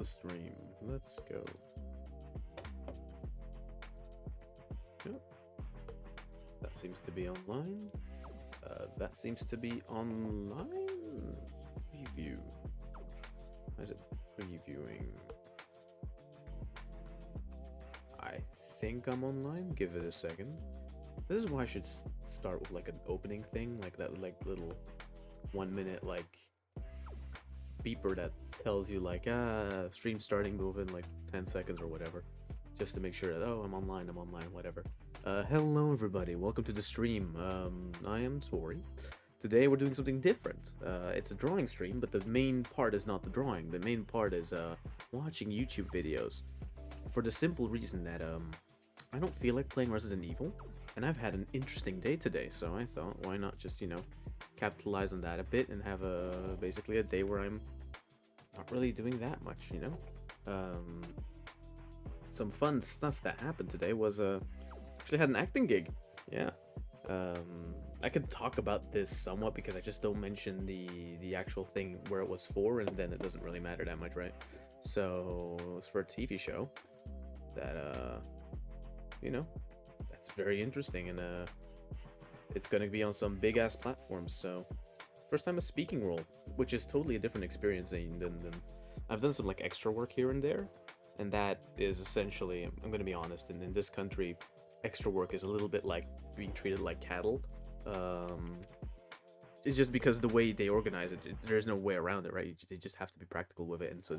stream. Let's go. Yep. That seems to be online. That seems to be online. Preview. How's it previewing? I think I'm online. Give it a second. This is why I should start with like an opening thing, like that, like little 1 minute like beeper that tells you like stream starting, move in like 10 seconds or whatever, just to make sure that I'm online, whatever. Hello everybody, welcome to the stream. I am Tori. Today we're doing something different. It's a drawing stream, but the main part is not the drawing. The main part is watching YouTube videos, for the simple reason that I don't feel like playing Resident Evil, and I've had an interesting day today, so I thought, why not just, capitalize on that a bit and have basically a day where I'm not really doing that much, Some fun stuff that happened today was, actually had an acting gig, yeah. I could talk about this somewhat because I just don't mention the actual thing where it was for, and then it doesn't really matter that much, right? So, it was for a TV show that, that's very interesting, and it's gonna be on some big ass platforms. So first time a speaking role, which is totally a different experience than I've done some like extra work here and there, and that is essentially, I'm gonna be honest, and in this country extra work is a little bit like being treated like cattle. It's just because the way they organize it, there's no way around it, right? They just have to be practical with it, and so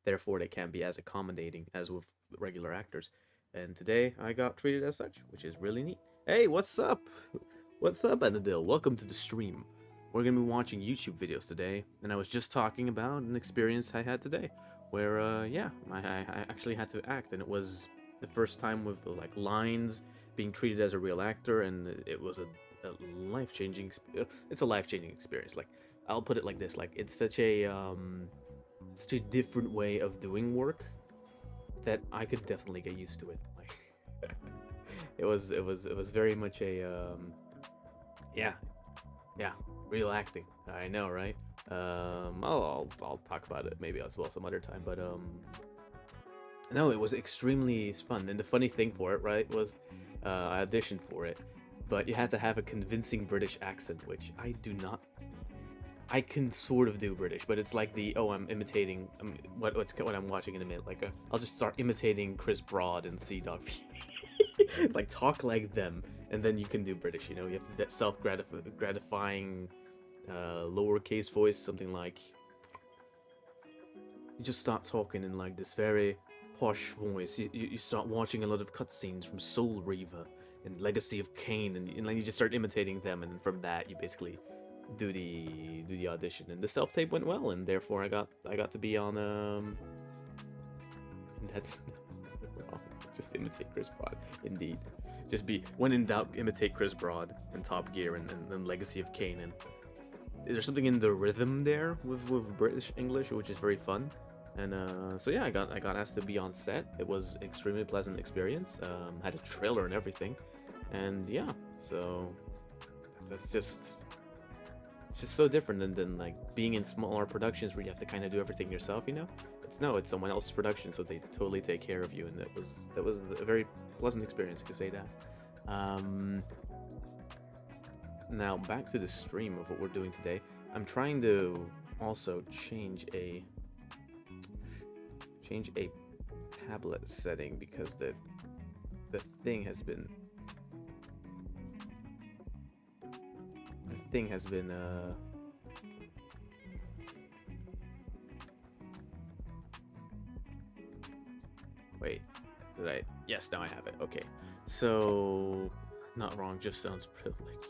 therefore they can't be as accommodating as with regular actors. And today I got treated as such, which is really neat. Hey, what's up? What's up, Anadil? Welcome to the stream. We're gonna be watching YouTube videos today, and I was just talking about an experience I had today, where yeah, I actually had to act, and it was the first time with like lines, being treated as a real actor, and it was a life-changing. It's a life-changing experience. Like, I'll put it like this: like, it's such a different way of doing work that I could definitely get used to it. Like, it was very much a yeah, real acting. I know, right? I'll talk about it maybe as well some other time, but no, it was extremely fun. And the funny thing for it, right, was I auditioned for it, but you had to have a convincing British accent, which I do not. I can sort of do British, but it's like I'm imitating what I'm watching in a minute. Like I'll just start imitating Chris Broad and Sea Dog. It's like, talk like them, and then you can do British. You have to that self-gratifying lowercase voice, something like, you just start talking in like this very posh voice. You start watching a lot of cutscenes from Soul Reaver and Legacy of Kain, and then you just start imitating them, and then from that you basically do the audition. And the self-tape went well, and therefore I got to be on that's wrong. Just imitate Chris Broad, indeed. Just be, when in doubt, imitate Chris Broad and Top Gear and Legacy of Kain. And there's something in the rhythm there with British English, which is very fun. And so yeah, I got asked to be on set. It was an extremely pleasant experience. Had a trailer and everything, and yeah, so that's just, it's just so different than like being in smaller productions where you have to kind of do everything yourself. It's someone else's production, so they totally take care of you, and that was a very pleasant experience, I can say that. Now back to the stream of what we're doing today. I'm trying to also change a tablet setting because the thing has been wait, yes, now I have it. Okay, so not wrong, just sounds privileged.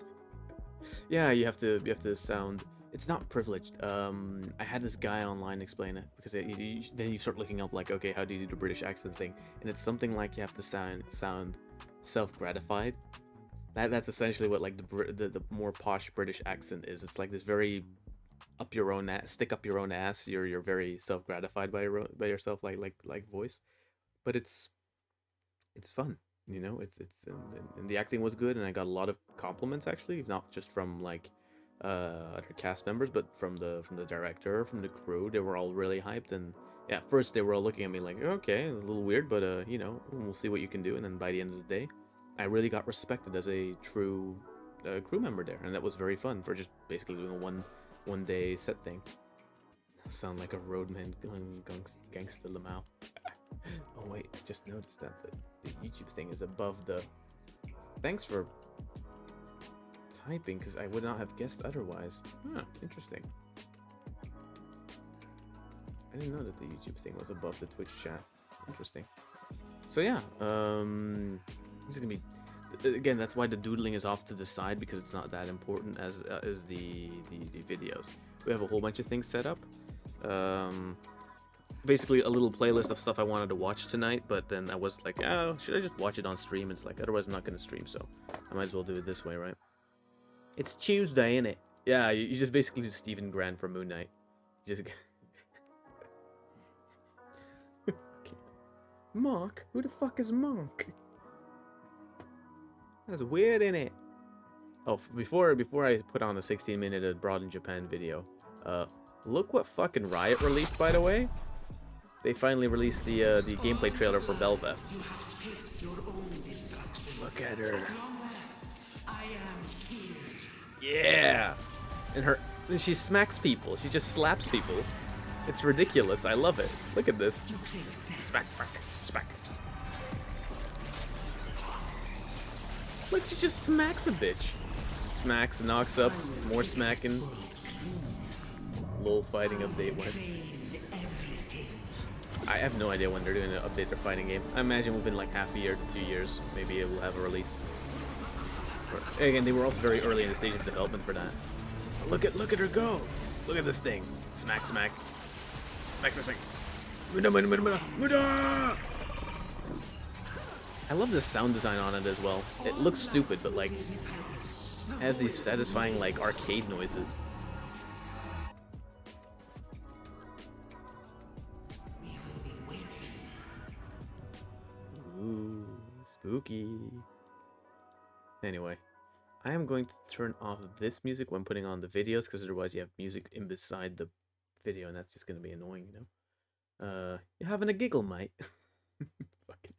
Yeah, you have to sound, it's not privileged. I had this guy online explain it, because then you start looking up like, okay, how do you do the British accent thing, and it's something like you have to sound self-gratified. That's essentially what like the more posh British accent is. It's like this very up your own ass, stick up your own ass. You're very self-gratified by yourself, like voice, but it's fun. It's and the acting was good, and I got a lot of compliments, actually, not just from like other cast members, but from the director, from the crew. They were all really hyped, and Yeah, at first they were all looking at me like, okay, it's a little weird, but you know, we'll see what you can do. And then by the end of the day, I really got respected as a true crew member there, and that was very fun for just basically doing a one day set thing. Sound like a roadman gangsta Lamau. Oh wait, I just noticed that the YouTube thing is above the. Thanks for typing, because I would not have guessed otherwise. Huh, interesting. I didn't know that the YouTube thing was above the Twitch chat. Interesting. So yeah, this is gonna be. Again, that's why the doodling is off to the side, because it's not that important as the videos. We have a whole bunch of things set up. Basically a little playlist of stuff I wanted to watch tonight, but then I was like, oh, should I just watch it on stream? It's like, otherwise I'm not gonna stream, so I might as well do it this way, right? It's Tuesday, innit? Yeah, you just basically do Stephen Grant for Moon Knight. Just Mark? Who the fuck is Mark? That's weird, innit? Oh, before I put on a 16-minute Abroad in Japan video, look what fucking Riot released, by the way. They finally released the gameplay trailer for Belva. Look at her. Yeah! And she smacks people. She just slaps people. It's ridiculous. I love it. Look at this. Smack, smack, smack. Look, she just smacks a bitch. Smacks, knocks up, more smacking. LOL fighting update when. I have no idea when they're doing to update their fighting game. I imagine within like half a year to 2 years, maybe it will have a release. Again, they were also very early in the stage of development for that. Look at her go! Look at this thing. Smack, smack. Smack, smack, smack. Muda, muda, muda, muda, muda! I love the sound design on it as well. It looks stupid, but like has these satisfying like arcade noises. Ooh, spooky. Anyway, I am going to turn off this music when putting on the videos, because otherwise you have music in beside the video, and that's just gonna be annoying, you know. You're having a giggle, mate. Fucking.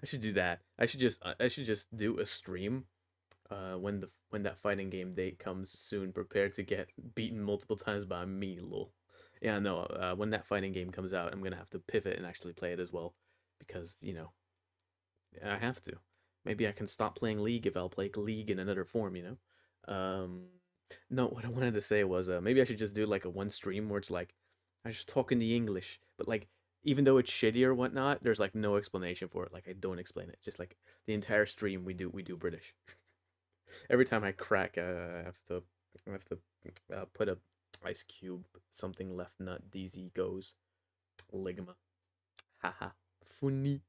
I should do that. I should just do a stream. When that fighting game date comes soon, prepare to get beaten multiple times by me, lol. Yeah, no. When that fighting game comes out, I'm gonna have to pivot and actually play it as well, because you know I have to. Maybe I can stop playing League if I'll play League in another form, you know? No, what I wanted to say was maybe I should just do like a one stream where it's like, I just talk in the English, but like, even though it's shitty or whatnot, there's like no explanation for it. Like, I don't explain it. Just like the entire stream we do British. Every time I crack, I have to put a ice cube, something left nut, DZ goes, ligma. Haha, funny.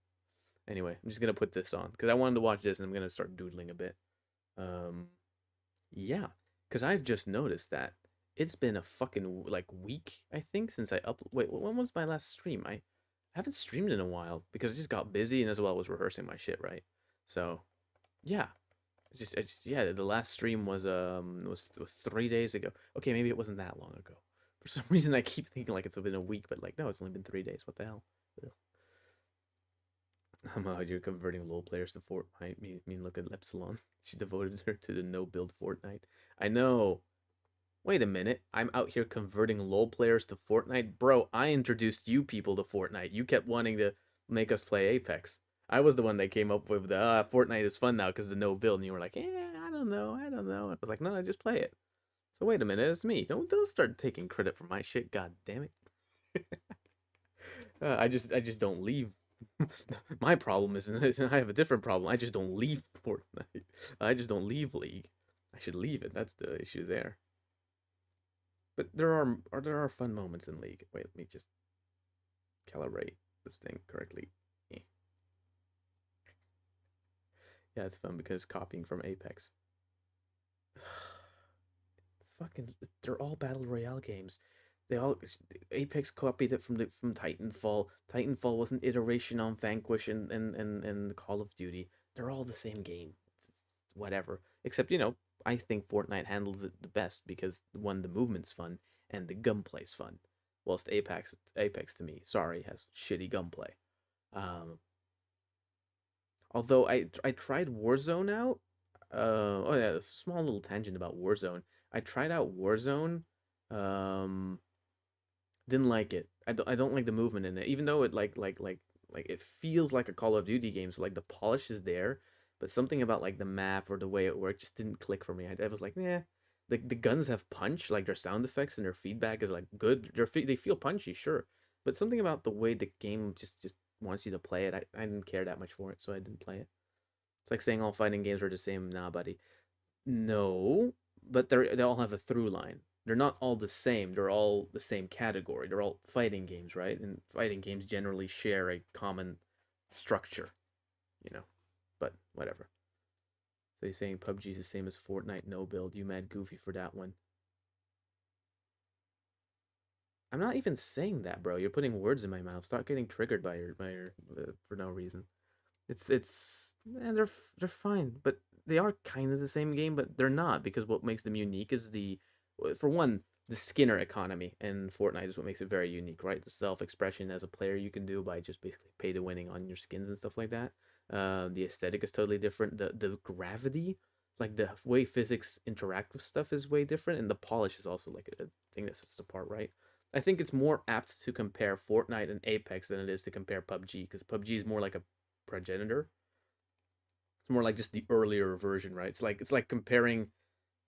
Anyway, I'm just gonna put this on because I wanted to watch this, and I'm gonna start doodling a bit. Yeah, because I've just noticed that it's been a fucking like week, I think, since I up. Wait, when was my last stream? I haven't streamed in a while because I just got busy, and as well was rehearsing my shit, right? So, yeah, yeah, the last stream was 3 days ago. Okay, maybe it wasn't that long ago. For some reason, I keep thinking like it's been a week, but like no, it's only been 3 days. What the hell? Ugh. You're converting LoL players to Fortnite. I mean, look at Epsilon. She devoted her to the no-build Fortnite. I know. Wait a minute. I'm out here converting LoL players to Fortnite? Bro, I introduced you people to Fortnite. You kept wanting to make us play Apex. I was the one that came up with the Fortnite is fun now because the no build, and you were like, I don't know. I was like, no, just play it. So wait a minute, it's me. Don't start taking credit for my shit. God damn it. I just don't leave. My problem isn't. I have a different problem. I just don't leave Fortnite. I just don't leave League. I should leave it. That's the issue there. But there are fun moments in League. Wait, let me just calibrate this thing correctly. Yeah, it's fun because copying from Apex. It's fucking. They're all battle royale games. They all Apex copied it from Titanfall. Titanfall was an iteration on Vanquish and Call of Duty. They're all the same game. It's whatever. Except, I think Fortnite handles it the best because one, the movement's fun and the gunplay's fun. whilst Apex to me, sorry, has shitty gunplay. Although I tried Warzone out. Oh yeah, small little tangent about Warzone. I tried out Warzone. Um, didn't like it. I don't like the movement in it, even though it like it feels like a Call of Duty game. So like the polish is there, but something about like the map or the way it worked just didn't click for me. I was like, yeah. The guns have punch, like their sound effects and their feedback is like good. They feel punchy, sure, but something about the way the game just wants you to play it. I didn't care that much for it, so I didn't play it. It's like saying all fighting games are the same. Nah, buddy. No, but they all have a through line. They're not all the same. They're all the same category. They're all fighting games, right? And fighting games generally share a common structure, you know. But whatever. So you're saying PUBG is the same as Fortnite no build? You mad goofy for that one? I'm not even saying that, bro. You're putting words in my mouth. Stop getting triggered by your for no reason. They're fine, but they are kind of the same game, but they're not because what makes them unique is for one, the Skinner economy, and Fortnite is what makes it very unique, right? The self-expression as a player you can do by just basically pay to winning on your skins and stuff like that. The aesthetic is totally different. The gravity, like the way physics interact with stuff, is way different, and the polish is also like a thing that sets it apart, right? I think it's more apt to compare Fortnite and Apex than it is to compare PUBG because PUBG is more like a progenitor. It's more like just the earlier version, right? It's like comparing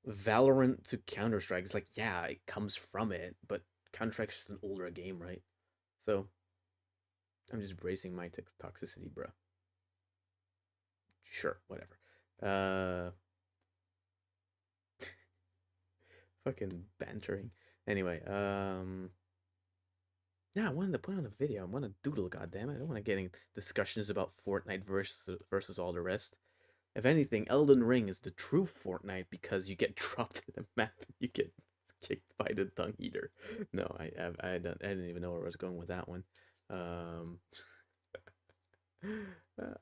Valorant to Counter Strike. It's like, yeah, it comes from it, but Counter Strike's just an older game, right? So I'm just bracing my toxicity, bro. Sure, whatever. Uh, fucking bantering. Anyway, yeah, I wanted to put on a video. I want to doodle, goddammit. I don't want to get in discussions about Fortnite versus all the rest. If anything, Elden Ring is the true Fortnite because you get dropped in a map and you get kicked by the dung eater. No, I didn't even know where I was going with that one. Oh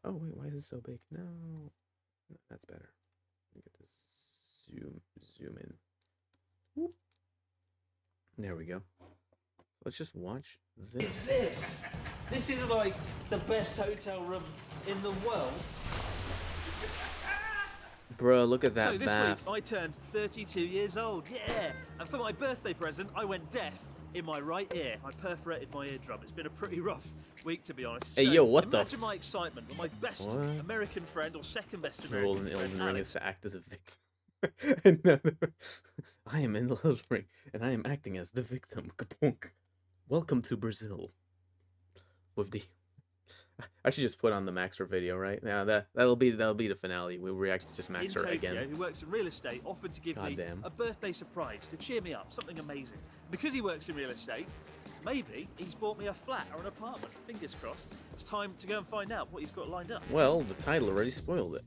wait, why is it so big? No, that's better. Get this zoom in. Whoop. There we go. Let's just watch this. This? This is like the best hotel room in the world. Bro, look at that So this bath. week I turned 32 years old, yeah! And for my birthday present, I went deaf in my right ear. I perforated my eardrum. It's been a pretty rough week, to be honest. Hey, so yo, what the imagine my excitement when my best American friend, or second best The role American in friend, Elden Ring Alex, is to act as a victim. No, I am in Elden Ring, and I am acting as the victim. Kapunk. Welcome to Brazil. With the, I should just put on the Maxer video, right? Now that'll be the finale. We'll react to just in Maxer Tokyo, again. who works in real estate, offered to give me Goddamn. a birthday surprise to cheer me up, something amazing. Because he works in real estate, maybe he's bought me a flat or an apartment. Fingers crossed. It's time to go and find out what he's got lined up. Well, the title already spoiled it.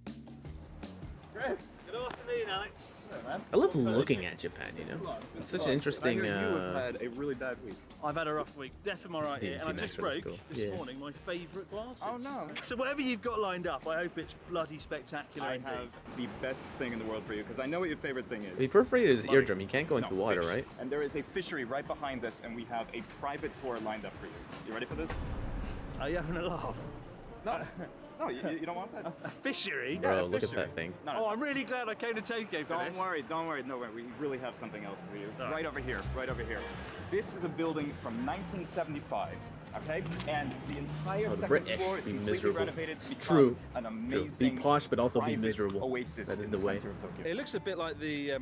Griff, good afternoon, Alex. Hello, man. I love looking at Japan, you know? It's such an interesting. I hear you have had a really bad week. I've had a rough week, deaf in my right ear, and I just broke this morning my favourite glasses. Oh no. So whatever you've got lined up, I hope it's bloody spectacular I indeed. have the best thing in the world for you because I know what your favorite thing is. He perforated his Money. eardrum. He can't go into No, water, fish. right? And there is a fishery right behind this, and we have a private tour lined up for you. You ready for this? Are you having a laugh? No, no, you don't want that. A fishery? Bro, Yeah, look at fishery. that thing. No, Oh, I'm really glad I came to Tokyo for don't this. worry, don't worry. No, we really have something else for you. All Right over here, right over here. This is a building from 1975. Okay, and the entire Oh, the second British floor is be completely miserable. renovated to become True. an True. amazing, Be posh, but also be private miserable. oasis That is in the way. center of Tokyo. It looks a bit like the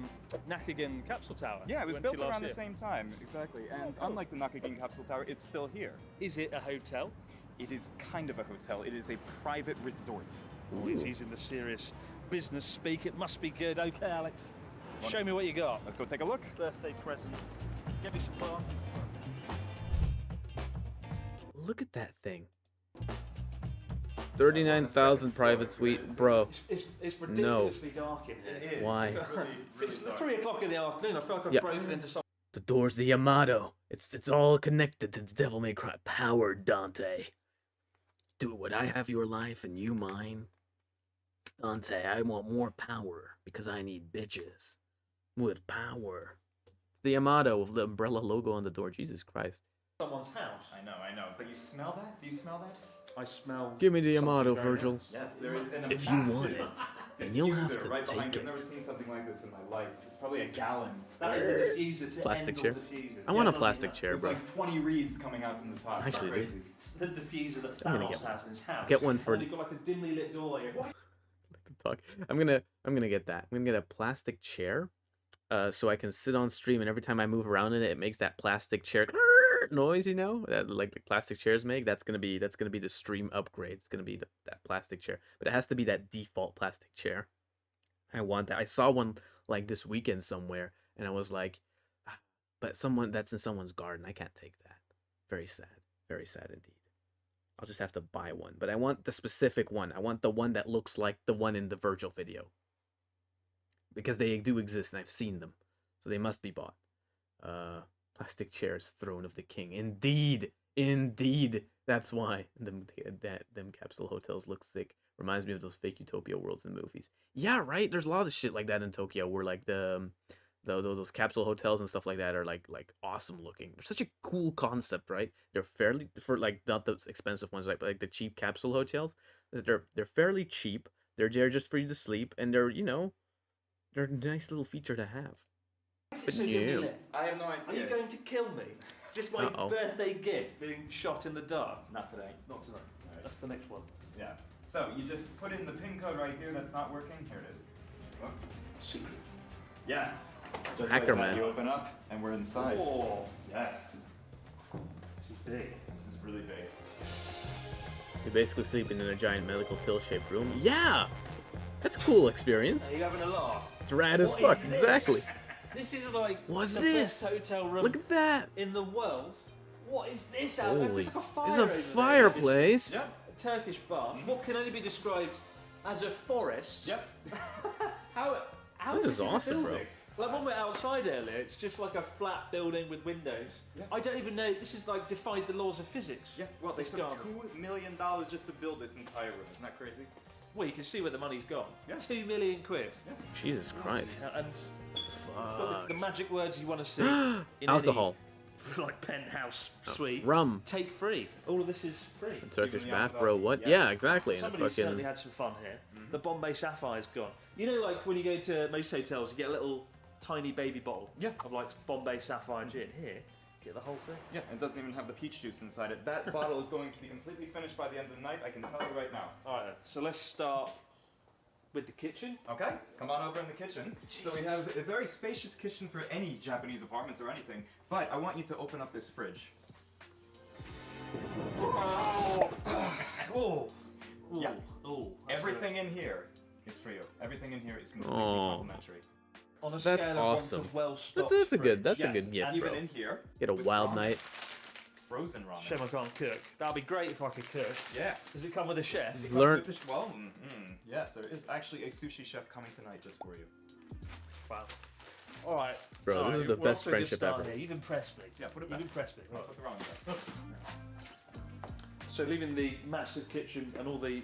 Nakagan capsule tower. Yeah, it was we went built to last around the year. same time, exactly. And cool. unlike the Nakagan Capsule Tower, it's still here. Is it a hotel? It is kind of a hotel. It is a private resort. Oh, he's using the serious business speak. It must be good. Okay, Alex. Show me what you got. Let's go take a look. Birthday present. Get me some bar. Look at that thing. 39,000 private suite, bro. It's ridiculously dark in here. It is. Why? It's 3 o'clock in the afternoon. I feel like I've Yeah. broken into some. The door's the Yamato. It's all connected to the Devil May Cry. Power, Dante. Do what I have your life and you mine. Dante, I want more power because I need bitches with power. It's the Yamato with the umbrella logo on the door. Jesus Christ. someone's house. I know. But you smell that? Do you smell that? I smell. Give me the something Amato, very Virgil. nice. Yes, there is an If you want it, then you'll have diffuser to right behind take you. it. I've never seen something like this in my life. It's probably a gallon. That is the diffuser to Plastic end chair. all diffusers. I want a Yes. plastic chair, With bro. like 20 reeds coming out from the top. It's Actually, crazy. The diffuser that I'm gonna Thanos get one. has in his house. Get one for- And you've got like a dimly lit door here. What? Talk. I'm gonna get that. I'm gonna get a plastic chair, so I can sit on stream, and every time I move around in it, it makes that plastic chair noise. You know, that like the plastic chairs make. That's gonna be the stream upgrade. It's gonna be that plastic chair, but it has to be that default plastic chair. I want that. I saw one like this weekend somewhere, and I was like, "Ah, but someone that's in someone's garden. I can't take that. Very sad indeed. I'll just have to buy one. But I want the specific one. I want the one that looks like the one in the Virgil video. Because they do exist and I've seen them. So they must be bought. Plastic chairs, throne of the king. Indeed. That's why them capsule hotels look sick. Reminds me of those fake utopia worlds in movies. Yeah, right? There's a lot of shit like that in Tokyo where like those capsule hotels and stuff like that are like awesome looking. They're such a cool concept, right? They're fairly, for like not the expensive ones, right, but like the cheap capsule hotels. They're fairly cheap. They're there just for you to sleep, and they're they're a nice little feature to have. But So yeah. dimly lit. I have no Are idea. you going to kill me? Is this my Uh-oh. birthday gift, being shot in the dark? Not today. Not tonight. That's the next one. Yeah. So you just put in the pin code right here that's not working. Here it is. Oh. Secret. Yes. Just Hacker like that, man. you open up and we're inside. Oh, Yes. this is big. This is really big. You're basically sleeping in a giant medical pill-shaped room. Yeah! That's a cool experience. Are you having a laugh? It's rad as What fuck, is this? exactly. This is like What's the this? best hotel room Look at that! in the world. What is this out there? Holy, There's like a fire there's a over there. fireplace. Yep. A Turkish bath. What can only be described as a forest. Yep. How This is is this in a awesome, bro. building? Like when we're outside earlier, it's just like a flat building with windows. Yeah. I don't even know. This is like defied the laws of physics. Yeah. Well, they This took garden. $2 million just to build this entire room. Isn't that crazy? Well, you can see where the money's gone. Yeah. 2 million quid. Jesus Christ. And it's got Fuck. the magic words you want to see in Alcohol. any, like penthouse suite. Rum. Take free. All of this is free. Turkish the bath, Amazon. bro. What? Yes. Yeah, exactly. And Somebody fucking certainly had some fun here. The Bombay Sapphire's gone. You know, like when you go to most hotels, you get a little tiny baby bottle Yeah. of like Bombay Sapphire gin. Here, get the whole thing. Yeah, it doesn't even have the peach juice inside it. That bottle is going to be completely finished by the end of the night. I can tell you right now. All right, then. So let's start with the kitchen. Okay, come on over in the kitchen. So we have a very spacious kitchen for any Japanese apartments or anything. But I want you to open up this fridge. Oh, Yeah. Oh, Everything in here is for you. Everything in here is completely Aw. complimentary. on a That's scale of awesome. 1 to well stocked. That's a good Yes, gift, and even bro. in here. Get a with wild ramen. night. Frozen ramen. Shame I can't cook. That'd be great if I could cook. Yeah. Does it come with a chef? It comes Learn- with fish. Well, yes, there is actually a sushi chef coming tonight just for you. Wow. All right. Bro, All this right, is the we're best off to a good friendship start ever. Here. You've impressed me. Yeah, put it You've back. impressed me. Right. Put the ramen back. So leaving the massive kitchen and all the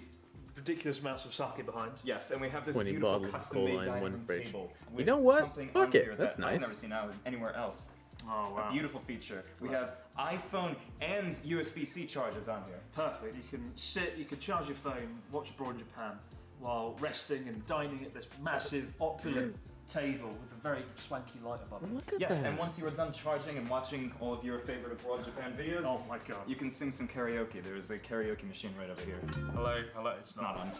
ridiculous amounts of sake behind. Yes, and we have this 20 beautiful bottles of custom-made cola in dining one room fridge. table You with know what? something Fuck on it, here that's that nice. I've never seen out anywhere else. Oh A beautiful feature. We have iPhone and USB-C chargers on here. Perfect. You can sit, you can charge your phone, watch abroad in Japan while resting and dining at this massive, opulent table with a very swanky light above it. Look at Yes, that. and once you are done charging and watching all of your favorite Abroad Japan videos, Oh my god. you can sing some karaoke. There's a karaoke machine right over here. Hello, hello. It's not on.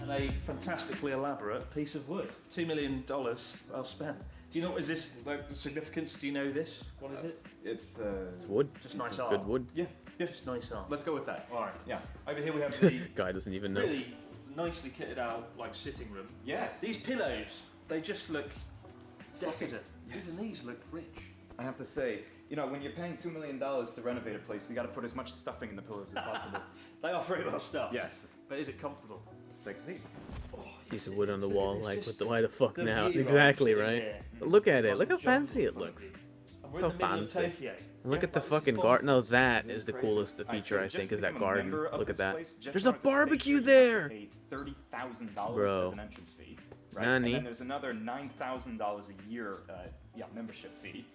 And a fantastically elaborate piece of wood. $2 million well spent. Do you know, is this like the significance? Do you know this? What is it? It's It's wood. Just nice It's art. good wood. yeah. Just nice art. Let's go with that. Alright. Yeah. Over here we have the Guy doesn't even know. really nicely kitted out like sitting room. Yes. These pillows, they just look decadent. Yes. Even these look rich. I have to say, you know, when you're paying $2 million to renovate a place, you got to put as much stuffing in the pillows as possible. They are very well stuffed. Yes. But is it comfortable? Take a seat. Piece of wood on the So wall, it's like, just what the, why the fuck the now? view Exactly, I'm right? sitting here. Look at it. On Look how the jungle fancy in it front of looks. you. And we're So in the middle of fancy. Tokyo. And look Yeah, at the like, this fucking is garden. No, that This is the crazy. coolest I feature, I just think, to is that become a garden. member of Look at this that. place, just There's in a order to stay barbecue here, you have there. to pay $30,000 Bro. as an entrance fee. Right? Nani? And then there's another $9,000 a year membership fee.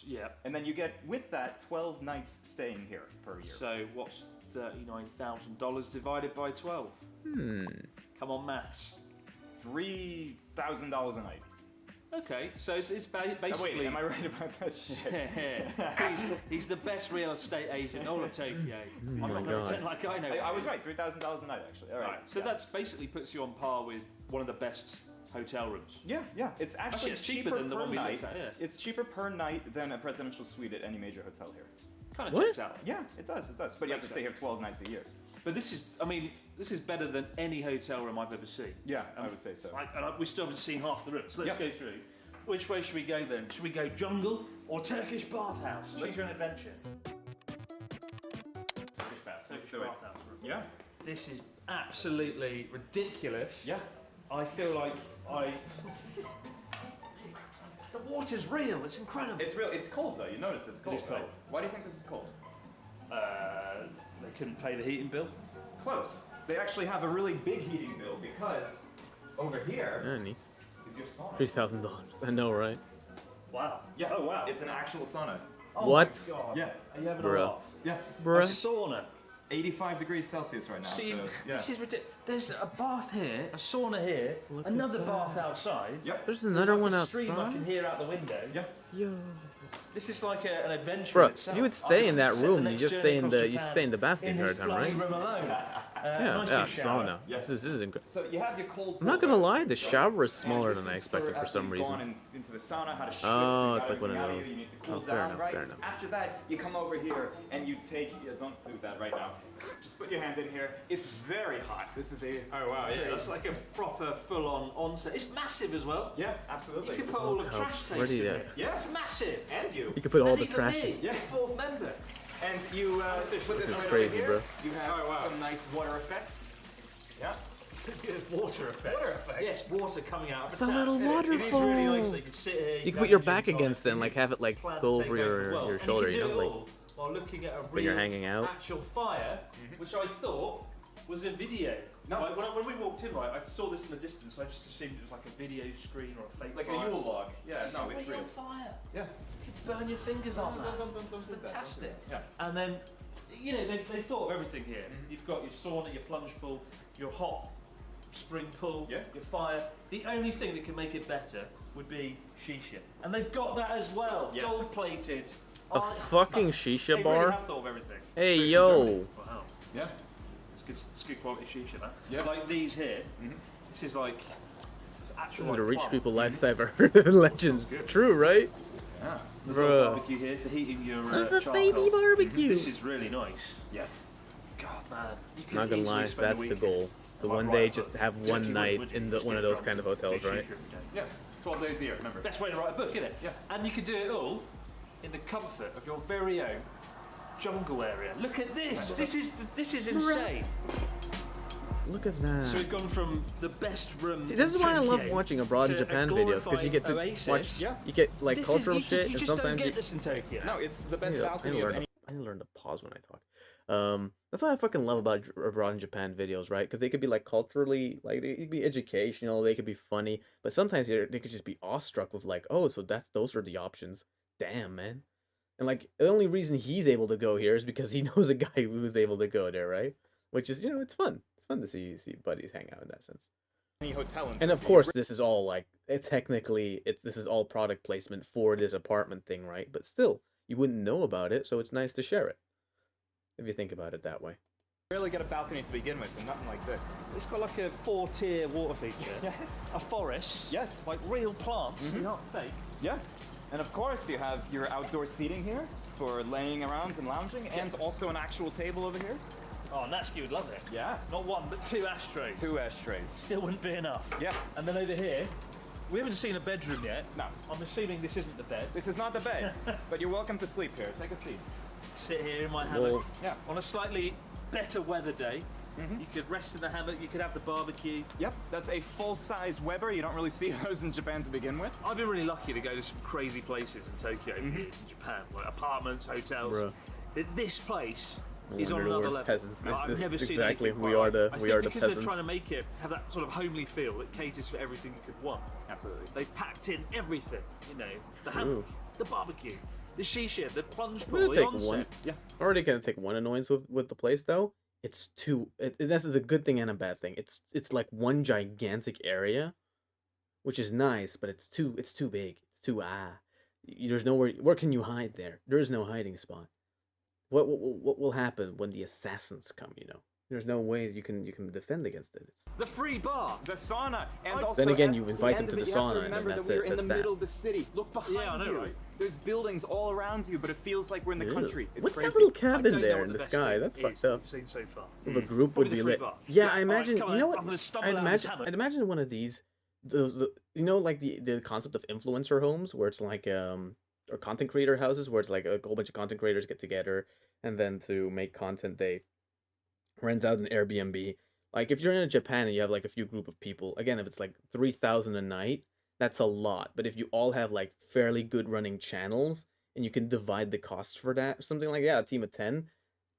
Yeah. And then you get, with that, 12 nights staying here per year. So what's $39,000 divided by 12? Come on, maths. $3,000 a night. Okay, so it's basically. Oh, wait, am I right about that shit? he's the best real estate agent in all of Tokyo. I'm not going to pretend like I know. I was right, $3,000 a night actually. All right. So that's basically puts you on par with one of the best hotel rooms. Yeah. It's actually it's cheaper than the per one we night. looked at. Yeah. It's cheaper per night than a presidential suite at any major hotel here. Kind of What? checks out. Yeah, it does. But you have to stay here 12 nights a year. But this is better than any hotel room I've ever seen. Yeah, I would say so. We still haven't seen half the rooms. So let's go through. Which way should we go then? Should we go jungle or Turkish bathhouse? Choose your own adventure. Turkish bathhouse room. Yeah. This is absolutely ridiculous. Yeah. I feel like the water's real. It's incredible. It's real. It's cold though. You notice it's cold. It is cold. Right? Why do you think this is cold? They couldn't pay the heating bill. Close. They actually have a really big heating bill because over here is your sauna. $3,000. I know, right? Wow. Yeah. Oh wow. It's an actual sauna. Oh What? My God. Yeah. Are you having Bruh. a laugh? Yeah. A Bruh. sauna. 85 degrees Celsius right now. See, so, yeah. this is ridiculous. There's a bath here, a sauna here, another bath outside. Yep. There's another like one a stream I outside. can hear out the window. Yeah. Yo. This is like an adventure Bro, in itself. you would stay in that Set the room. You next just journey stay in across the Japan bath the in entire this time, bloody right? room alone. Yeah, Nice yeah, big shower. sauna. Yes. This is incredible. So you have your cold. I'm not gonna lie, the shower is smaller than I expected for after some you've reason. Gone into the sauna, how to schwitz, Oh, you it's got like one of everything out those. You need to cool Oh, fair down, enough, right? fair enough. After that, you come over here and you take. Don't do that right now. Just put your hand in here. It's very hot. This is a. Oh wow, yeah, that's like a proper full-on onset. It's massive as well. Yeah, You absolutely. can put all the how trash taste pretty in that- it. Yeah. It's massive. And you. You could put all And the even trash me, in. Yeah. the fourth member. And you put this is right crazy, over here. bro. You have Oh, wow. some nice water effects. Yeah. Water effect. Water effect. Yes, water coming out of It's a a tap. little It is really nice. waterfall. So you can sit here. You can grab put your gin back tonic, against it and like have it like plan to go take over over the your world. shoulder, And you you know, can do it like all while looking at a when you're real hanging out. actual fire, which I thought was a video. No. Like, when we walked in, right, I saw this in the distance. I just assumed it was like a video screen or a fake Like fire. a Yule log. Yeah. It's No, a it's real real. fire. Yeah. You could burn your fingers on that. Don't do that. Fantastic. Yeah. And then, you know, they thought of everything here. You've got your sauna, your plunge pool, your hot spring pool, Yeah. your fire. The only thing that can make it better would be shisha. And they've got that as well. Yes. Gold plated. A fucking shisha They really bar? have thought of everything. Hey, Straight from yo. Germany. Wow. Yeah. It's good quality shisha, that. Yeah. Like these here. This is like it's actual. This is like a rich plant. people lifestyle I've heard. Legends. True, right? Yeah. There's a little Bruh. barbecue here for heating your That's a charcoal. baby barbecue. This is really nice. Yes. God, man. You could Not gonna easily lie, spend a that's the week goal. So Am I one right? day just But have would one you- night would you in just one of get those drunk? kind of hotels, Big right? shisha every day. Yeah. 12 days a year. Remember. Best way to write a book, isn't it? Yeah. And you can do it all in the comfort of your very own jungle area. Look at this. This is insane. Look at So that. we've gone from the best room. See, this is in why I love Tokyo watching abroad in to a Japan videos because you get to glorified watch, oasis. Yeah. you get like This cultural you shit, you and just sometimes don't you. get this in Tokyo. No, it's the best I balcony need to of learn any. I need to learn to pause when I talk. That's what I fucking love about abroad in Japan videos, right? Because they could be like culturally, like they could be educational, they could be funny, but sometimes they could just be awestruck with like, oh, so those are the options. Damn, man. And like the only reason he's able to go here is because he knows a guy who was able to go there, right? Which is, it's fun. It's fun to see buddies hang out in that sense. Any hotel in And of Tokyo. course, this is all like this is all product placement for this apartment thing, right? But still, you wouldn't know about it, so it's nice to share it. If you think about it that way. You barely get a balcony to begin with, and nothing like this. It's got like a 4-tier water feature. Yes. A forest. Yes. Like real plants. They're not fake. Yeah. And of course, you have your outdoor seating here for laying around and lounging, and also an actual table over here. Oh, Natsuki would love it. Yeah. Not one, but 2 ashtrays. 2 ashtrays. Still wouldn't be enough. Yeah. And then over here, we haven't seen a bedroom yet. No. I'm assuming this isn't the bed. This is not the bed, but you're welcome to sleep here. Take a seat. Sit here in my hammock. Well, Yeah. On a slightly better weather day, you could rest in the hammock, you could have the barbecue. Yep. That's a full-size Weber. You don't really see those in Japan to begin with. I've been really lucky to go to some crazy places in Tokyo, in Japan, like apartments, hotels. Bruh. This place No is on wonder another we're level. peasants. Like, It's I've just never seen exactly anything we quite are like the it. I we are think the because they're peasants. trying to make it have that sort of homely feel that caters for everything you could want. Absolutely. They've packed in everything, the True. hammock, the barbecue, the shisha, the plunge I'm pool, gonna the take onsen. one. Yeah. Already gonna take one annoyance with the place though. It's too. This is a good thing and a bad thing. It's like one gigantic area, which is nice, but it's too big. It's too There's nowhere. Where can you hide there? There is no hiding spot. What will happen when the assassins come? You know, there's no way you can defend against it. It's, The free bar. The sauna, and also then again, at you the invite end them to of the it, you have sauna, to and then remember that's that it. we're in the That's that. middle of the city. Look behind Yeah, I know, you. right? There's buildings all around you, but it feels like we're in the Ew. country. It's What's crazy. that little I cabin don't know there what in the best sky? thing That's is fucked that up. you've seen so far. If a group Probably would be the free lit. bar. Yeah, Yeah, I alright, imagine. come You on, know what? I'm gonna stumble I'd out of this hammock. imagine one of these. You know, like the concept of influencer homes, where it's like or content creator houses, where it's like a whole bunch of content creators get together, and then to make content, they rent out an Airbnb. Like if you're in Japan and you have like a few group of people, again, if it's like 3,000 a night, that's a lot. But if you all have like fairly good running channels and you can divide the costs for that, something like a team of 10,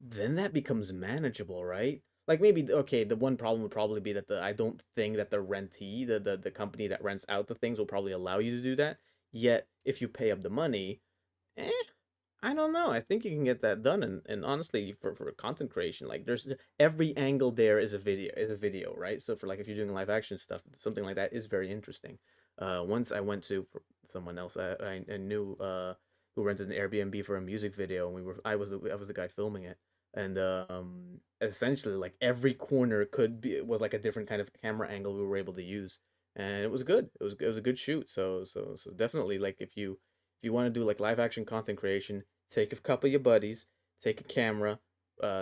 then that becomes manageable, right? Like maybe okay, the one problem would probably be that I don't think that the rentee, the company that rents out the things will probably allow you to do that. Yet if you pay up the money, eh, I don't know. I think you can get that done, and honestly, for content creation, like there's every angle there is a video, right? So for like if you're doing live action stuff, something like that is very interesting. Once I went to for someone else I knew who rented an Airbnb for a music video, and I was the guy filming it, and essentially like every corner was like a different kind of camera angle we were able to use, and it was good. It was a good shoot. So definitely like if you want to do like live action content creation, take a couple of your buddies, take a camera,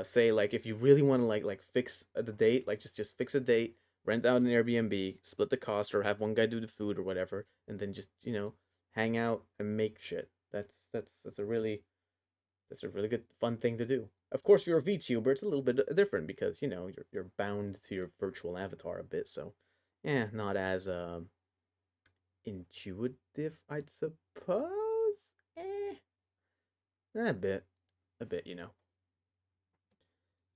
say like if you really want to like fix the date, like just fix a date, rent out an Airbnb, split the cost, or have one guy do the food or whatever, and then just hang out and make shit. That's a really good fun thing to do. Of course, you're a VTuber. It's a little bit different because you're bound to your virtual avatar a bit. So, yeah, not as intuitive, I'd suppose. A bit,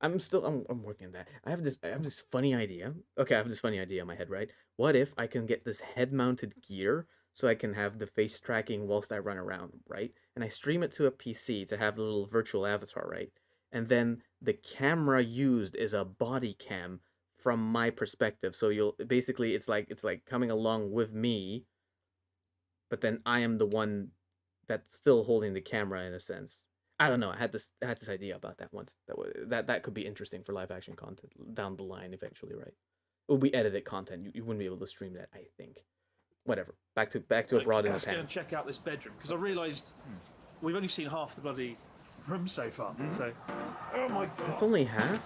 I'm working on that. I have this funny idea. Okay, I have this funny idea in my head, right? What if I can get this head-mounted gear so I can have the face tracking whilst I run around, right? And I stream it to a PC to have the little virtual avatar, right? And then the camera used is a body cam from my perspective. So it's like coming along with me, but then I am the one that's still holding the camera in a sense. I don't know. I had this idea about that once. That could be interesting for live action content down the line eventually, right? It would be edited content. You wouldn't be able to stream that, I think. Whatever. Back to abroad in Let's go Japan. and check out this bedroom because I realised we've only seen half the bloody room so far. So, oh my god! It's only half.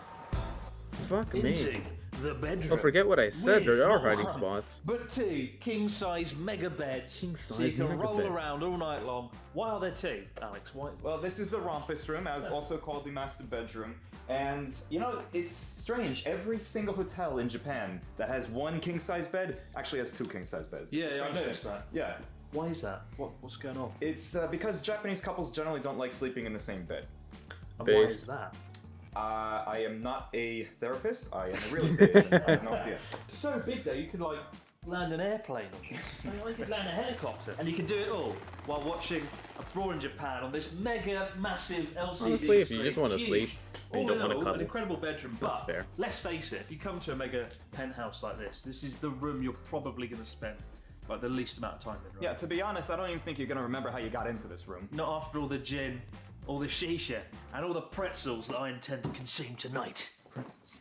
Fuck me. Into the bedroom. Don't forget what I said. With There are more hiding spots. But two king-size mega beds. So you can roll around all night long. Why are there two, Alex? Why? Well, this is the rompus room, as also called the master bedroom. And, it's strange. Every single hotel in Japan that has one king-size bed actually has two king-size beds. Yeah, It's a I strange noticed thing. that. Yeah. Why is that? What's going on? It's because Japanese couples generally don't like sleeping in the same bed. And why is that? I am not a therapist. I am a real estate agent. I have no idea. It's so big though, you could like land an airplane on it. You could land a helicopter. And you can do it all while watching Abroad in Japan on this mega massive LCD Honestly, if you screen. just want to Huge. sleep and you All don't in want to all, cuddle, an incredible bedroom, that's but fair. let's face it, if you come to a mega penthouse like this is the room you're probably going to spend like the least amount of time in, right? Yeah, to be honest, I don't even think you're going to remember how you got into this room. Not after all the gin, all the shisha, and all the pretzels that I intend to consume tonight. Pretzels.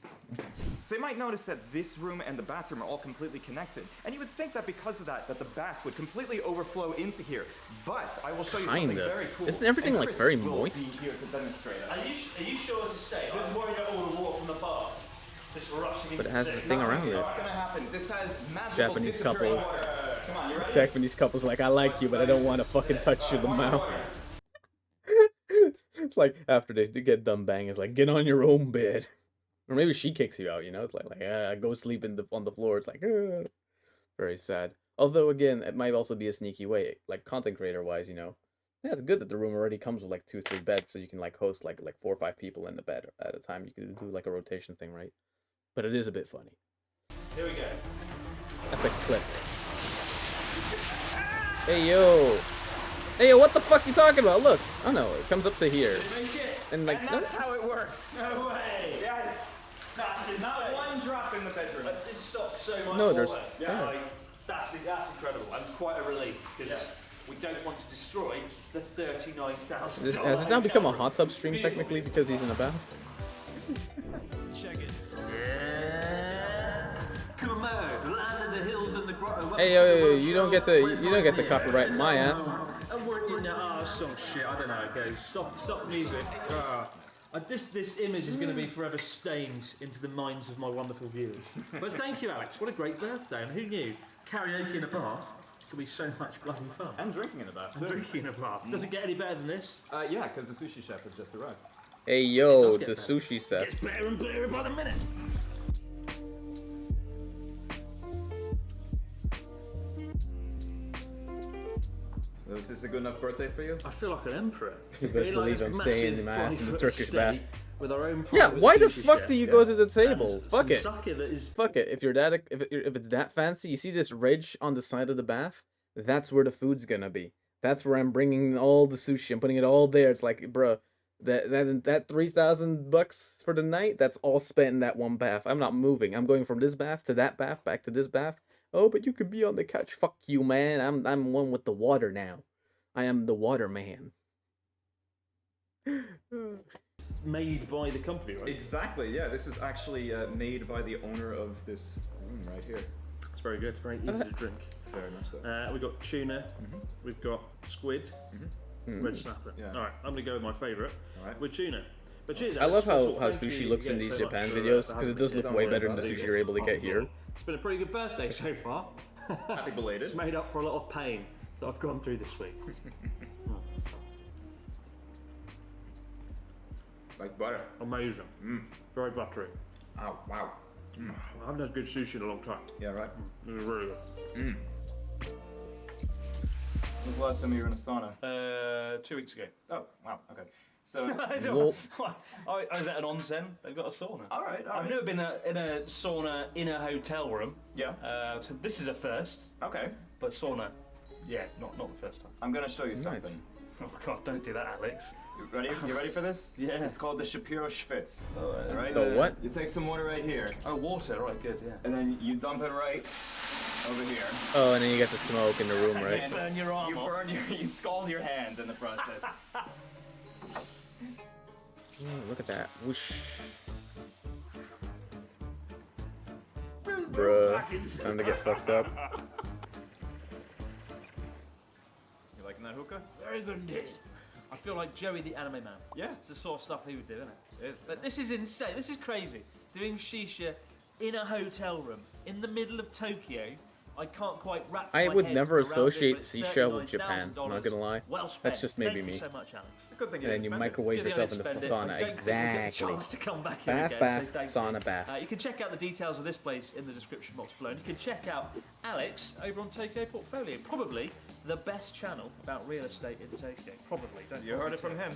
So you might notice that this room and the bathroom are all completely connected. And you would think that because of that the bath would completely overflow into here. But I will show you something Kinda. very cool. Isn't everything, And like, Chris very will moist? be here to demonstrate it. Are you sure to stay? I'm worried about all the water from the bar just rushing into But it has the the sink. thing around It's it. not gonna happen. This has magical Japanese disappearing couples. water. Come on, you ready? Japanese couples like, I like you, but I don't want to fucking touch you in the mouth. It's like after they get done banging, it's like, get on your own bed. Or maybe she kicks you out, It's like go sleep on the floor. It's like, very sad. Although again, it might also be a sneaky way, like content creator wise, Yeah, it's good that the room already comes with like 2-3 beds, so you can like host like 4 or 5 people in the bed at a time. You could do like a rotation thing, right? But it is a bit funny. Here we go. Epic clip. Hey yo! Hey, yo, what the fuck you talking about? Look, oh no, it comes up to here. And like, And that's how it works. No way. Yes. That's insane. Not one drop in the bedroom. It's stocked so much No, there's- water. yeah. Like, that's incredible. I'm quite a relief because we don't want to destroy the $39,000. Has this now become a hot tub stream technically because he's in a bath? Check it. Yeah. Kumamoto, the land of the hills and the grotto. Hey, yo, you don't get to copyright my ass. And we're in some shit. I don't know. Okay, stop the music. This image is going to be forever stained into the minds of my wonderful viewers. But thank you, Alex. What a great birthday! And who knew karaoke in a bath could be so much bloody fun. And drinking in the bath. And drinking in a bath. Does it get any better than this? Yeah, because the sushi chef has just arrived. Hey, yo, does the get sushi set. Gets better and better by the minute. So is this a good enough birthday for you? I feel like an emperor. You best believe I'm staying in my ass in the Turkish bath. With our own Yeah, private why the sushi fuck chef, do you go to the table? and Fuck some it. sake that is Fuck it. If it's that fancy, you see this ridge on the side of the bath? That's where the food's gonna be. That's where I'm bringing all the sushi. I'm putting it all there. It's like, bruh, that $3,000 for the night. That's all spent in that one bath. I'm not moving. I'm going from this bath to that bath, back to this bath. Oh, but you could be on the couch. Fuck you, man. I'm one with the water now. I am the water man. made by the company, right? Exactly, yeah. This is actually made by the owner of this room right here. It's very good. Very easy to drink. Very much so. We've got tuna. We've got squid. Red snapper. Yeah. All right, I'm gonna go with my favourite. All right. With tuna. But cheers, I love Alex. how Thank sushi you looks in again these so much Japan for videos having because it me does here. look way better than the Don't sushi worry you're able to about get here. It's been a pretty good birthday so far. Happy belated. It's made up for a lot of pain that I've gone through this week. Like butter. Amazing. Very buttery. Oh, wow. I haven't had good sushi in a long time. Yeah, right. This is really good. When was the last time you were in a sauna? 2 weeks ago. Oh, wow, okay. So, I was at an onsen. They've got a sauna. all right. I've never been in a sauna in a hotel room. Yeah, So this is a first, okay. but sauna, yeah, not the first time. I'm gonna show you something. Oh God, don't do that, Alex. You ready? You ready for this? Yeah. It's called the Shapiro Schwitz. Oh, All right? The what? You take some water right here, Oh, water, right, good, yeah. and then you dump it right over here. Oh, and then you get the smoke in the room, right? And burn your arm You off. burn you scald your hands in the process. Oh, look at that. Whoosh. Bruh, time to get fucked up. You liking that hookah? Very good indeed. I feel like Joey the Anime Man. Yeah. It's the sort of stuff he would do, isn't it? It is. But this is insane. This is crazy. Doing shisha in a hotel room in the middle of Tokyo. I can't quite wrap I my would head never around it, associate but it's shisha with Japan, $39,000. not gonna lie. Well spent. That's just maybe Thank me. you so much, Alex. Good thing you And then didn't you spend it. microwave Good yourself thing in I the didn't spend it. sauna. I don't think we'll get the Exactly. chance to come back here Bath, again, bath, so thank sauna, you. bath. You can check out the details of this place in the description box below. And you can check out Alex over on Tokyo Portfolio. Probably the best channel about real estate in Tokyo. Probably. Don't You heard it from him.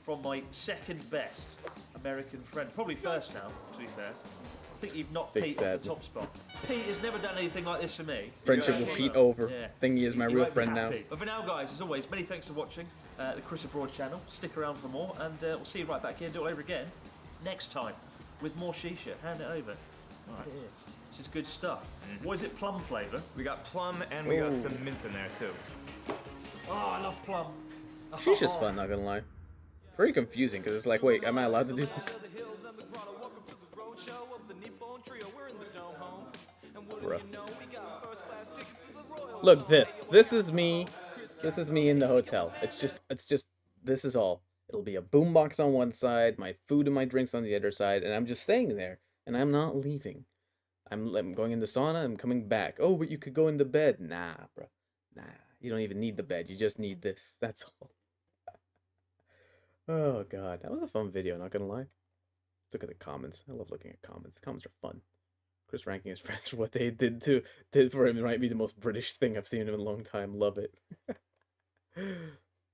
From my second best American friend. Probably first now, to be fair. I think you've knocked Big Pete off sadness. the top spot. Pete has never done anything like this for me. Friendship Yeah. with Pete over. Yeah. Thingy is my You real won't be friend now. happy. But for now, guys, as always, many thanks for watching the Chris Abroad channel. Stick around for more, and we'll see you right back here and do it over again next time with more shisha. Hand it over. Right here. This is good stuff. What is it, plum flavour? We got plum and we got Ooh. some mint in there too. Oh, I love plum. Shisha's fun, not gonna lie. Pretty confusing because it's like, wait, am I allowed to do this? Bruh. Look, this is me. This is me in the hotel. It's just, this is all. It'll be a boombox on one side, my food and my drinks on the other side, and I'm just staying there, and I'm not leaving. I'm going in the sauna, I'm coming back. Oh, but you could go in the bed. Nah, bro. Nah, you don't even need the bed. You just need this. That's all. Oh, God. That was a fun video, not gonna lie. Look at the comments. I love looking at comments. Comments are fun. Chris ranking his friends for what they did for him might be the most British thing I've seen in a long time. Love it.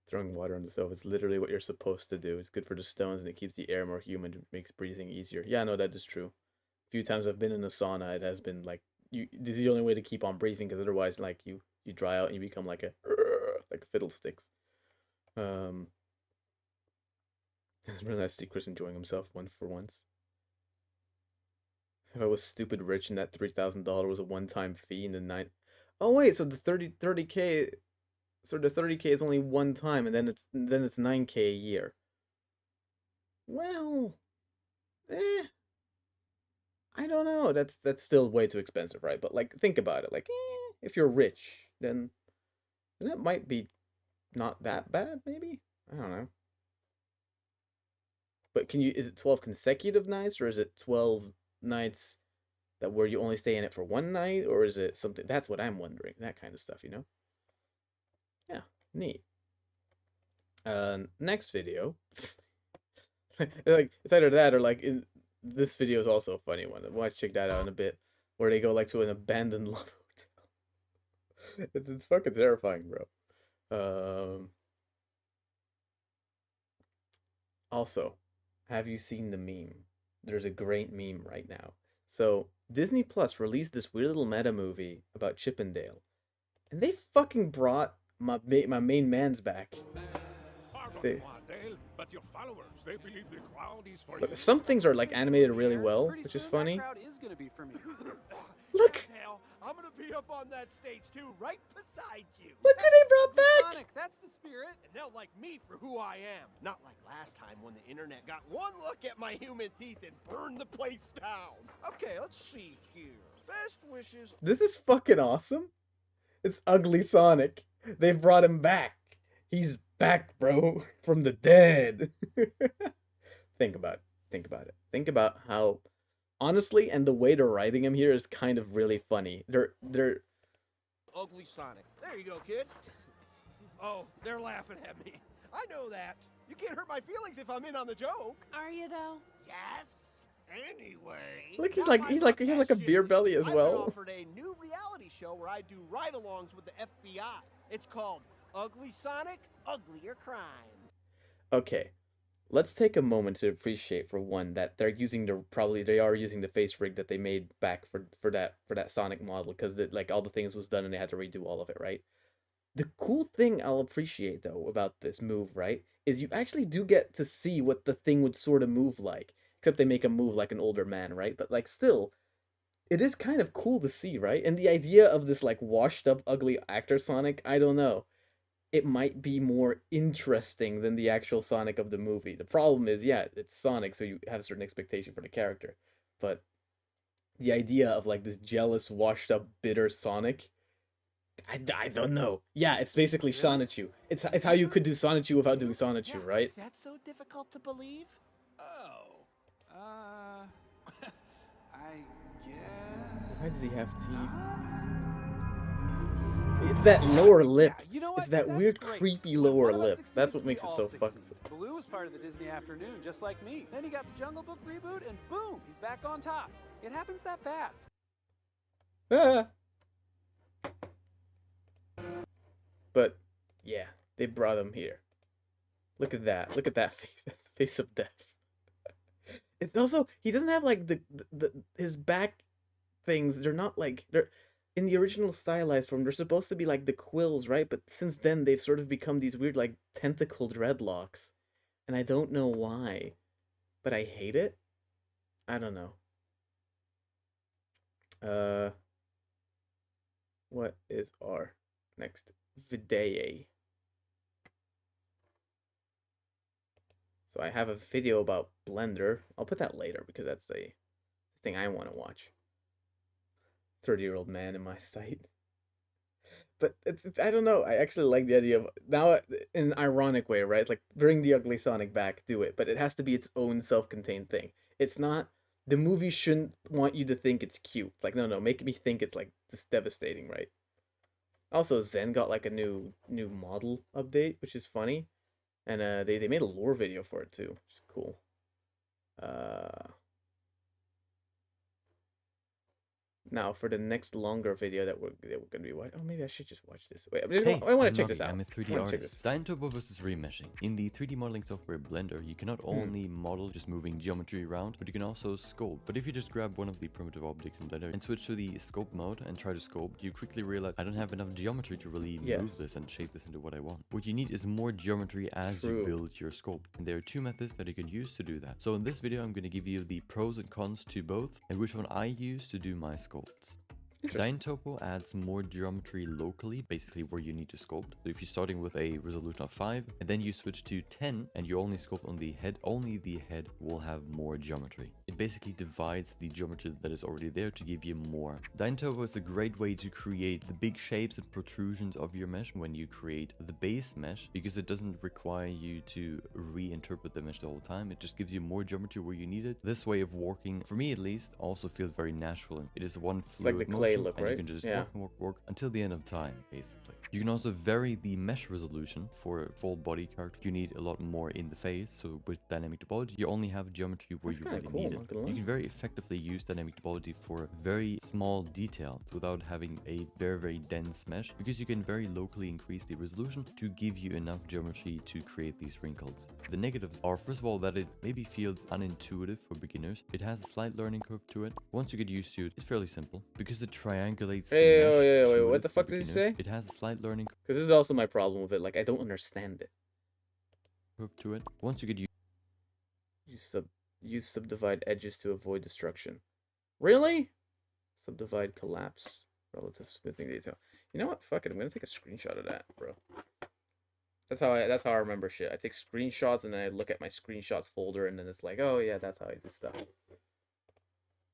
Throwing water on the stove is literally what you're supposed to do. It's good for the stones and it keeps the air more humid and makes breathing easier. Yeah, no, that is true. A few times I've been in a sauna, it has been like this is the only way to keep on breathing because otherwise like you dry out and you become like a fiddlesticks. Um, it's really nice to see Chris enjoying himself one for once. If I was stupid rich and that $3,000 was a one-time fee and the nine. Oh wait, so the 30K, so the 30K is only one time, and then it's 9K a year. Well, eh, I don't know. That's still way too expensive, right? But like, think about it. Like, if you're rich, then that might be not that bad, maybe. I don't know. But is it 12 consecutive nights, or is it 12 nights that where you only stay in it for one night, or is it something? That's what I'm wondering. That kind of stuff, you know? Yeah, neat. Next video. Like, it's either that or like this video is also a funny one. We'll check that out in a bit, where they go like to an abandoned love hotel. It's fucking terrifying, bro. Also, have you seen the meme? There's a great meme right now. So Disney Plus released this weird little meta movie about Chippendale, and they fucking brought my main man's back. They, but your followers, they believe the crowd is for but some things are like animated really well, which is funny. Look, I'm gonna be up on that stage too, right beside you. look who they brought back. Sonic, that's the spirit. And they'll like me for who I am. Not like last time when the internet got one look at my human teeth and burned the place down. Okay, let's see here. Best wishes. This is fucking awesome. It's Ugly Sonic. They brought him back. He's back, bro, from the dead. Think about it. Think about it. Think about how, honestly, and the way they're writing him here is kind of really funny. They're Ugly Sonic. There you go, kid. Oh, they're laughing at me. I know that. You can't hurt my feelings if I'm in on the joke. Are you though? Yes. Anyway. look. He now my has luck like has a beer shifted. belly as I've well. been offered a new reality show where I do ride-alongs with the FBI. It's called Ugly Sonic, Uglier Crime. Okay, let's take a moment to appreciate, for one, that they are using the face rig that they made back for that Sonic model, because like all the things was done and they had to redo all of it, right? The cool thing I'll appreciate though about this move, right, is you actually do get to see what the thing would sort of move like, except they make him move like an older man, right? But like still, it is kind of cool to see, right? And the idea of this like washed up ugly actor Sonic, I don't know. It might be more interesting than the actual Sonic of the movie. The problem is, yeah, it's Sonic, so you have a certain expectation for the character. But the idea of like this jealous, washed up, bitter Sonic, I don't know. Yeah, it's basically Sonichu. It's how you could do Sonichu without doing Sonichu, right? Is that so difficult to believe? Oh, I guess. Why does he have teeth? It's that lower lip. Yeah, you know what? It's that That's weird, great. creepy Look, lower one of us lip. succeeds That's what if makes we it all so succeed. fucked. Baloo was part of the Disney Afternoon, just like me. Then he got the Jungle Book reboot, and boom, he's back on top. It happens that fast. Ah. But yeah, they brought him here. Look at that. Look at that face. That's the face of death. It's also, he doesn't have like his back things. They're not like, they're in the original stylized form. They're supposed to be like the quills, right? But since then they've sort of become these weird like tentacle dreadlocks, and I don't know why, but I hate it. I don't know. What is our next video? So I have a video about Blender. I'll put that later because that's a thing I want to watch. 30-year-old man in my sight. But I don't know. I actually like the idea of, now in an ironic way, right? It's like, bring the ugly Sonic back, do it. But it has to be its own self-contained thing. It's not, the movie shouldn't want you to think it's cute. It's like, no, make me think it's like this devastating, right? Also, Zen got like a new model update, which is funny. And they made a lore video for it too, which is cool. Now for the next longer video that we're gonna be watching. Oh, maybe I should just watch this. Wait, I want I'm to check this Nobby, out. I'm a 3D artist. Dyntopo versus remeshing. In the 3D modeling software Blender, you can not only model just moving geometry around, but you can also sculpt. But if you just grab one of the primitive objects in Blender and switch to the sculpt mode and try to sculpt, you quickly realize I don't have enough geometry to really move this and shape this into what I want. What you need is more geometry as you build your sculpt. And there are two methods that you can use to do that. So in this video, I'm going to give you the pros and cons to both and which one I use to do my sculpts. Dyntopo adds more geometry locally, basically where you need to sculpt. So if you're starting with a resolution of 5 and then you switch to 10 and you only sculpt on the head, only the head will have more geometry. It basically divides the geometry that is already there to give you more. Dyntopo is a great way to create the big shapes and protrusions of your mesh when you create the base mesh, because it doesn't require you to reinterpret the mesh the whole time. It just gives you more geometry where you need it. This way of working, for me at least, also feels very natural. It is one fluid like the motion. Look, and right? you can just work until the end of time, basically. You can also vary the mesh resolution for a full body character. You need a lot more in the face, so with dynamic topology, you only have geometry where you really need it. You can very effectively use dynamic topology for very small detail without having a very dense mesh, because you can very locally increase the resolution to give you enough geometry to create these wrinkles. The negatives are, first of all, that it maybe feels unintuitive for beginners. It has a slight learning curve to it. Once you get used to it, it's fairly simple, because it triangulates the mesh. Wait, what the fuck did you say? It has a slight learning because this is also my problem with it. Like, I don't understand it. curve to it. Once you get you subdivide edges to avoid destruction. Really? Subdivide collapse relative smoothing detail. You know what? Fuck it. I'm gonna take a screenshot of that, bro. That's how I remember shit. I take screenshots and then I look at my screenshots folder and then it's like, oh yeah, that's how I do stuff.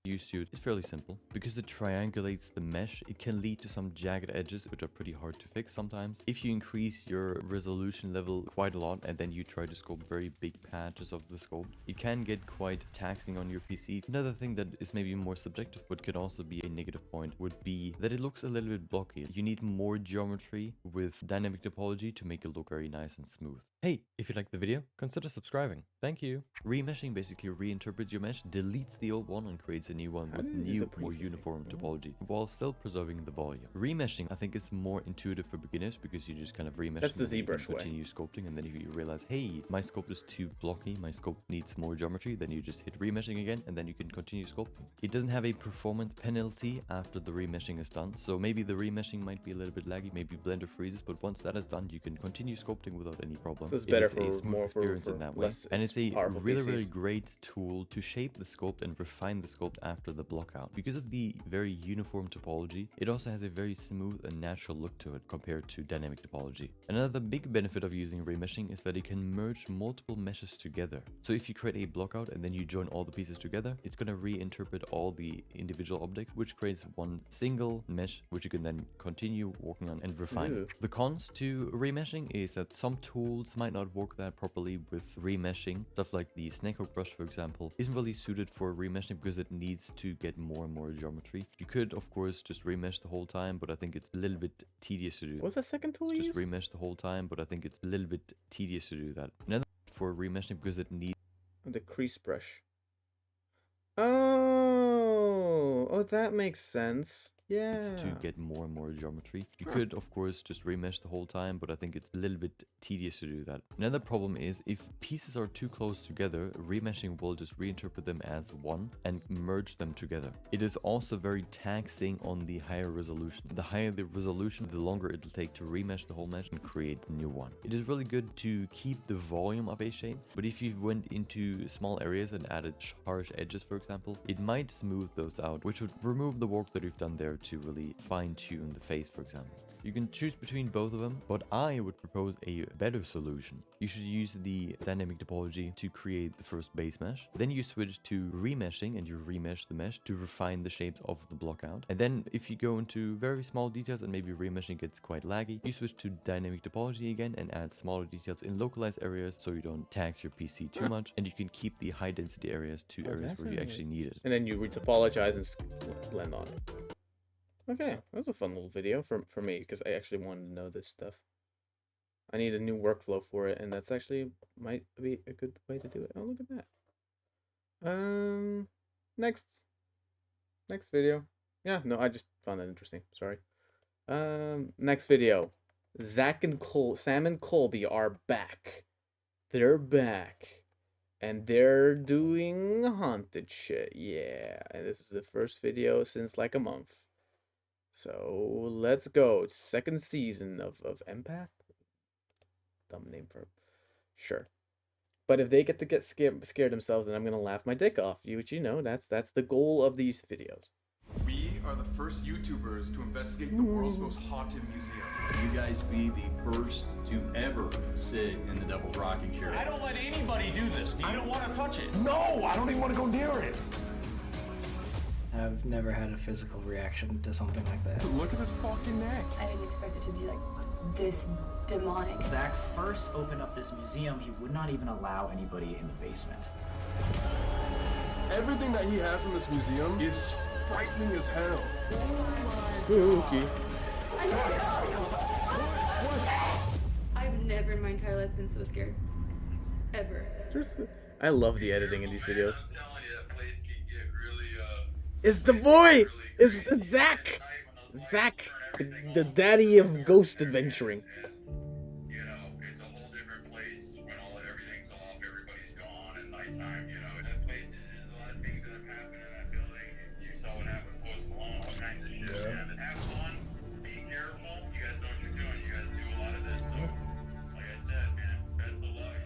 used to it. It's fairly simple. Because it triangulates the mesh, it can lead to some jagged edges, which are pretty hard to fix sometimes. If you increase your resolution level quite a lot and then you try to sculpt very big patches of the sculpt, it can get quite taxing on your PC. Another thing that is maybe more subjective but could also be a negative point would be that it looks a little bit blocky. You need more geometry with dynamic topology to make it look very nice and smooth. Hey, if you liked the video, consider subscribing. Thank you. Remeshing basically reinterprets your mesh, deletes the old one and creates a new one with new, more uniform topology, while still preserving the volume. Remeshing, I think, is more intuitive for beginners because you just kind of remesh. That's the ZBrush way. Continue sculpting, and then if you realize, hey, my sculpt is too blocky, my sculpt needs more geometry, then you just hit remeshing again, and then you can continue sculpting. It doesn't have a performance penalty after the remeshing is done, so maybe the remeshing might be a little bit laggy, maybe Blender freezes, but once that is done, you can continue sculpting without any problem. So it's better for a smooth experience in that way, and it's a really great tool to shape the sculpt and refine the sculpt after the block out. Because of the very uniform topology, it also has a very smooth and natural look to it compared to dynamic topology. Another big benefit of using remeshing is that it can merge multiple meshes together. So if you create a block out and then you join all the pieces together, it's going to reinterpret all the individual objects, which creates one single mesh, which you can then continue working on and refine. The cons to remeshing is that some tools might not work that properly with remeshing. Stuff like the snakehook brush, for example, isn't really suited for remeshing because it needs to get more and more geometry. You could, of course, just remesh the whole time, but I think it's a little bit tedious to do. What's that second tool you Just use? remesh the whole time, but I think it's a little bit tedious to do that. Another for remeshing because it needs The crease brush. Oh, that makes sense. Yeah. to get more and more geometry. You could, of course, just remesh the whole time, but I think it's a little bit tedious to do that. Another problem is if pieces are too close together, remeshing will just reinterpret them as one and merge them together. It is also very taxing on the higher resolution. The higher the resolution, the longer it'll take to remesh the whole mesh and create a new one. It is really good to keep the volume of a shape, but if you went into small areas and added harsh edges, for example, it might smooth those out, which would remove the work that you've done there to really fine-tune the face, for example. You can choose between both of them, but I would propose a better solution. You should use the dynamic topology to create the first base mesh. Then you switch to remeshing and you remesh the mesh to refine the shapes of the block out. And then if you go into very small details and maybe remeshing gets quite laggy, you switch to dynamic topology again and add smaller details in localized areas so you don't tax your PC too much, and you can keep the high density areas to areas where you actually need it. And then you retopologize and blend on it. Okay, that was a fun little video for me because I actually wanted to know this stuff. I need a new workflow for it, and that's actually might be a good way to do it. Oh, look at that. Next video. Yeah, no, I just found that interesting. Sorry. Next video. Sam and Colby are back. They're back. And they're doing haunted shit. Yeah. And this is the first video since like a month. So let's go. Second season of Empath. Dumb name for sure. But if they get to get scared themselves, then I'm gonna laugh my dick off. Which you know, that's the goal of these videos. We are the first YouTubers to investigate the world's most haunted museum. You guys be the first to ever sit in the double rocking chair. I don't let anybody do this. I don't want to touch it. No, I don't even want to go near it. I've never had a physical reaction to something like that. Look at his fucking neck. I didn't expect it to be like this demonic. Zach first opened up this museum, he would not even allow anybody in the basement. Everything that he has in this museum is frightening as hell. Spooky. I've never in my entire life been so scared. Ever. I love the editing in these videos. It's the boy! It's Zach! Zach, the daddy of ghost adventuring. You know, it's a whole different place when everything's off, everybody's gone, and nighttime, you know. That place, there's a lot of things that have happened in that building. You saw what happened Post Malone, all kinds of shit, man. And have fun, be careful. You guys know what you're doing. You guys do a lot of this, so, like I said, man, best of luck.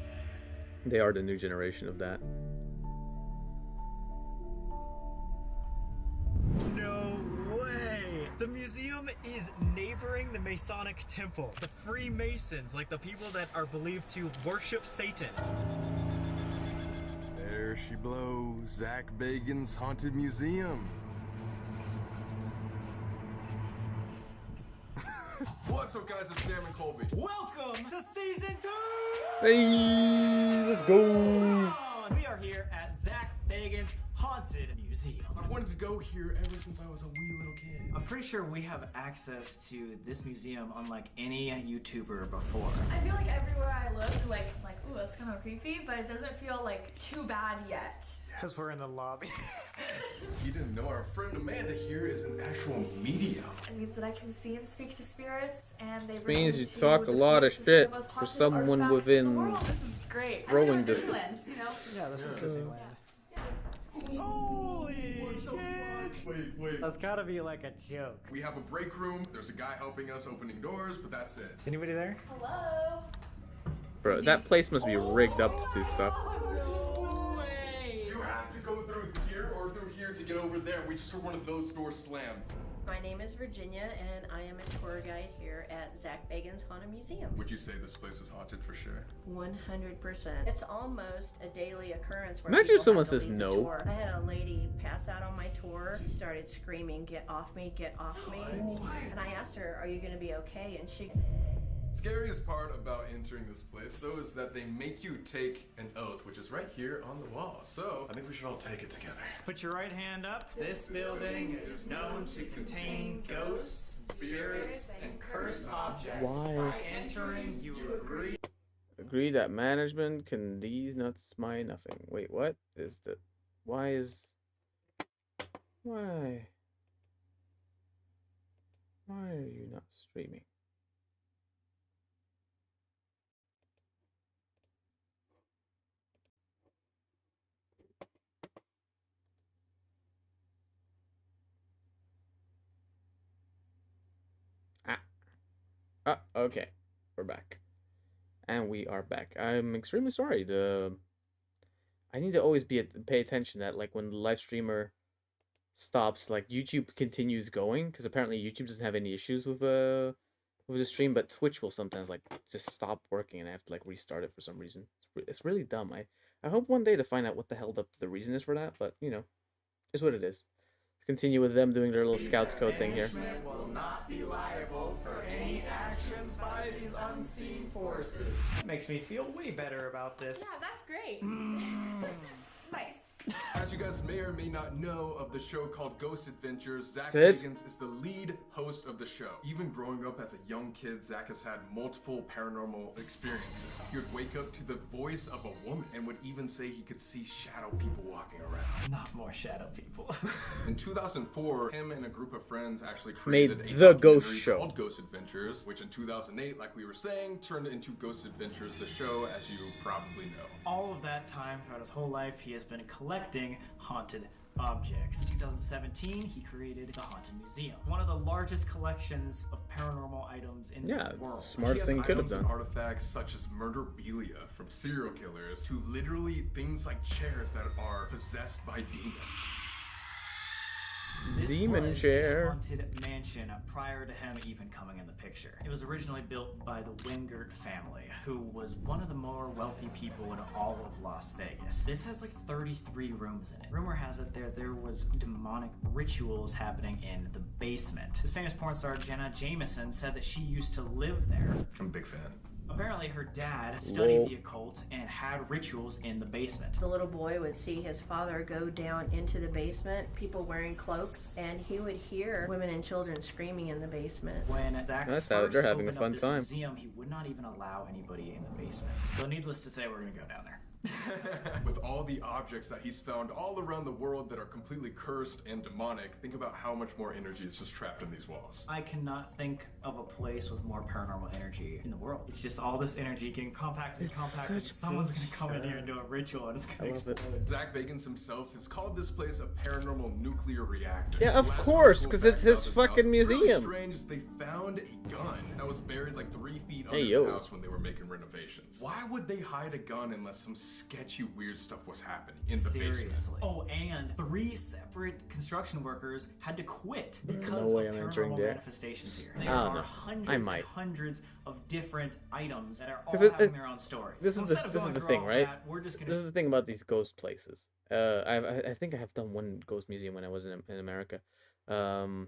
They are the new generation of that. No way! The museum is neighboring the Masonic Temple. The Freemasons, like the people that are believed to worship Satan. There she blows. Zach Bagan's Haunted Museum. What's up, guys? It's Sam and Colby. Welcome to season 2! Hey, let's go! We are here at Zach Bagan's Haunted Museum. I wanted to go here ever since I was a wee little kid. I'm pretty sure we have access to this museum unlike any YouTuber before. I feel like everywhere I look, like, ooh, that's kind of creepy, but it doesn't feel like too bad yet. Because we're in the lobby. You didn't know our friend Amanda here is an actual medium. It means that I can see and speak to spirits, and they Means bring you me to talk a the lot of places shit that are most for haunted someone artifacts in the within world. This is great. rowing I live in distance. Disneyland, you know? Yeah, this is Disneyland. Holy shit! Wait. That's gotta be like a joke. We have a break room. There's a guy helping us opening doors, but that's it. Is anybody there? Hello? Bro, that place must be rigged up to do stuff. You have to go through here or through here to get over there. We just heard one of those doors slam. My name is Virginia, and I am a tour guide here at Zach Bagan's Haunted Museum. Would you say this place is haunted for sure? 100%. It's almost a daily occurrence where Imagine if people someone have to says leave the no. tour. I had a lady pass out on my tour. She started screaming, "Get off me, get off me." And I asked her, "Are you going to be okay?" And she... Scariest part about entering this place, though, is that they make you take an oath, which is right here on the wall. So, I think we should all take it together. Put your right hand up. This building is known to contain ghosts, spirits, and cursed objects. Why? By entering, you agree. Agree that management can these nuts my nothing. Wait, what is the... Why? Why are you not streaming? Okay, we're back, and we are back. I'm extremely sorry. I need to always pay attention that like when the live streamer stops, like YouTube continues going, because apparently YouTube doesn't have any issues with the stream, but Twitch will sometimes like just stop working, and I have to like restart it for some reason. It's really dumb. I hope one day to find out what the hell the reason is for that, but you know, it's what it is. Continue with them doing their little Scouts code thing here. Will not be liable for any actions by these unseen forces. Makes me feel way better about this. Yeah, that's great. Nice. As you guys may or may not know of the show called Ghost Adventures, Zach That's it. Bagans is the lead host of the show. Even growing up as a young kid, Zach has had multiple paranormal experiences. He would wake up to the voice of a woman and would even say he could see shadow people walking around. Not more shadow people. In 2004, him and a group of friends actually created Made a the Ghost documentary Show. called Ghost Adventures, which in 2008, like we were saying, turned into Ghost Adventures, the show, as you probably know. All of that time, throughout his whole life, he has been collecting haunted objects. In 2017, he created the Haunted Museum, one of the largest collections of paranormal items in the world. Smartest thing he could have Items and done. artifacts such as murderabilia from serial killers to literally things like chairs that are possessed by demons. This Demon was chair. a haunted mansion prior to him even coming in the picture. It was originally built by the Wingert family, who was one of the more wealthy people in all of Las Vegas. This has like 33 rooms in it. Rumor has it there was demonic rituals happening in the basement. This famous porn star Jenna Jameson said that she used to live there. I'm a big fan. Apparently her dad studied the occult and had rituals in the basement. The little boy would see his father go down into the basement, people wearing cloaks, and he would hear women and children screaming in the basement. When Zach That's first how they're having a opened fun up this time. museum, he would not even allow anybody in the basement. So needless to say, we're gonna go down there. With all the objects that he's found all around the world that are completely cursed and demonic, think about how much more energy is just trapped in these walls. I cannot think of a place with more paranormal energy in the world. It's just all this energy getting compacted. Someone's gonna come in here and do a ritual and it's gonna explode. Zach Bagans himself has called this place a paranormal nuclear reactor. Yeah, of The last course, really cool 'cause fact it's his about this fucking house is really museum. strange is they found a gun that was buried like 3 feet Hey, under yo. the house when they were making renovations. Why would they hide a gun unless some sketchy, weird stuff was happening in the Seriously. basement? Oh, and 3 separate construction workers had to quit because No of way I'm entering paranormal there. manifestations here. There I don't are know. hundreds I might. and hundreds of different items that are all 'Cause it- having their own story. This So is instead of the going through thing, all right? that, we're just gonna This is the thing about these ghost places. I think I have done one ghost museum when I was in America. The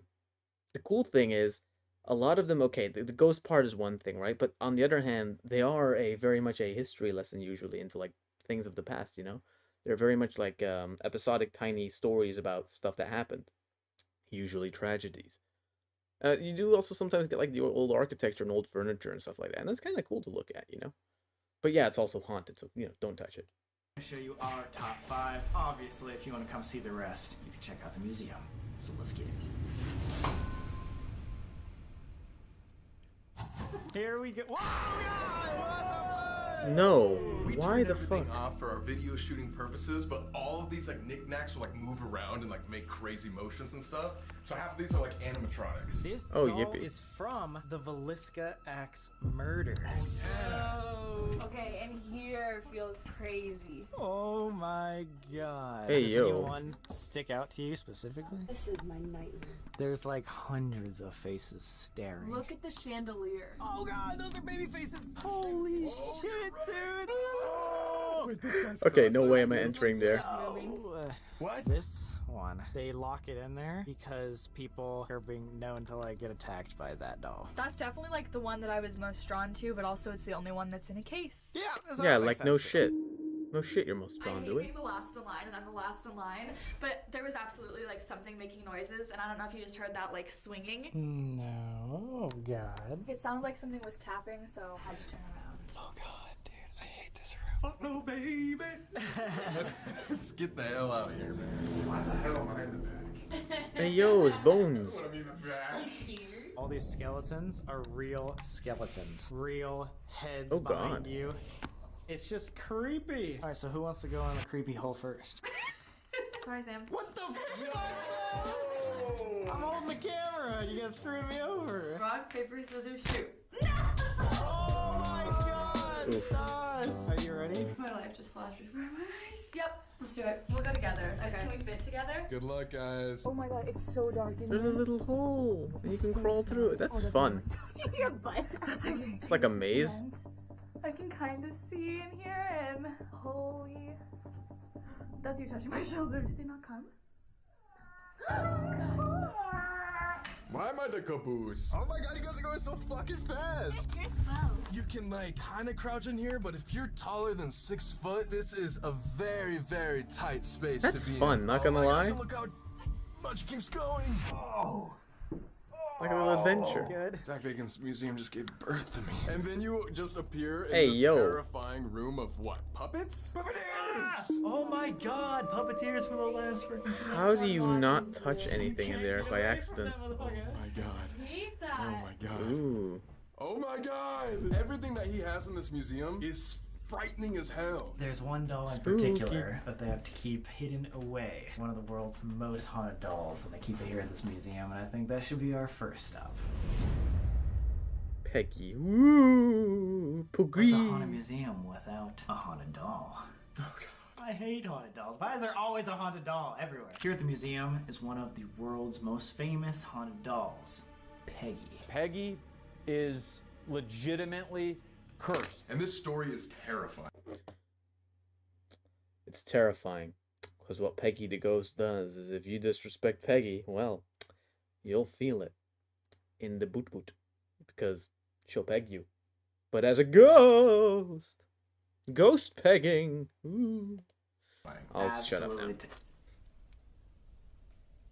cool thing is, a lot of them, okay, the ghost part is one thing, right? But on the other hand, they are a very much a history lesson usually into like things of the past, you know? They're very much like episodic tiny stories about stuff that happened. Usually tragedies. You do also sometimes get like the old architecture and old furniture and stuff like that. And that's kind of cool to look at, you know? But yeah, it's also haunted, so, you know, don't touch it. show you our top 5. Obviously, if you want to come see the rest, you can check out the museum. So let's get it. Here we go. No, We why turned the everything fuck? off for our video shooting purposes, but all of these like knickknacks will like move around and like make crazy motions and stuff. So half of these are like animatronics. This Oh, doll yippee. is from the Villisca Axe murders. Oh, okay, and here feels crazy. Oh my god. Hey, Does yo. anyone stick out to you specifically? This is my nightmare. There's like hundreds of faces staring. Look at the chandelier. Oh god, those are baby faces. Holy shit, dude. Okay, no way am I entering there. What? This one. They lock it in there because people are being known to like get attacked by that doll. That's definitely like the one that I was most drawn to, but also it's the only one that's in a case. Yeah, like no shit. No shit, you're most I drawn hate to it. being the last in line, and I'm the last in line. But there was absolutely like something making noises, and I don't know if you just heard that like swinging. No. Oh god. It sounded like something was tapping, so I had to turn around. Oh god, dude, I hate this room. Fuck no, baby. Let's get the hell out of here, man. Why the hell am I in the back? Hey yo, it's Bones. I want to be in the back. All these skeletons are real skeletons. Real heads Oh, behind God. you. It's just creepy. Alright, so who wants to go in the creepy hole first? Sorry, Sam. What the fuck? I'm holding the camera. You guys screwed me over. Rock, paper, scissors, shoot. Oh my god, Oof. Stas. Are you ready? My life just flashed before my eyes. Yep, let's do it. We'll go together. Okay. Can we fit together? Good luck, guys. Oh my god, it's so dark in There's a little hole, and you can crawl through it. That's fun. your butt. That's okay. It's like a maze. And I can kind of see in here, and holy... That's you touching my shoulder. Did they not come? My am I the caboose? Oh my god, you guys are going so fucking fast! You're slow. You can like kind of crouch in here, but if you're taller than 6 foot, this is a very, very tight space That's to be fun, in. not Oh gonna my lie. gosh, look how much it keeps going. Oh. Like a little adventure. Good. Zach Bacon's museum just gave birth to me. And then you just appear in Hey, this yo. terrifying room of what? Puppets? Puppeteers! Oh my god, puppeteers for the last freaking. How do you not touch anything in there by accident? Oh my god. I hate that. Oh my god. Ooh. Oh my god! Everything that he has in this museum is frightening as hell. There's one doll in Spooky. particular that they have to keep hidden away. One of the world's most haunted dolls, and they keep it here at this museum, and I think that should be our first stop. Peggy. Ooh. What's a haunted Puggy. museum without a haunted doll? Oh god. I hate haunted dolls. Why is there always a haunted doll everywhere? Here at the museum is one of the world's most famous haunted dolls, Peggy. Peggy is legitimately cursed. And this story is terrifying. It's terrifying. Because what Peggy the Ghost does is if you disrespect Peggy, well, you'll feel it in the boot boot. Because she'll peg you. But as a ghost. Ghost pegging. Ooh. I'll shut up now.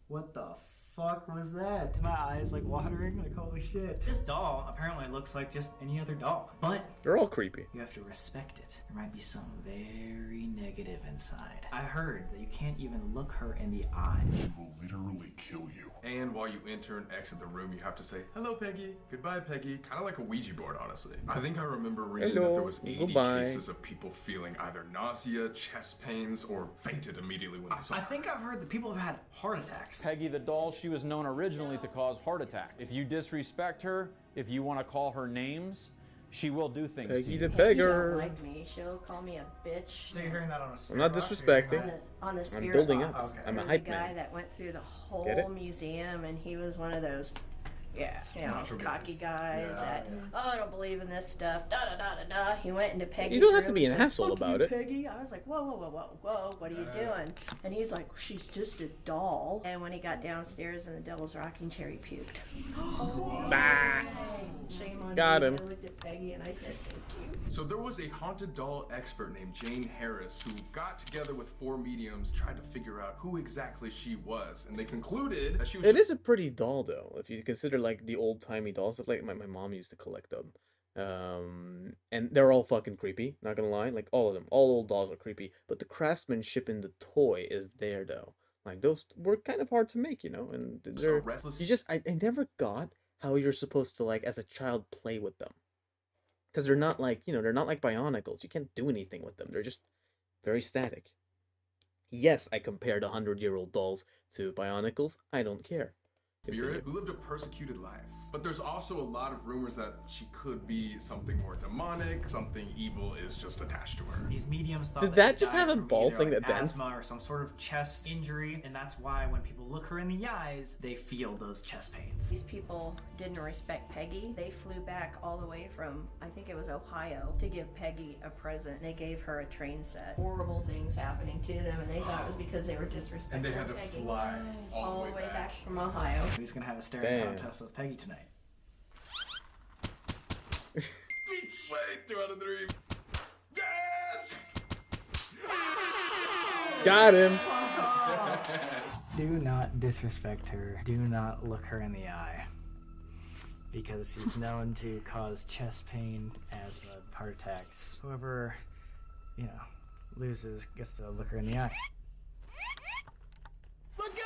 What the fuck was that? My eyes like watering, like holy shit. This doll apparently looks like just any other doll. But They're all creepy. you have to respect it. There might be something very negative inside. I heard that you can't even look her in the eyes. She will literally kill you. And while you enter and exit the room, you have to say, hello, Peggy. Goodbye, Peggy. Kind of like a Ouija board, honestly. I think I remember reading that Hello. there was 80 Goodbye. cases of people feeling either nausea, chest pains, or fainted immediately when they saw I her. think I've heard that people have had heart attacks. Peggy the doll, she was known originally to cause heart attacks. If you disrespect her, if you want to call her names, she will do things to Peggy you. the Peggy don't beggar. like me. She'll call me a bitch. So you're hearing that on a I'm spirit not box, or you're disrespecting. hearing that- On a I'm spirit building box. up. Okay. I'm a There's hype a guy man. that went through the Get it? whole museum, and he was one of those, Macho cocky guys. guys that, oh, I don't believe in this stuff, da da da da da. He went into Peggy's You don't have to room be and an said, asshole "Fuck about you, it." Peggy. I was like, whoa, whoa, whoa, whoa, whoa, what are you doing? And he's like, she's just a doll. And when he got downstairs in the devil's rocking chair, he puked. Bah. Shame on Got me. him. I looked at Peggy and I said, thank you. So there was a haunted doll expert named Jane Harris who got together with 4 mediums, tried to figure out who exactly she was, and they concluded that she was. It is a pretty doll though, if you consider like the old timey dolls. Like my mom used to collect them. And they're all fucking creepy, not gonna lie. Like all of them. All old dolls are creepy. But the craftsmanship in the toy is there though. Like those were kind of hard to make, you know, and So they're restless. I never got how you're supposed to like as a child play with them. Because they're not like, you know, they're not like Bionicles. You can't do anything with them. They're just very static. Yes, I compared 100-year-old dolls to Bionicles. I don't care. Spirit who lived a persecuted life. But there's also a lot of rumors that she could be something more demonic, something evil is just attached to her. These mediums thought Did that that she just died have a from ball either, thing like, that bends? asthma or some sort of chest injury, and that's why when people look her in the eyes, they feel those chest pains. These people didn't respect Peggy. They flew back all the way from, I think it was Ohio, to give Peggy a present. They gave her a train set. Horrible things happening to them, and they thought it was because they were disrespecting And they had to Peggy. fly all the way back from Ohio. Who's gonna have a staring Damn. contest with Peggy tonight? Wait, 2 out of 3. Yes! Got him. Do not disrespect her. Do not look her in the eye. Because she's known to cause chest pain, asthma, heart attacks. Whoever, loses gets to look her in the eye. Let's go,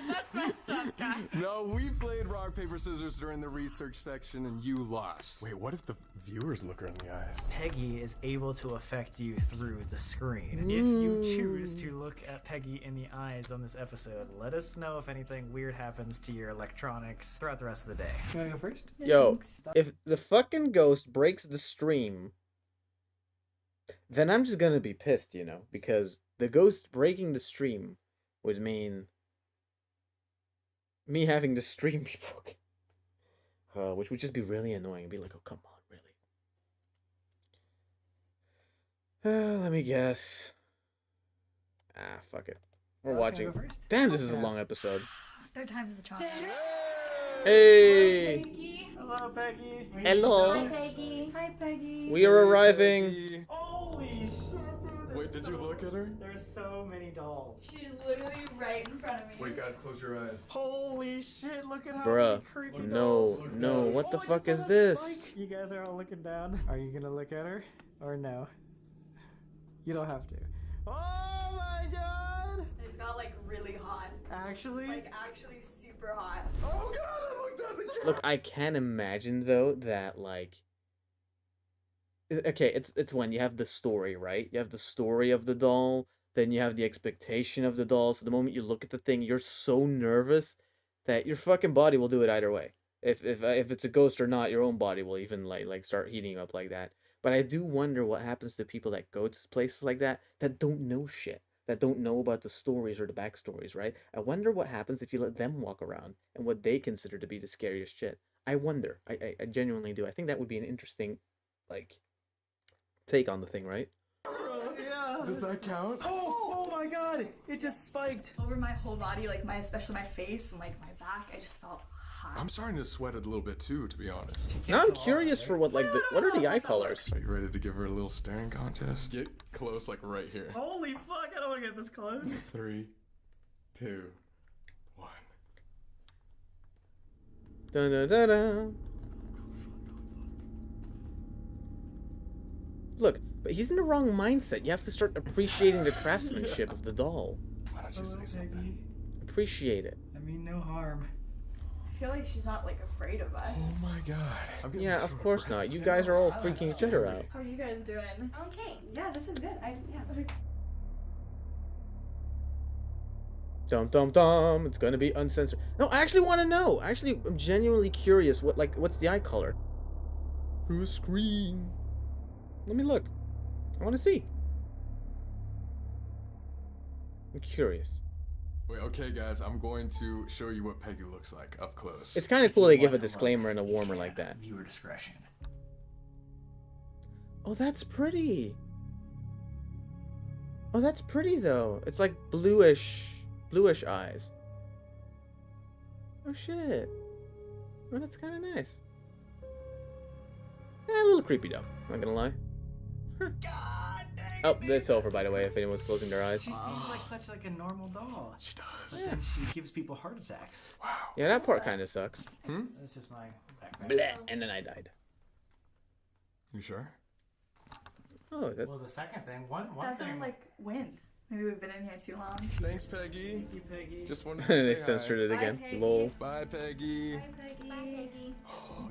That's messed up, guys. No, we played rock, paper, scissors during the research section and you lost. Wait, what if the viewers look her in the eyes? Peggy is able to affect you through the screen. If you choose to look at Peggy in the eyes on this episode, let us know if anything weird happens to your electronics throughout the rest of the day. You wanna go first? Yo, if the fucking ghost breaks the stream, then I'm just gonna be pissed, you know, because the ghost breaking the stream would mean me having the stream be broken. Which would just be really annoying. Be like, oh, come on, really? Let me guess. Ah, fuck it. We're Alex, watching. wanna go first? Damn, this is a Yes. long episode. Third time's the charm. Hey! Hello, Peggy. Hello. Hi, Peggy. Hi, Peggy. We are arriving. Holy shit, dude. Wait, did you look at her? There's so many dolls. She's literally right in front of me. Wait, guys, close your eyes. Holy shit, look at how Bruh. many creepy No, dolls. no. What the Oh, it fuck just is has a this? spike. You guys are all looking down. Are you gonna look at her? Or no? You don't have to. Oh my god! It's got like really hot. Actually? Like actually super hot. Oh god, I looked at the camera. Look, I can imagine though that like okay, it's when you have the story, right? You have the story of the doll, then you have the expectation of the doll. So the moment you look at the thing, you're so nervous that your fucking body will do it either way. If it's a ghost or not, your own body will even like start heating up like that. But I do wonder what happens to people that go to places like that don't know shit, that don't know about the stories or the backstories, right? I wonder what happens if you let them walk around and what they consider to be the scariest shit. I wonder. I genuinely do. I think that would be an interesting, like, take on the thing, right? Yeah. Does that count? Oh my god! It just spiked. Over my whole body, like especially my face and like my back, I just felt hot. I'm starting to sweat a little bit too, to be honest. Now I'm curious for what what are the eye colors? Are you ready to give her a little staring contest? Get close, like right here. Holy fuck, I don't want to get this close. 3, 2, 1. Dun dun dun dun. Look, but he's in the wrong mindset. You have to start appreciating the craftsmanship of the doll. Why don't you say something? Appreciate it. I mean, no harm. I feel like she's not like afraid of us. Oh my god. Yeah, of course not. You guys are all freaking each other out. How are you guys doing? Okay. Yeah, this is good. Yeah. Dum dum dum. It's gonna be uncensored. No, I actually want to know. Actually, I'm genuinely curious. What's the eye color? Through a screen. Let me look. I want to see. I'm curious. Wait, okay, guys, I'm going to show you what Peggy looks like up close. It's kind of cool they give a disclaimer and a warmer like that. Viewer discretion. Oh, that's pretty. Oh, that's pretty though. It's like bluish eyes. Oh shit. Oh, that's kind of nice. A little creepy though. Not gonna lie. Huh. Oh, it's over by the way. If anyone's closing their eyes. She seems like such like a normal doll. She does. But then she gives people heart attacks. Wow. Yeah, that part kind of sucks. That's just my background. Bleh, and then I died. You sure? Oh, that's... Well, the second thing, one That thing. sounded like wind. Maybe we've been in here too long. Thanks, Peggy. Thank you, Peggy. Just wanted to They say censored hi. it again. Bye, Peggy. Lol. Bye, Peggy. Bye, Peggy. Bye, Peggy.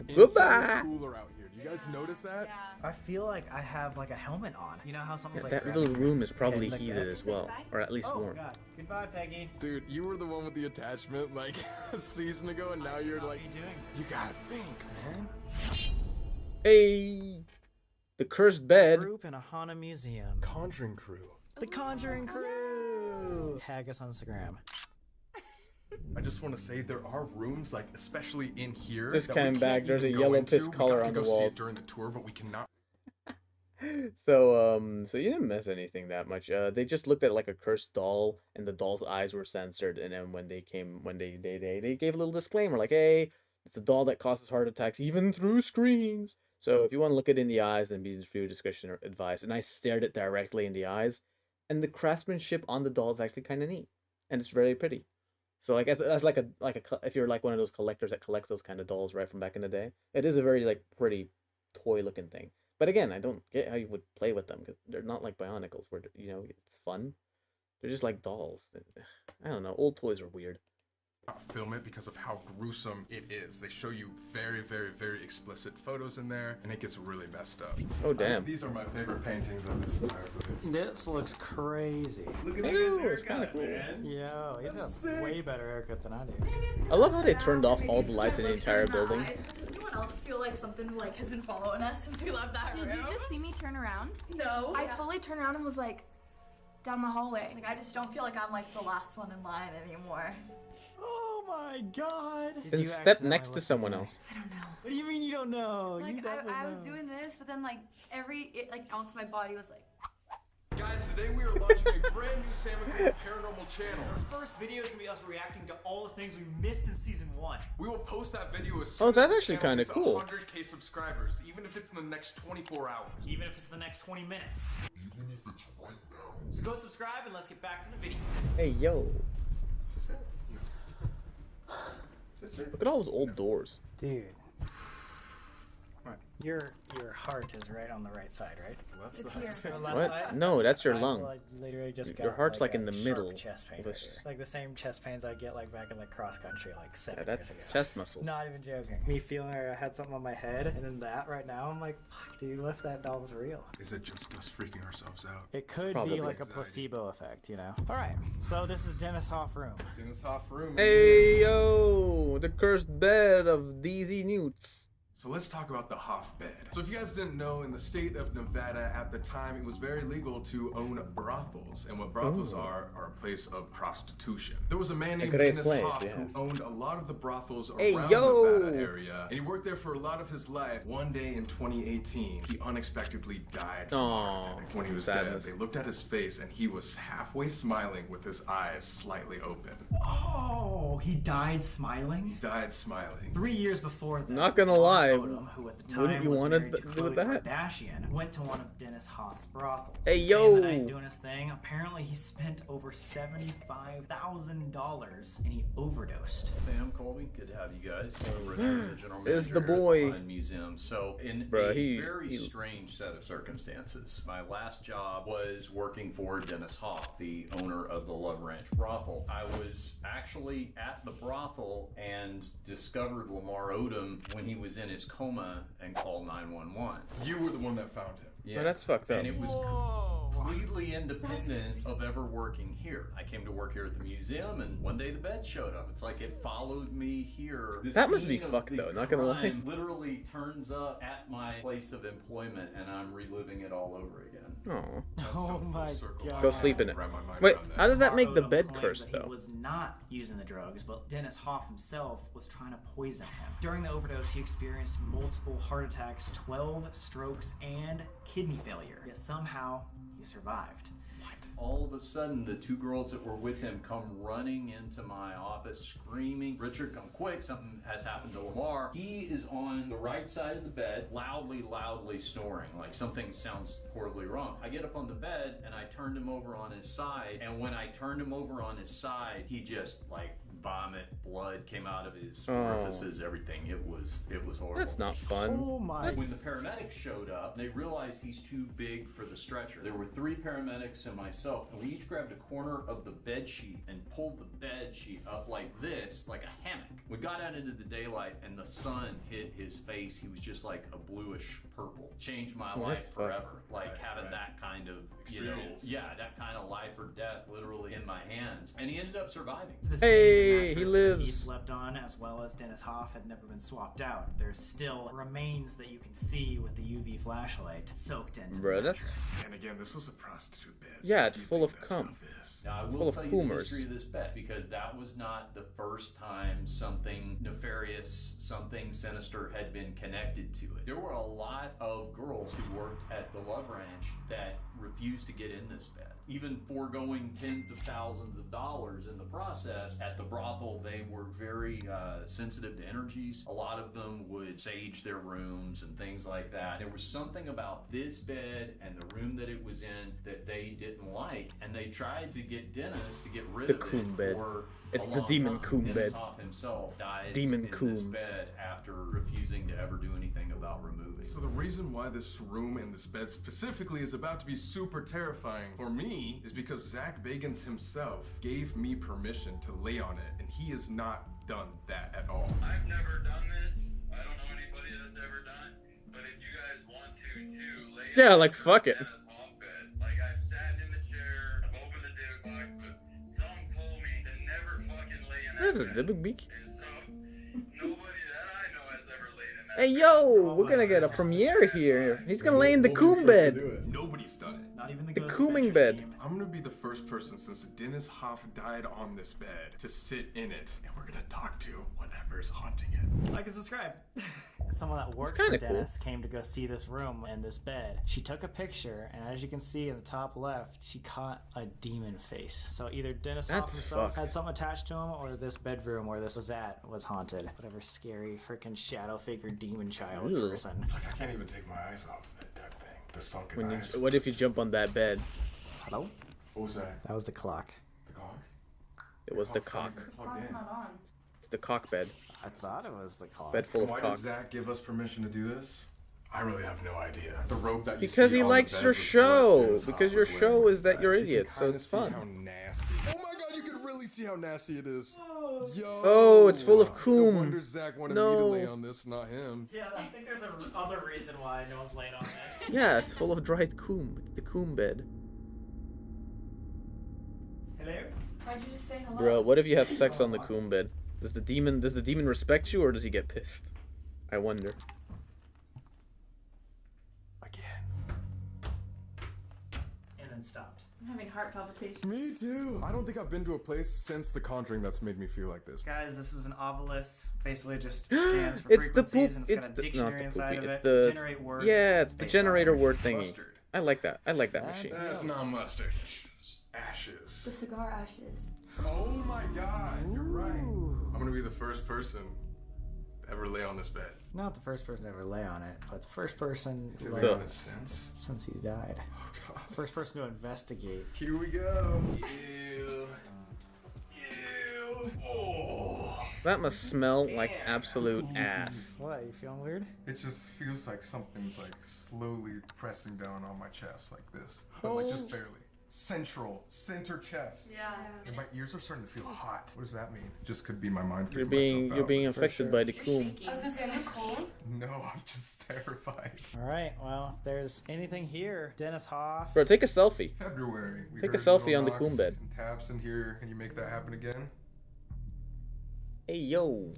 It's Goodbye. so cooler out here. Do you guys notice that? Yeah. I feel like I have like a helmet on. You know how someone's Yeah, like that little room is probably like heated that. as well, or at least Oh warm. god. Goodbye, Peggy. Dude, you were the one with the attachment like a season ago, and now you're like, doing you gotta think, man. Hey, the cursed bed. Group in a haunted museum. Conjuring crew. The Conjuring Crew. Tag us on Instagram. I just want to say there are rooms, like especially in here. Just that we came can't back, there's even a go yellow into. piss We color got to on go the see walls. it during the tour, but we cannot. So you didn't miss anything that much. They just looked at like a cursed doll, and the doll's eyes were censored. And then when they gave a little disclaimer, like, hey, it's a doll that causes heart attacks even through screens. So if you want to look it in the eyes, then be viewer discretion or advice. And I stared it directly in the eyes, and the craftsmanship on the doll is actually kind of neat, and it's very pretty. So like as like a if you're like one of those collectors that collects those kind of dolls right from back in the day, it is a very like pretty toy looking thing. But again, I don't get how you would play with them because they're not like Bionicles where it's fun. They're just like dolls. I don't know. Old toys are weird. Film it because of how gruesome it is. They show you very, very, very explicit photos in there, and it gets really messed up. Oh damn! These are my favorite paintings of this entire place. This looks crazy. Look at that guy's haircut, man. Yo, he's got a way better haircut than I do. I love how they turned off all the lights in the entire building. Does anyone else feel like something like has been following us since we left that room? Did you just see me turn around? No. I fully turned around and was like, down the hallway. Like I just don't feel like I'm like the last one in line anymore. Oh my god. Then step next to someone else. I don't know. What do you mean you don't know? Like you definitely I was know. doing this, but then like every ounce of my body was like. Guys, today we are launching a brand new Sam and Greg Paranormal channel. Our first video is gonna be us reacting to all the things we missed in season 1. We will post that video as soon Oh, that's as actually the channel kinda gets cool. 100K subscribers, even if it's in the next 24 hours. Even if it's the next 20 minutes. So go subscribe and let's get back to the video. Hey, yo. Look at all those old doors. Dude. Your heart is right on the right side, right? Left It's side. here. Left What? side? No, that's your I, lung. well, I literally just Your got, heart's like a in the sharp middle chest pain of right this- here. Like the same chest pains I get like back in the cross country like 7 Yeah, that's years ago. chest muscles. Not even joking. Me feeling like I had something on my head, and then that right now, I'm like, fuck, dude, what if that dog's real? Is it just us freaking ourselves out? It could Probably. be like a placebo effect, you know? Alright, so this is Dennis Hoff room. Dennis Hoff room. Hey, yo. The cursed bed of DZ Newts. So let's talk about the Hoff bed. So if you guys didn't know, in the state of Nevada at the time, it was very legal to own brothels. And what brothels are a place of prostitution. There was a man named great Dennis place, Hoff yeah. who owned a lot of the brothels Hey, around yo! the Nevada area. And he worked there for a lot of his life. One day in 2018, he unexpectedly died from a heart Aw, attack. When he was sadness. dead, they looked at his face and he was halfway smiling with his eyes slightly open. Oh, he died smiling? He died smiling. 3 years before that, Not gonna lie. Odom, who at the time Wouldn't you was want married to to do with Khloe that? Kardashian, went to one of Dennis Hoff's brothels. Hey, Staying the yo! night doing his thing. Apparently, he spent over $75,000 and he overdosed. Sam, Colby, good to have you guys. Richard, the general Is manager the boy. at the Fine Museum. So, in Bruh, a he- very strange set of circumstances, my last job was working for Dennis Hoff, the owner of the Love Ranch brothel. I was actually at the brothel and discovered Lamar Odom when he was in his coma and called 911. You were the one that found him. Yeah. Oh, that's fucked up. And it was completely independent of ever working here. I came to work here at the museum, and one day the bed showed up. It's like it followed me here. The That must be scene of fucked, the though, not gonna lie. crime literally turns up at my place of employment, and I'm reliving it all over again. Oh. Oh my god. Go sleep in it. Wrap my mind Wait, around that. how does that make the Odom bed claimed cursed, that though? He was not using the drugs, but Dennis Hoff himself was trying to poison him. During the overdose, he experienced multiple heart attacks, 12 strokes, and kidney failure. Yet somehow, he survived. All of a sudden, the two girls that were with him come running into my office screaming, "Richard, come quick, something has happened to Lamar." He is on the right side of the bed, loudly snoring, like something sounds horribly wrong. I get up on the bed and I turned him over on his side, and when I turned him over on his side, he just like vomit, blood came out of his orifices, everything. It was horrible. That's not fun. Oh my. When the paramedics showed up, they realized he's too big for the stretcher. There were 3 paramedics and myself, and we each grabbed a corner of the bed sheet and pulled the bed sheet up like this, like a hammock. We got out into the daylight and the sun hit his face. He was just like a bluish purple. Changed my Well, life that's fucked. forever. Like having that kind of, Experience. that kind of life or death literally in my hands. And he ended up surviving. To this Hey, day, the he mattress that he lives. slept on, as well as Dennis Hoff, had never been swapped out. There's still remains that you can see with the UV flashlight soaked into Bruh, the that's- mattress. And again, this was a prostitute bed. Yeah, so it's what do you full think of that cum. stuff is? Now, I Full will of tell you the boomers. history of this bet, because that was not the first time something nefarious, something sinister had been connected to it. There were a lot of girls who worked at the Love Ranch that refused to get in this bed, even foregoing tens of thousands of dollars in the process. At the brothel, they were very sensitive to energies. A lot of them would sage their rooms and things like that. There was something about this bed and the room that it was in that they didn't like, and they tried to get Dennis to get rid The of coon it bed. for It's a the long demon time. coon Dennis bed. Hoff himself dies Demon in this coons. bed after refusing to ever do anything about removing. So the reason why this room and this bed specifically is about to be super terrifying for me is because Zach Bagans himself gave me permission to lay on it, and he has not done that at all. I've never done this. I don't know anybody that's ever done it. But if you guys want to lay Yeah, in like, fuck it. Dennis Hoff bed. Like I've sat in the chair, I've opened the David box, but some told me to never fucking lay in that That's a bed. big beak. And so nobody that I know has ever laid in that Hey, bed. yo, we're gonna get a premiere here. He's gonna lay in the coon bed. Nobody's done it. Not even the The Ghost cooming Adventures bed. team. I'm gonna be the first person since Dennis Hoff died on this bed to sit in it, and we're gonna talk to whatever's haunting it. Like and subscribe. Someone that worked kinda for cool. Dennis came to go see this room and this bed. She took a picture, and as you can see in the top left, she caught a demon face. So either Dennis Hoff That's himself fucked. had something attached to him, or this bedroom where this was at was haunted. Whatever scary freaking shadow figure demon child Ew. person. It's like I can't even take my eyes off that type thing. The sunken When you, eyes. what if you jump on that bed? Hello? What was that? That was the clock. The clock? It was the cock. Plugged in. It's the cock bed. I thought it was the clock. Bed full of Why cock. did Zach give us permission to do this? I really have no idea. The rope that you Because see he on the likes bed your was what show. Dennis Because Hoff your was show wearing. is that you're You can idiots, so kinda it's see fun. How nasty. Oh my god, you can really see how nasty it is. Yo. Oh, it's full of No coom. wonder Zach wanted me to No. lay on this, not him. Yeah, I think there's a other reason why no one's laying on this. Yeah, it's full of dried coom. It's the coom bed. Hello? Why'd you just say hello? Bro, what if you have sex on the coom bed? Does the demon respect you or does he get pissed? I wonder. And then stopped. I'm having heart palpitations. Me too. I don't think I've been to a place since The Conjuring that's made me feel like this. Guys, this is an obelisk. Basically, just scans for It's the frequencies, poop. and it's It's got a the not dictionary the inside poopy. of It's it. the Generate words. yeah. It's the based on generator energy. word thingy. Mustard. I like that. I like that That's machine. That's not mustard. Ashes. The cigar ashes. Oh my god, you're right. I'm gonna be the first person to ever lay on this bed. Not the first person to ever lay on it, but the first person To to lay lay on it since he's died. Oh god. First person to investigate. Here we go. Ew. Ew. Oh. That must smell like absolute ass. What? You feeling weird? It just feels like something's like slowly pressing down on my chest like this. But like just barely. Center chest. Yeah. And my ears are starting to feel hot. What does that mean? Just could be my mind. You're freaking being myself you're out. being For affected sure. by the coom. I was gonna say, are you cold? No, I'm just terrified. All right. Well, if there's anything here, Dennis Hoff. Bro, take a selfie. February. We Take a heard selfie little on the knocks coom bed. and taps in here. Can you make that happen again? Hey yo.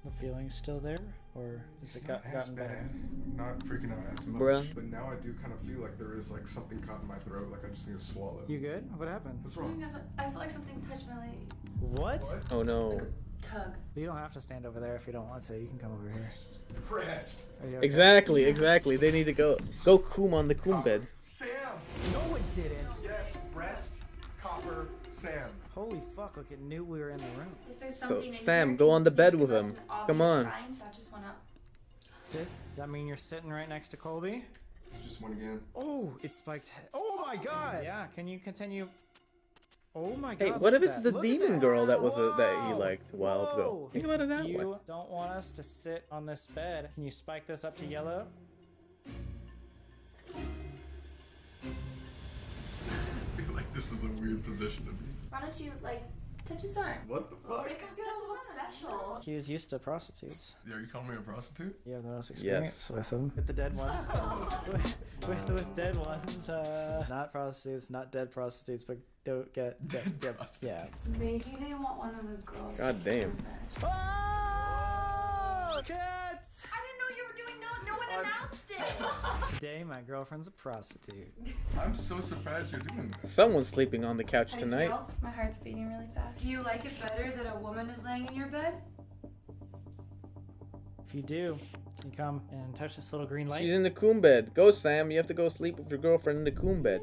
The feeling's still there, or has it Not as gotten better? bad. Not freaking out as much. Bruh. But now I do kind of feel like there is like something caught in my throat. Like I just need to swallow. You good? What happened? What's wrong? I feel like something touched my leg. What? Oh no. Tug. You don't have to stand over there if you don't want to. You can come over here. Depressed. Are you okay? Exactly. They need to go coom on the coom bed. Sam. No, it didn't. Yes. Breast. Copper. Sam. Holy fuck! Like it knew we were in the room. If there's So something in Sam, here, go can on you the please bed give with us him. an Come obvious on. sign? That just went up. Does that mean you're sitting right next to Colby? Just one again. Oh, it spiked. Oh my god! Yeah, can you continue? Oh my god! Hey, what look if at it's that. the Look at demon that. girl that was that he Whoa! liked a while ago? Whoa! Think If about it that you way. don't want us to sit on this bed, can you spike this up to yellow? I feel like this is a weird position to be. Why don't you like touch his arm? What the fuck? Make him feel a little special. He was used to prostitutes. Are you calling me a prostitute? You have the most experience with them. With the dead ones. with dead ones. Not prostitutes, not dead prostitutes, but don't get dead. Yeah. Maybe they want one of the girls. God damn. Oh, cats! I didn't know you were doing no one announced it. Today, my girlfriend's a prostitute. I'm so surprised you're doing this. Someone's sleeping on the couch How do you tonight. feel? My heart's beating really fast. Do you like it better that a woman is laying in your bed? If you do, can you come and touch this little green light? She's in the coom bed. Go, Sam. You have to go sleep with your girlfriend in the coom bed.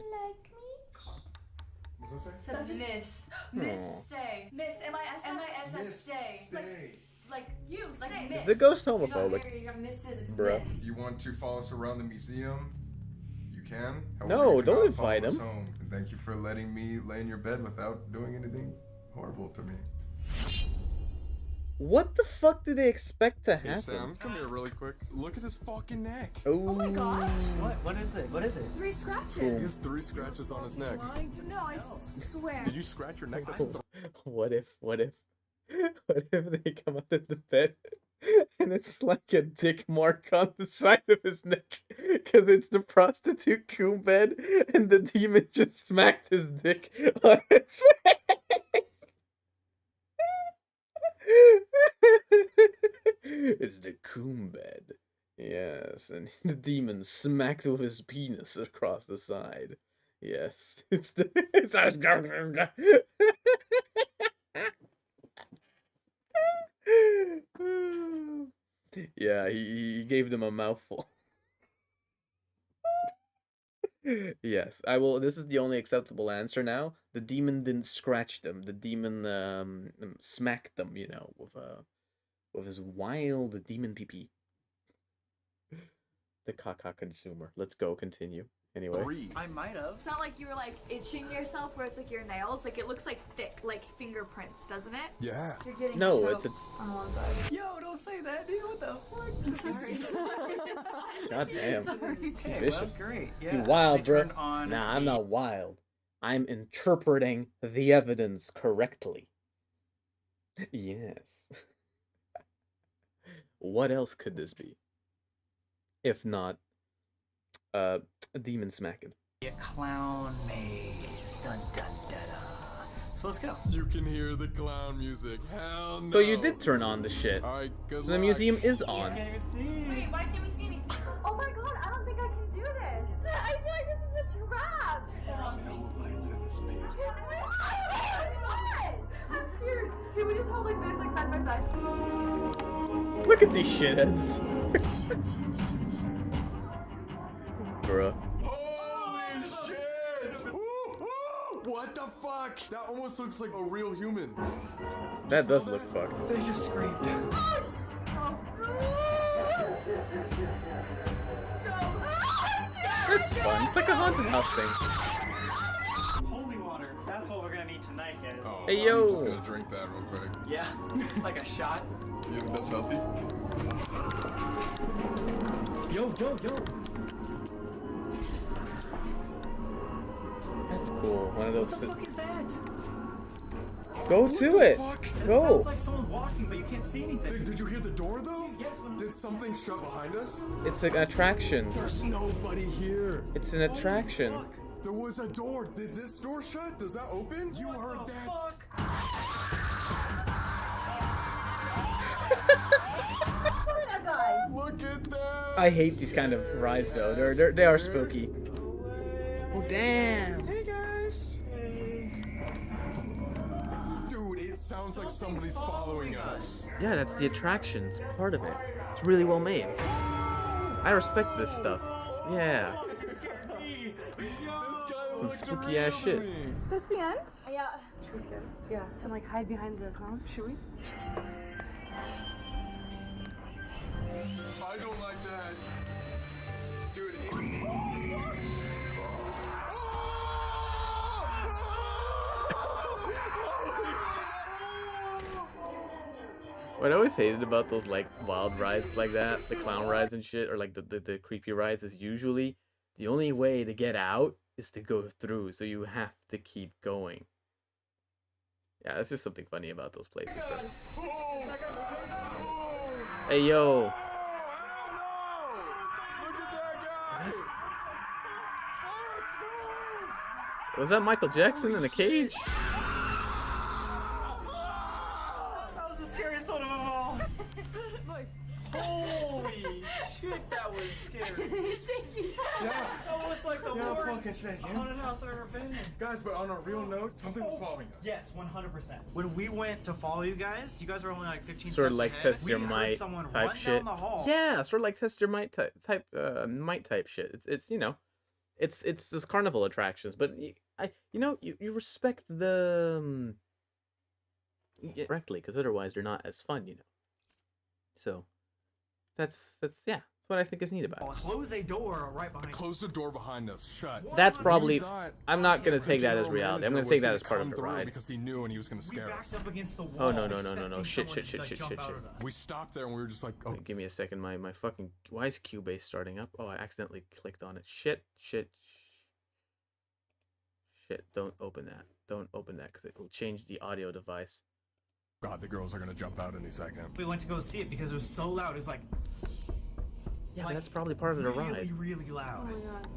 What's that say? Said Miss. Aw. Miss, stay. Miss, M-I-S-S, stay. Like you, like Miss. Is the ghost You don't homophobic? hear your misses, it's Bruh. Miss. You want to follow us around the museum? You can. No, you don't cannot invite follow us him. home. And thank you for letting me lay in your bed without doing anything horrible to me. What the fuck do they expect to happen? Hey Sam, come here really quick. Look at his fucking neck. Oh my gosh. What is it? What is it? 3 scratches. He has 3 scratches on his neck. No, I swear. Did you scratch your neck? That's What if they come out of the bed and it's like a dick mark on the side of his neck because it's the prostitute coom bed and the demon just smacked his dick on his face. It's the coom bed. Yes, and the demon smacked with his penis across the side. Yes, it's the. It's yeah, he gave them a mouthful. Yes, I will. This is the only acceptable answer now. The demon didn't scratch them. The demon smacked them, you know, with his wild demon pee. The caca consumer. Let's go. Continue. Anyway. I might have. It's not like you were like itching yourself where it's like your nails. Like it looks like thick, like fingerprints, doesn't it? Yeah. You're getting No, choked it's on one side. Yo, don't say that, dude. What the fuck? Sorry. God damn. Okay, Vicious. well, great. Yeah. You wild, They bro. turned on Nah, I'm the- not wild. I'm interpreting the evidence correctly. Yes. What else could this be? If not, a demon smacking. A clown maze. Dun dun dun dun. So let's go. You can hear the clown music. Hell no. So you did turn on the shit. Alright, good So the luck. museum is on. Wait, why can't we see anything? Oh my god, I don't think I can do this. I feel like this is a trap. There's no lights in this maze. I'm scared. Can we just hold like this, like side by side? Look at these shitheads. Bruh. Holy shit! What the fuck? That almost looks like a real human. That does look fucked. They just screamed. It's fun. It's like a haunted house thing. Holy water. That's what we're gonna need tonight, guys. Oh, Hey, yo. I'm just gonna drink that real quick. Yeah, like a shot. You think that's healthy? Yo. That's cool. One of those. What the fuck is that? Go What to the it. fuck? That Go. sounds like someone walking, but you can't see anything. Did you hear the door though? Yes. Did something shut behind us? It's an attraction. There's nobody here. It's an attraction. There was a door. Did this door shut? Does that open? You heard that? Fuck. Look at that. I hate these kind of rides though. They are spooky. Oh damn. Hey guys. Dude, it sounds like somebody's following us. Yeah, that's the attraction. It's part of it. It's really well made. I respect this stuff. Yeah. Some spooky ass shit. That's the end? Yeah. Should we scared? Yeah. Should like hide behind the clown? Should we? I don't like that. Dude, What I always hated about those like wild rides like that, the clown rides and shit, or like the creepy rides, is usually the only way to get out is to go through, so you have to keep going. Yeah, that's just something funny about those places, bro. Hey yo. Was that Michael Jackson in a cage? That was the scariest one of them all. Holy shit, that was scary. He's shaking. yeah. That was like the Yeah, worst fucking shaking. haunted house I've ever been in. Guys, but on a real note, something was following us. Yes, 100%. When we went to follow you guys were only like 15 Sort of steps like ahead. test We your heard might someone type run shit. down the hall. Yeah, sort of like test your might might shit. It's you know, it's those carnival attractions, but you respect the correctly, because otherwise they're not as fun, you know. So that's yeah, that's what I think is neat about it. Close a door right behind. Close the door behind us. Shut. That's We probably. thought I'm not gonna the take that as general reality. I'm manager gonna take was that as part of come the through ride. because he knew and he was gonna We scare backed us. up against the wall. Oh no. expecting Shit. someone to, like, jump out at us. We stopped there and we were just like, oh, Give me a second. My fucking why is Cubase starting up? Oh, I accidentally clicked on it. Shit. Don't open that. Don't open that because it will change the audio device. God, the girls are gonna jump out any second. We went to go see it because it was so loud. It was like, Yeah, but that's probably part of the ride. really loud. Oh my god.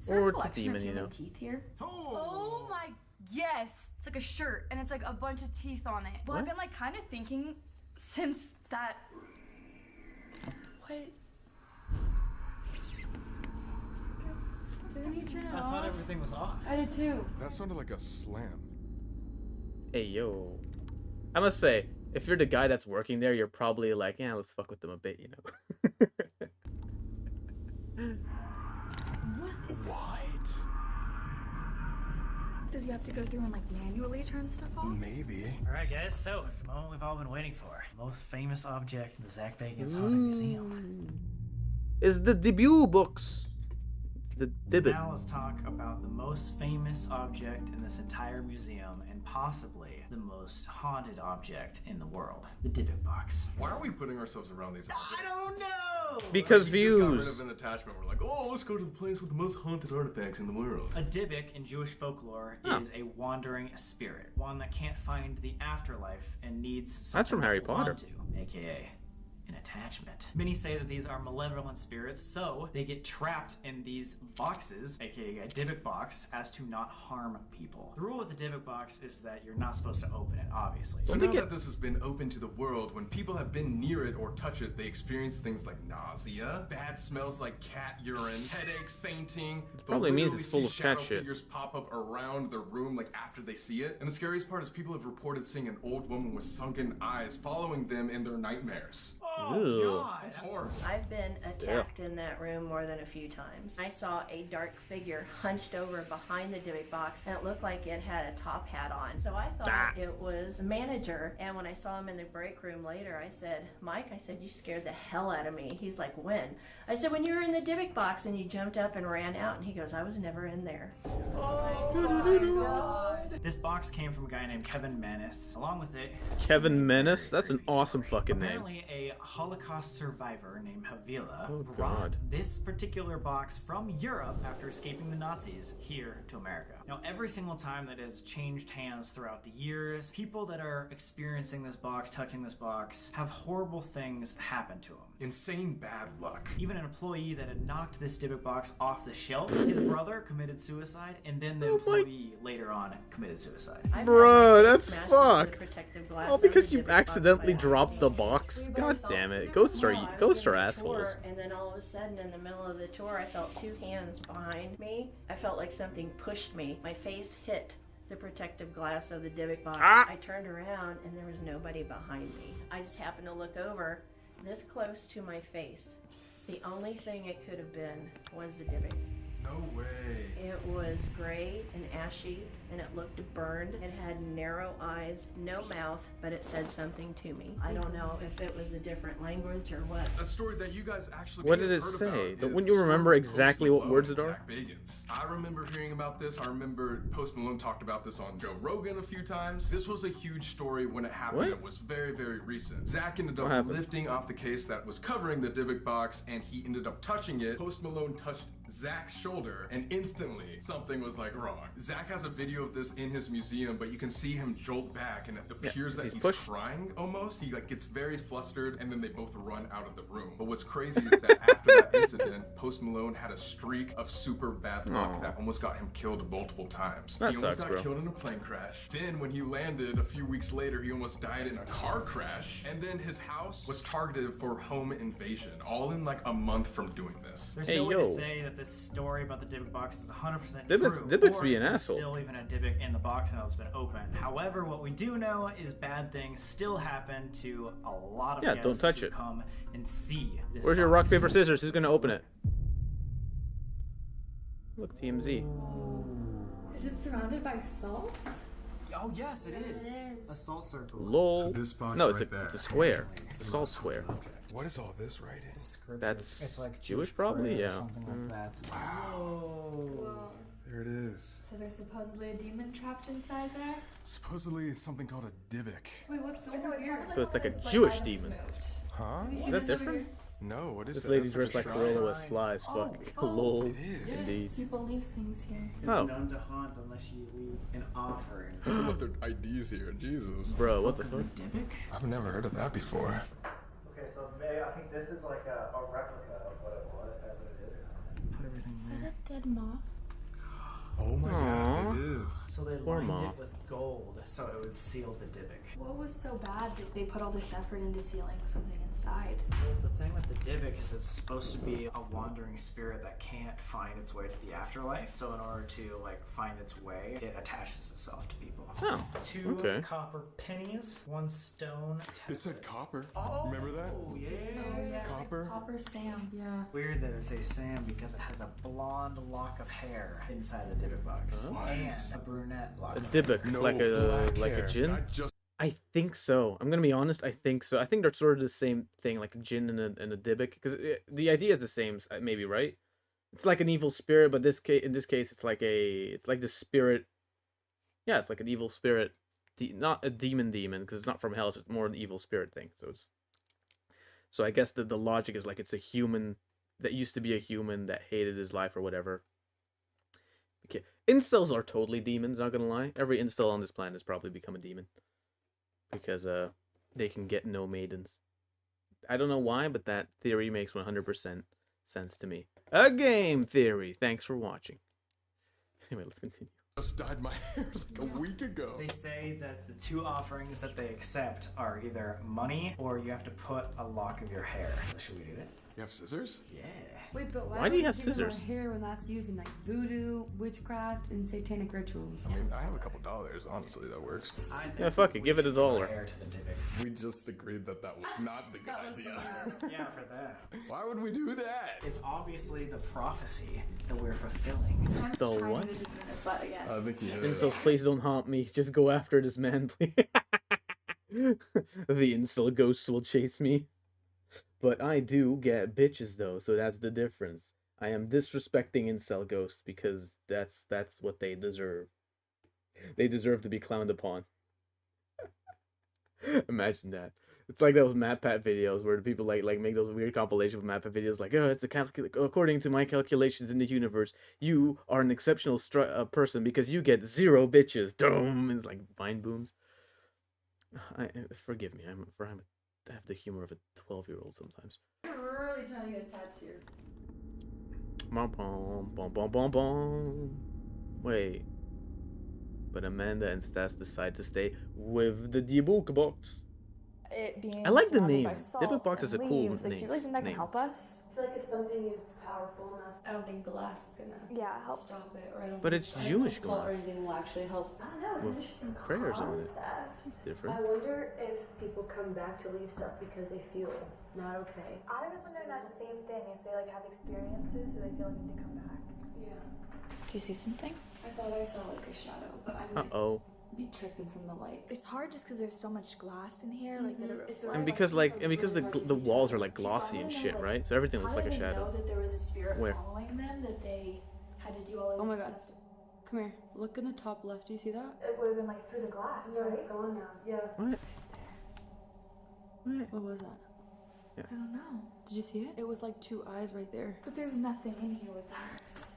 Is there Or a it's a collection demon, of you human know. teeth here? Oh my, yes. It's like a shirt and it's like a bunch of teeth on it. Well, I've been like kind of thinking since that. What? Didn't you turn it I off? thought everything was off. I did too. That sounded like a slam. Hey yo, I must say If you're the guy that's working there, you're probably like, yeah, let's fuck with them a bit, you know. What? Does he have to go through and like manually turn stuff off? Maybe. All right, guys. So the moment we've all been waiting for, most famous object in the Zach Bagans Haunted Museum. Is the debut books. The Dibbit. Now let's talk about the most famous object in this entire museum and possibly the most haunted object in the world, the Dybbuk box. Why are we putting ourselves around these objects? I don't know! Because Like, you just got rid views. of an attachment. We're like, oh, let's go to the place with the most haunted artifacts in the world. A Dybbuk in Jewish folklore is a wandering spirit, one that can't find the afterlife and needs something That's from Harry to hold Potter. onto, aka an attachment. Many say that these are malevolent spirits, so they get trapped in these boxes, aka a Dybbuk box, as to not harm people. The rule with the Dybbuk box is that you're not supposed to open it, obviously. So now that this has been open to the world, when people have been near it or touch it, they experience things like nausea, bad smells like cat urine, headaches, fainting. Probably means it's full see of cat shadow shit. figures pop up around the room like after they see it. And the scariest part is people have reported seeing an old woman with sunken eyes following them in their nightmares. Ew. It's horrible. I've been attacked in that room more than a few times. I saw a dark figure hunched over behind the Dybbuk box, and it looked like it had a top hat on. So I thought it was the manager, and when I saw him in the break room later, I said, Mike, I said, you scared the hell out of me. He's like, when? I said, when you were in the Dybbuk box and you jumped up and ran out, and he goes, I was never in there. Oh my God. This box came from a guy named Kevin Menace. Along with it, Kevin Menace? That's an awesome fucking name. apparently a Holocaust survivor named Havila Oh, brought God. this particular box from Europe after escaping the Nazis here to America. Now, every single time that it has changed hands throughout the years, people that are experiencing this box, touching this box, have horrible things happen to them. Insane bad luck. Even an employee that had knocked this Dybbuk box off the shelf, his brother committed suicide, and then the employee later on committed suicide. Bro, that's smashed into the fucked. protective glass All of the because you Dybbuk box accidentally by dropped the accident. box. We God both damn thought, it. Ghosts "No, are I was ghosts gonna are tour," assholes. And then all of a sudden, in the middle of the tour, I felt two hands behind me. I felt like something pushed me. My face hit the protective glass of the Dybbuk box. I turned around and there was nobody behind me. I just happened to look over this close to my face. The only thing it could have been was the Dybbuk. No way. It was gray and ashy, and it looked burned. It had narrow eyes, no mouth, but it said something to me. I don't know if it was a different language or what. A story that you guys actually What may did have it heard say? about Don't- is wouldn't the you story remember of Post exactly what Malone words and it are? Zach Bagans. I remember hearing about this. I remember Post Malone talked about this on Joe Rogan a few times. This was a huge story when it happened. What? It was very, very recent. Zach ended What up happened? lifting off the case that was covering the Dybbuk box, and he ended up touching it. Post Malone touched Zach's shoulder, and instantly something was like wrong. Zach has a video of this in his museum, but you can see him jolt back, and it appears that he's he's pushed. crying almost. He like gets very flustered, and then they both run out of the room. But what's crazy is that after that incident, Post Malone had a streak of super bad luck Aw. that almost got him killed multiple times. That he almost sucks, got bro. killed in a plane crash. Then when he landed a few weeks later, he almost died in a car crash. And then his house was targeted for home invasion, all in like a month from doing this. There's Hey, no way to yo. say that this story about the Dybbuk box is 100% Dybbuk's- true. Dybbuk's or be if an there's asshole. still even a Dybbuk in the box now that's been opened. However, what we do know is bad things still happen to a lot of Yeah, guests don't touch who it. come and see this Where's your box. rock, paper, scissors? Who's gonna open it? Look, TMZ. Is it surrounded by salts? Oh yes, it is. It is. A salt circle. Lol. So this box No, it's right a there. it's a square. It's a salt square. What is all this writing? That's It's like Jewish, probably. prayer or Yeah. something like that. Whoa. There it is. So there's supposedly a demon trapped inside there? Supposedly it's something called a Dybbuk. Wait, what's over here? So it's like a Jewish demon. Huh? You Is see that this over different? here? No, what is This that? lady's That's dressed like a a shrine. gorilla with flies. Fuck. Lol. It is. Indeed. People leave things here. It's Oh. known to haunt unless you leave an offering. People left their IDs here. Jesus. Bro, what the fuck? Dybbuk? I've never heard of that before. Okay, so I think this is like a replica of what it is. Put everything Is there. that a dead moth? Oh my god, it is. So they Poor lined mom. it with gold so it would seal the Dybbuk. What was so bad that they put all this effort into sealing something inside? Well, the thing with the Dybbuk is it's supposed to be a wandering spirit that can't find its way to the afterlife. So in order to like find its way, it attaches itself to people. Oh, Two okay. copper pennies, 1 stone. It said copper. Oh, Remember that? yeah. Oh yeah. Copper. Copper Sam. Yeah. Weird that it says Sam because it has a blonde lock of hair inside the Dybbuk box. What? And a brunette lock A of hair. Dybbuk, No like a black hair, djinn. not just I think so. I'm gonna be honest. I think so. I think they're sort of the same thing, like a djinn and a Dybbuk, because the idea is the same, maybe, right? It's like an evil spirit, but in this case, it's like the spirit. Yeah, it's like an evil spirit, not a demon, because it's not from hell. It's just more an evil spirit thing. So I guess the logic is like it's a human that used to be a human that hated his life or whatever. Okay, incels are totally demons. Not gonna lie, every incel on this planet has probably become a demon because they can get no maidens. I don't know why, but that theory makes 100% sense to me. A game theory. Thanks for watching. Anyway, let's continue. just dyed my hair like a week ago. They say that the 2 offerings that they accept are either money or you have to put a lock of your hair. So should we do it? You have scissors? Yeah. Wait, but Why do you have give them scissors? our hair when that's used in like voodoo, witchcraft, and satanic rituals? I mean, I have a couple dollars, honestly, that works. Yeah, fuck it, give it $1. We just agreed that that was not the good idea. Yeah, for that. Why would we do that? It's obviously the prophecy that we're fulfilling. The what? I think he is. Incels, please don't haunt me. Just go after this man, please. The incel ghosts will chase me. But I do get bitches though, so that's the difference. I am disrespecting incel ghosts because that's what they deserve. They deserve to be clowned upon. Imagine that. It's like those MatPat videos where the people like make those weird compilations of MatPat videos like, oh, it's according to my calculations in the universe, you are an exceptional person because you get 0 bitches. Dome, and it's like vine booms. Forgive me. I have the humor of a 12-year-old sometimes. You're really trying to get attached here. Bom bom bom bom bom bom. Wait. But Amanda and Stas decide to stay with the Dybbuk box. It being I like the surrounded name. by salt Dybbuk box and is a cool leaves, like, do you really think that can name. help us? I feel like if something is powerful enough, I don't think glass is gonna help stop it, or I don't. But think it's I don't Jewish think salt or glass. anything will actually help. I don't know, it's an With interesting prayers on it. concept. It's different. I wonder if people come back to leave stuff because they feel not okay. I was wondering that same thing, if they like have experiences so they feel like they need to come back. Yeah. Do you see something? I thought I saw like a shadow, but I might Uh-oh. be tripping from the light. It's hard just because there's so much glass in here, like that it reflects. And because the walls are like glossy and shit, right? So everything looks like a How shadow. did they know that there was a spirit Where? following them, that they had to do all of Oh my this god. stuff to... Come here. Look in the top left. Do you see that? It would have been like through the glass, No, right? it's gone now. Yeah. What? What? What was that? I don't know. Did you see it? It was like 2 eyes right there. But there's nothing in here with us.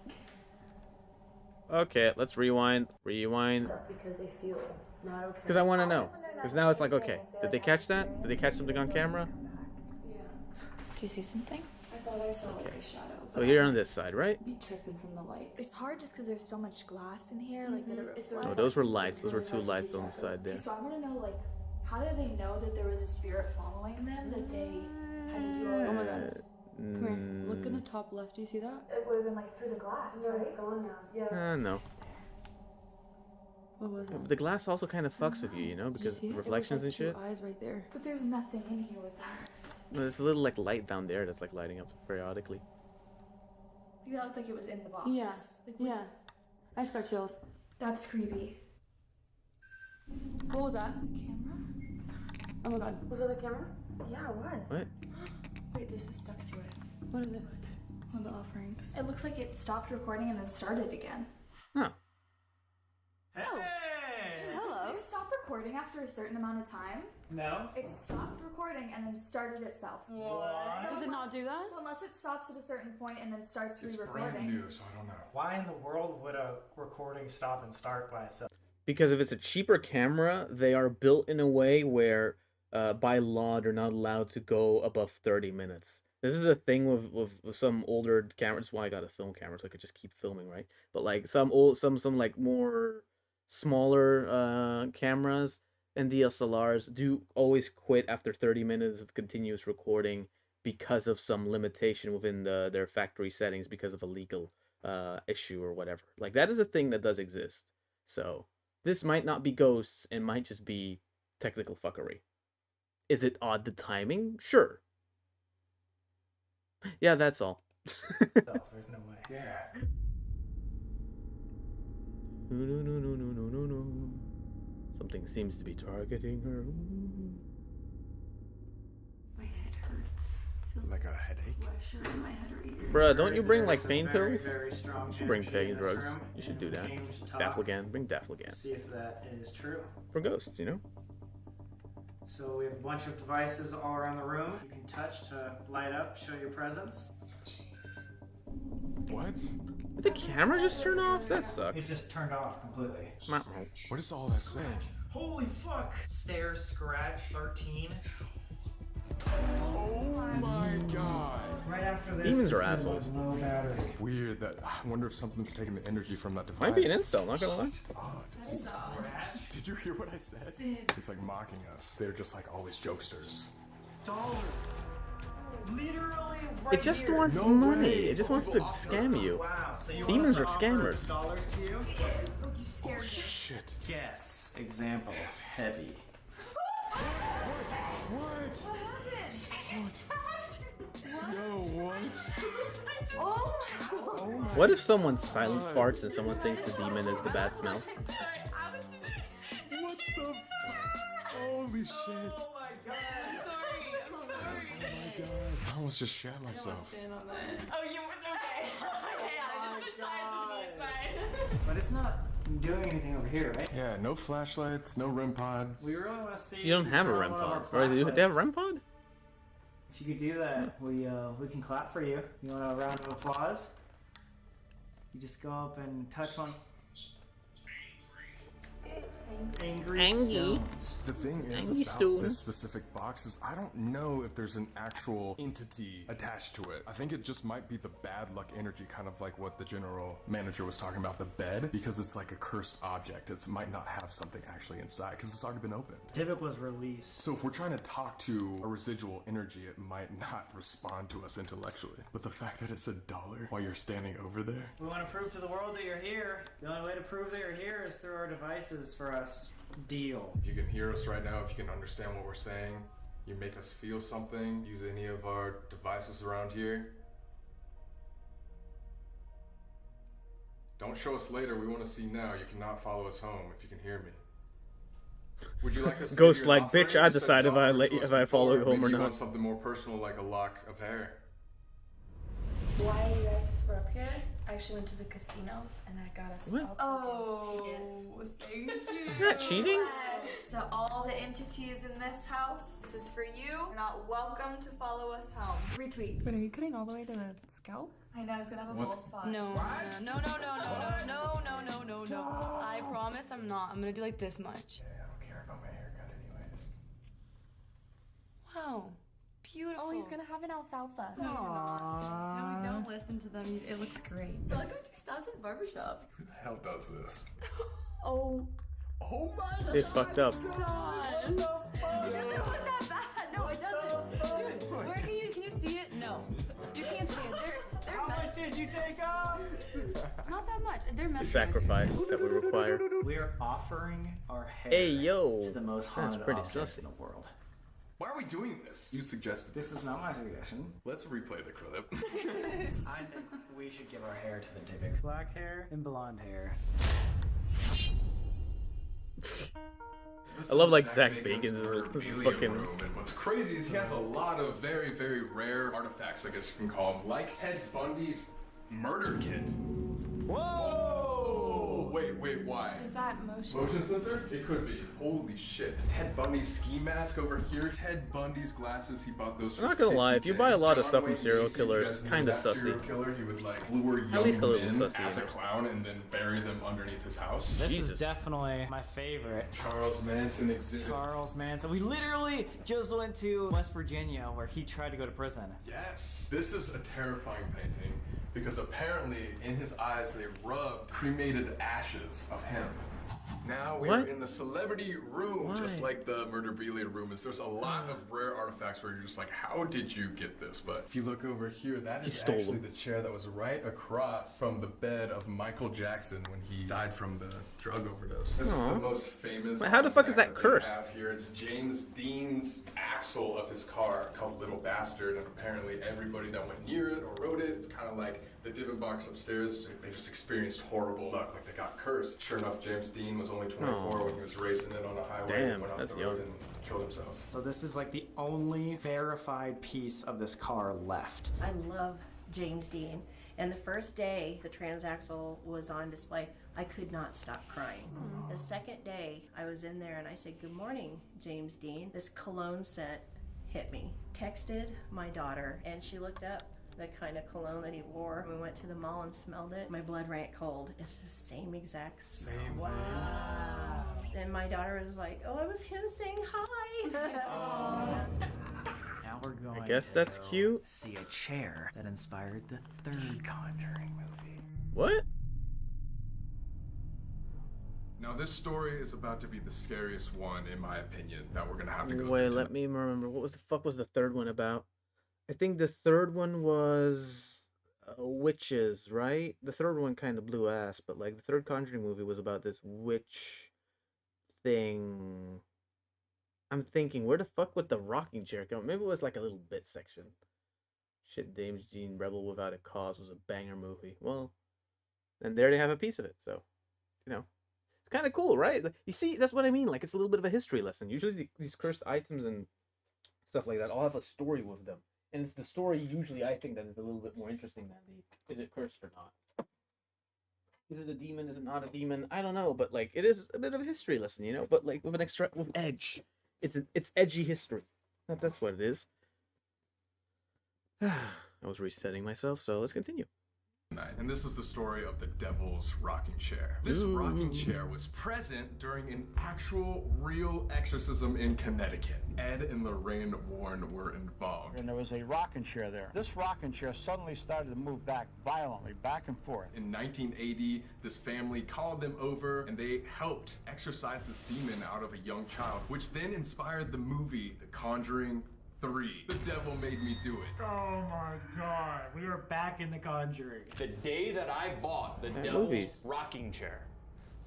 Okay, let's rewind. Stuff because they feel not okay. Because I want to know. Because now it's like, okay, did they catch that? Did they catch something on camera? Do you see something? I thought I saw like a shadow. So here on this side, right? Be tripping from the light. It's hard just because there's so much glass in here, like that it reflects. Oh, those were lights. Those were 2 lights on the side there. Okay, so I want to know, like, how did they know that there was a spirit following them, that they had to do all of Oh my this god. stuff? Come here. Look in the top left. Do you see that? It would have been like through the glass, No, right? it's gone now. Yeah. No. What was Yeah, it? but the glass also kind of fucks with you, you know, Did you because see it? reflections it was and like shit. 2 eyes right there. But there's nothing in here with us. There's a little like light down there that's like lighting up periodically. That looked like it was in the box. Yeah. Like, Yeah. I just got chills. That's creepy. What was that? The camera? Oh my god. Was it the camera? Yeah, it was. What? Wait, this is stuck to it. What is it? One of the offerings. It looks like it stopped recording and then started again. Huh. Oh. Hello. Did it stop recording after a certain amount of time? No. It stopped recording and then started itself. What? So Does it not do that? So unless it stops at a certain point and then starts It's re-recording. brand new, so I don't know. Why in the world would a recording stop and start by itself? Because if it's a cheaper camera, they are built in a way where, by law, they're not allowed to go above 30 minutes. This is a thing with some older cameras. That's why I got a film camera, so I could just keep filming, right? But like some like more smaller cameras and DSLRs do always quit after 30 minutes of continuous recording because of some limitation within their factory settings because of a legal issue or whatever. Like that is a thing that does exist. So This might not be ghosts, it might just be technical fuckery. Is it odd the timing? Sure. Yeah, that's all. There's no way. Yeah. No. Something seems to be targeting her. My head hurts. Feels Like a headache? pressure in my head right here. Bruh, don't you bring like There's a pain very, pills? very strong You should bring energy pain in this drugs. room. You should do that. We came to talk, Daflagan. Bring Daflagan. See if that is true. For ghosts, you know? So we have a bunch of devices all around the room. You can touch to light up, show your presence. What? Did the camera just turn off? That sucks. It's just turned off completely. What is all that saying? Holy fuck! Stairs, scratch, 13. Oh my god. Right after this, Demons are it says assholes. low battery. Weird that I wonder if something's taking the energy from that device. Might be an incel, not gonna lie. Did you hear what I said? It's like mocking us. They're just like always jokesters. Dollars. Literally right It just here. wants No money. way. It just wants to scam you. Wow. So you Demons are want us to offer scammers. dollars to you? You scared me. Shit. Guess. Example. Heavy. What? Yo, what? Oh What if someone silent farts and someone thinks the demon is the bad smell? What the? Holy shit. Oh my god. I'm sorry. Oh my god. I almost just shat myself. Stand on that. Oh, you were okay. Okay, I just switched sides with me. It's fine. But it's not doing anything over here, right? Yeah, no flashlights, no REM pod. We really want to see. You don't have a turn on REM one of our pod. Or do they have a flashlights. REM pod? If you could do that, we can clap for you. You want a round of applause? You just go up and touch one. Angry stones. The thing is Angry about stone. this specific box is I don't know if there's an actual entity attached to it. I think it just might be the bad luck energy, kind of like what the general manager was talking about, the bed, because it's like a cursed object. It might not have something actually inside because it's already been opened. Tibbick was released. So if we're trying to talk to a residual energy, it might not respond to us intellectually. But the fact that it's $1 while you're standing over there. We want to prove to the world that you're here. The only way to prove that you're here is through our devices for us. Deal. If you can hear us right now, if you can understand what we're saying, you make us feel something, use any of our devices around here. Don't show us later, we want to see now. You cannot follow us home if you can hear me. Would you like us to Ghost give you an like, bitch, offering? I You said decide if I $1 let to us if I follow before. home or Maybe you not. want something more personal like a lock of hair. Why you guys were up here? I actually went to the casino and I got us. What? Oh, thank you. Is that cheating? Yes. To all the entities in this house, this is for you. You're not welcome to follow us home. Retweet. Wait, are you cutting all the way to the scalp? I know it's gonna have a What's- bald spot. No, no. I promise I'm not. I'm gonna do like this much. Yeah, I don't care about my haircut anyways. Wow. Beautiful. Oh, he's gonna have an alfalfa. No, don't listen to them. It looks great. Welcome to Stas's barbershop. Who the hell does this? Oh. Oh my It fucked up. It doesn't look that bad. No, it doesn't. Dude, where can you see it? No. You can't see it. They're How much did you take off? not that much. They're The meant sacrifice that we require. We are offering our hair Hey, yo. to the most That's haunted pretty object sussy. in the world. Why are we doing this? You suggested This is not my suggestion. Let's replay the clip. I think we should give our hair to the Tibbick. Black hair and blonde hair. This I love is like Zach Bacon's Bacon's memorabilia fucking. room, and what's crazy is he has a lot of very, very rare artifacts, I guess you can call them, like Ted Bundy's murder kit. Whoa! Wait, why? Is that motion? Motion sensor? It could be. Holy shit. Ted Bundy's ski mask over here. Ted Bundy's glasses. He bought those for I'm not gonna lie, if you buy a lot of stuff from serial killers, it's kinda sussy. Serial killer, he would like lure young At least a little men sussy, as you a know. clown and then bury them underneath his house. This Jesus. is definitely my favorite. Charles Manson exhibit. Charles Manson. We literally just went to West Virginia where he tried to go to prison. Yes. This is a terrifying painting because apparently in his eyes they rubbed cremated ashes of him. Now we are in the celebrity room, just like the murderabilia room is. There's a lot of rare artifacts where you're just like, how did you get this? But if you look over here, that is actually the chair that was right across from the bed of Michael Jackson when he died from the drug overdose. This is the most famous. Wait, how the fuck is that cursed? Have here. It's James Dean's axle of his car called Little Bastard, and apparently everybody that went near it or rode it, it's kind of like the divot box upstairs. They just experienced horrible luck, like they got cursed. Sure enough, James Dean was only 24 when he was racing it on a highway. Damn, went off that's the road young. and killed himself. So this is like the only verified piece of this car left. I love James Dean. And the first day the transaxle was on display, I could not stop crying. The second day I was in there and I said, "Good morning, James Dean." This cologne scent hit me. Texted my daughter and she looked up the kind of cologne that he wore. We went to the mall and smelled it. My blood ran cold. It's the same exact smell. Wow. And my daughter was like, "Oh, it was him saying hi." Now we're going I guess to that's go cute. see a chair that inspired the third Conjuring movie. What? Now this story is about to be the scariest one, in my opinion, that we're gonna have to go Wait, through. let me remember. What was the fuck was the third one about? I think the third one was witches, right? The third one kind of blew ass, but like the third Conjuring movie was about this witch thing. I'm thinking, where the fuck would the rocking chair come? Maybe it was like a little bit section. Shit, James Dean, Rebel Without a Cause was a banger movie. Well, and there they have a piece of it, so, you know. It's kind of cool, right? You see, that's what I mean. Like, it's a little bit of a history lesson. Usually these cursed items and stuff like that all have a story with them. And it's the story, usually, I think, that is a little bit more interesting than the, is it cursed or not? Is it a demon? Is it not a demon? I don't know, but, like, it is a bit of a history lesson, you know? But, like, with an extra, with edge. It's edgy history. That's what it is. I was resetting myself, so let's continue. And this is the story of the Devil's Rocking Chair. This rocking chair was present during an actual real exorcism in Connecticut. Ed and Lorraine Warren were involved. And there was a rocking chair there. This rocking chair suddenly started to move back violently, back and forth. In 1980, this family called them over and they helped exorcise this demon out of a young child, which then inspired the movie The Conjuring 3. The Devil Made Me Do It. Oh my god, we are back in The Conjuring. The day that I bought the That Devil's movie's- rocking chair,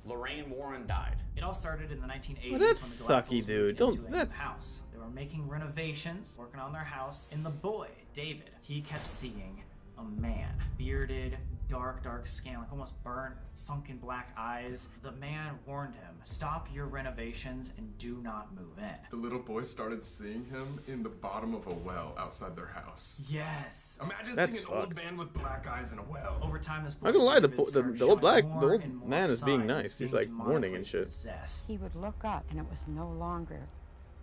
Lorraine Warren died. It all started in the 1980s Oh, that's when the sucky, Glatzels dude. moved Don't- into a new that's- house. They were making renovations, working on their house, and the boy, David, he kept seeing a man, bearded, dark skin, like almost burnt, sunken black eyes. The man warned him, "Stop your renovations and do not move in." The little boy started seeing him in the bottom of a well outside their house. Yes. Imagine That seeing an old sucks. man with black eyes in a well. Over time, this boy I'm not gonna lie, David started the old showing more and more man is being signs nice. of He's being like warning and demonically shit. possessed. He would look up, and it was no longer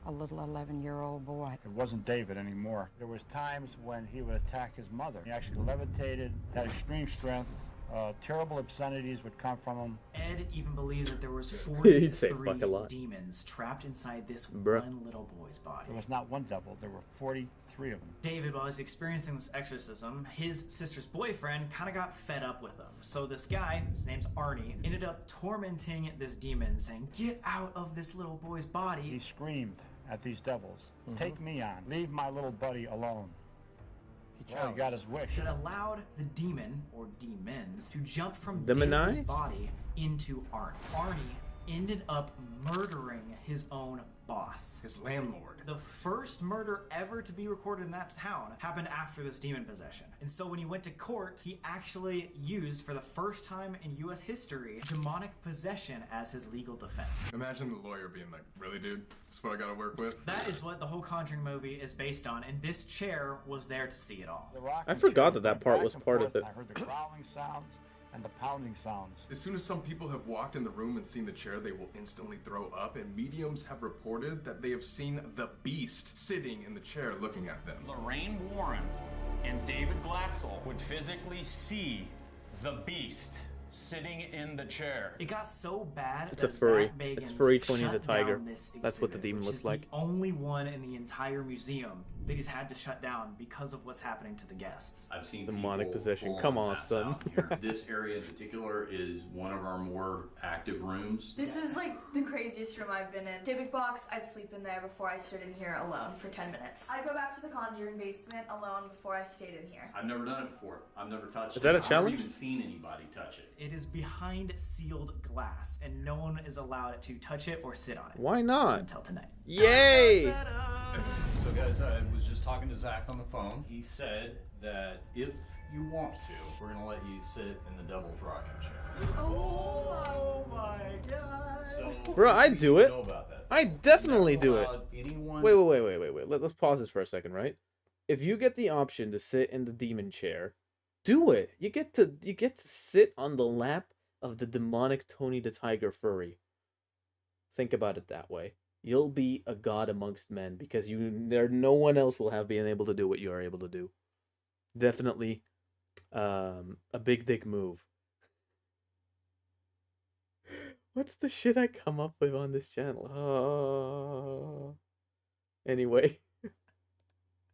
a little 11-year-old boy. It wasn't David anymore. There was times when he would attack his mother. He actually levitated, had extreme strength. Terrible obscenities would come from him. Ed even believes that there was He'd say 43 fuck a lot. demons trapped inside this Bruh. one little boy's body. There was not one devil, there were 43 of them. David, while he was experiencing this exorcism, his sister's boyfriend kind of got fed up with him. So this guy, his name's Arnie, ended up tormenting this demon, saying, "Get out of this little boy's body." He screamed at these devils, "Take me on, leave my little buddy alone." Well, he got his wish. That allowed the demon, or demons, to jump from Demoni? David's body into Arnie. Arnie ended up murdering his own boss. His landlord. The first murder ever to be recorded in that town happened after this demon possession. And so when he went to court, he actually used, for the first time in US history, demonic possession as his legal defense. Imagine the lawyer being like, "Really, dude? That's what I gotta work with?" That is what the whole Conjuring movie is based on, and this chair was there to see it all. The rocking I forgot chair that part went was back and part of forth, it. and I heard the growling sounds and the pounding sounds. As soon as some people have walked in the room and seen the chair, they will instantly throw up, and mediums have reported that they have seen the beast sitting in the chair looking at them. Lorraine Warren and David Glatzel would physically see the beast sitting in the chair. It got so bad It's a that furry. Zach Bagans It's furry 20 the shut tiger. down this That's what the exhibit, demon which looks is like. the only one in the entire museum They just had to shut down because of what's happening to the guests. I've seen Demonic people possession. full Come on on, pass son. out here. This area in particular is one of our more active rooms. This is like the craziest room I've been in. Big box, I'd sleep in there before I stood in here alone for 10 minutes. I'd go back to the Conjuring basement alone before I stayed in here. I've never done it before. I've never touched it. Is that a I've challenge? never even seen anybody touch it. It is behind sealed glass, and no one is allowed to touch it or sit on it. Why not? Until tonight. Yay! So guys, I was just talking to Zach on the phone. He said that if you want to, we're gonna let you sit in the devil's rocking chair. Oh my god! So, Bro, what I'd do you do it. know about that? I'd definitely do it. Allowed anyone- Wait. Let's pause this for a second, right? If you get the option to sit in the demon chair, do it. You get to sit on the lap of the demonic Tony the Tiger furry. Think about it that way. You'll be a god amongst men because no one else will have been able to do what you are able to do. Definitely a big dick move. What's the shit I come up with on this channel? Anyway.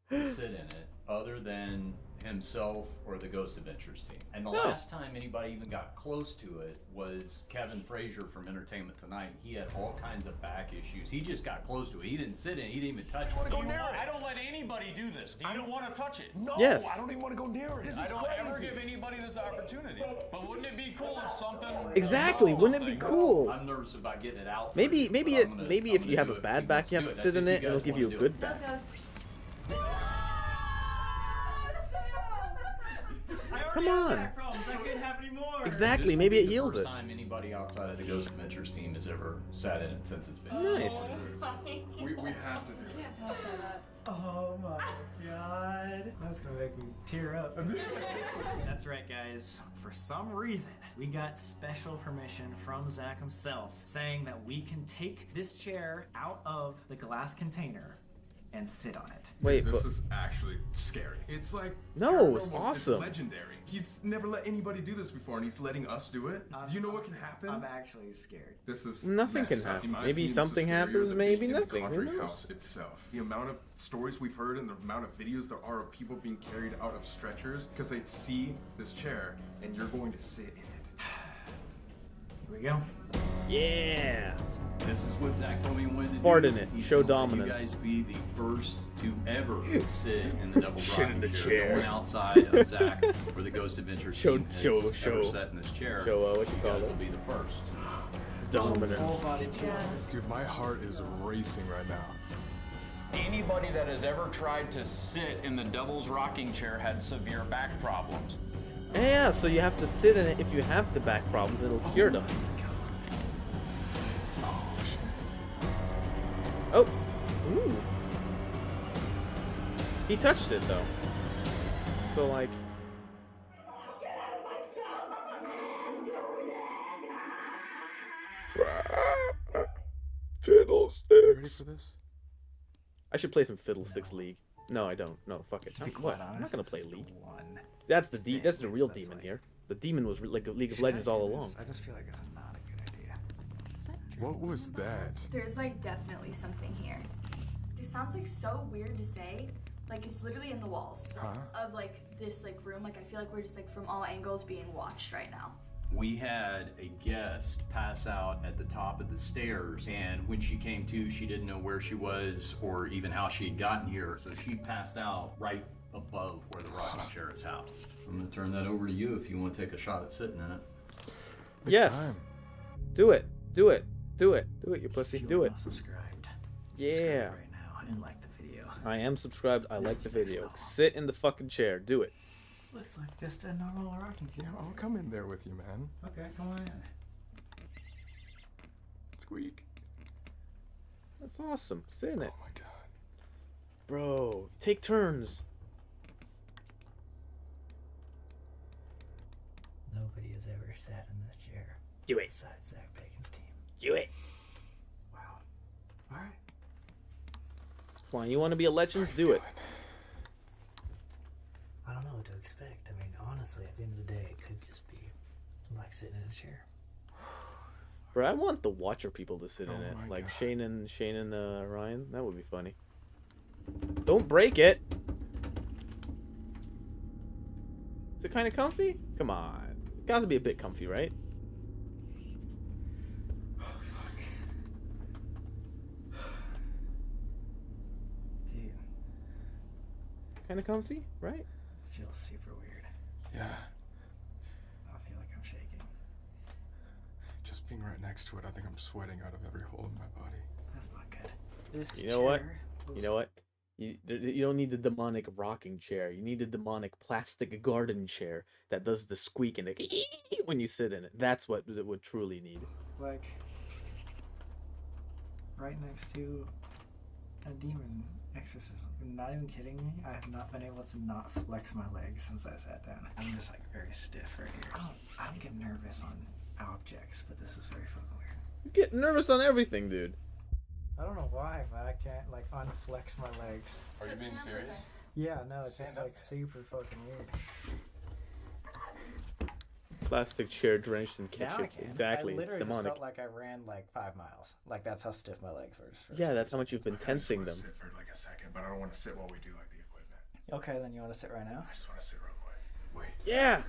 Sit in it, other than himself or the Ghost Adventures team. And the No. last time anybody even got close to it was Kevin Frazier from Entertainment Tonight. He had all kinds of back issues. He just got close to it. He didn't sit in it. He didn't even touch it. I don't let anybody do this. Do you want to touch it? No, Yes. I don't even want to go near it. I don't ever give anybody this opportunity. But wouldn't it be cool if something? Exactly. Wouldn't it be cool? I'm nervous about getting it out. Maybe but I'm gonna- if I'm you gonna have do a it. bad See, back, let's you do have to it. sit That's in if it, you and it'll guys give you a wanna do good it. back. Come on. I can't have any more. Exactly. This will Maybe be it the heals first it. time anybody outside of the Ghost Adventures team has ever sat in it since it's been. Nice. We have to do it. Oh my god. That's gonna make me tear up. That's right, guys. For some reason, we got special permission from Zach himself saying that we can take this chair out of the glass container and sit on it. Wait, this but is actually scary. It's like No, it's paranormal, awesome. It's legendary. He's never let anybody do this before, and he's letting us do it. Do you know what can happen? I'm actually scared. This is Nothing can messed up. happen. In my Maybe opinion, this is something scarier happens, than maybe being in nothing. The Who Conjuring knows? house itself. The amount of stories we've heard and the amount of videos there are of people being carried out of stretchers because they see this chair and you're going to sit in it. Here we go. Yeah. This is what Zach told me he wanted to Fart do. in it. He's Show gonna let dominance. You guys be the first to ever sit in the double Shit rocking in the chair. chair. No one outside of Zach or the Ghost Adventures Show- team has show- ever show- sat in this chair. show, what you call guys it? will be the first. Dominance. Dude, my heart is racing right now. Anybody that has ever tried to sit in the devil's rocking chair had severe back problems. Yeah, so you have to sit in it if you have the back problems, it'll cure them. Oh. Ooh. He touched it though. So like Fiddlesticks. Ready for this? I should play some Fiddlesticks League. No, I don't. No, fuck it. To be What? quite I'm not honest, gonna this play is the League. one That's the that's the real that's demon like- here. The demon was like League of Legends all along. I just feel like it's not a good idea. What was that? There's like definitely something here. This sounds like so weird to say. Like it's literally in the walls of like this like room. Like I feel like we're just like from all angles being watched right now. We had a guest pass out at the top of the stairs, and when she came to, she didn't know where she was or even how she had gotten here, so she passed out right above where the rocking chair is housed. I'm gonna turn that over to you if you want to take a shot at sitting in it. Yes. Do it. Do it. Do it. Do it, you pussy. Do it. Subscribed. Yeah. Right now and like the video. I am subscribed. I like the video. Sit in the fucking chair. Do it. Looks like just a normal rocking chair. Yeah, I'll come in there with you, man. Okay, come on in. Squeak. That's awesome. Sit in it. Oh my god. Bro, take turns. Nobody has ever sat in this chair. Do it. Besides Zach Bacon's team. Do it. Wow. Alright. Fine. You want to be a legend? Do it. I don't know what to expect. I mean, honestly, at the end of the day, it could just be like sitting in a chair. Bro, I want the Watcher people to sit in Oh it. my Like God. Shane and Ryan. That would be funny. Don't break it. Is it kind of comfy? Come on. It got to be a bit comfy, right? Oh, fuck. Dude. Kind of comfy, right? Feels super weird. Yeah. I feel like I'm shaking. Just being right next to it, I think I'm sweating out of every hole in my body. That's not good. This You know what? chair was- You know what? You don't need the demonic rocking chair. You need the demonic plastic garden chair that does the squeak and the when you sit in it. That's what it would truly need. Like, right next to a demon exorcism. I'm not even kidding me. I have not been able to not flex my legs since I sat down. I'm just like very stiff right here. I don't get nervous on objects, but this is very fucking weird. You get nervous on everything, dude. I don't know why, but I can't like unflex my legs. Are you being serious? Yeah, no, it's just like super fucking weird. Plastic chair drenched in Now I ketchup. can. Exactly. I It's literally just demonic. felt like I ran like 5 miles. Like that's how stiff my legs were. Just for Yeah, that's how much you've been tensing them. Sit for like a second, but I don't want to sit while we do like the equipment. Okay, then you want to sit right now? I just want to sit real quick. Wait. Yeah.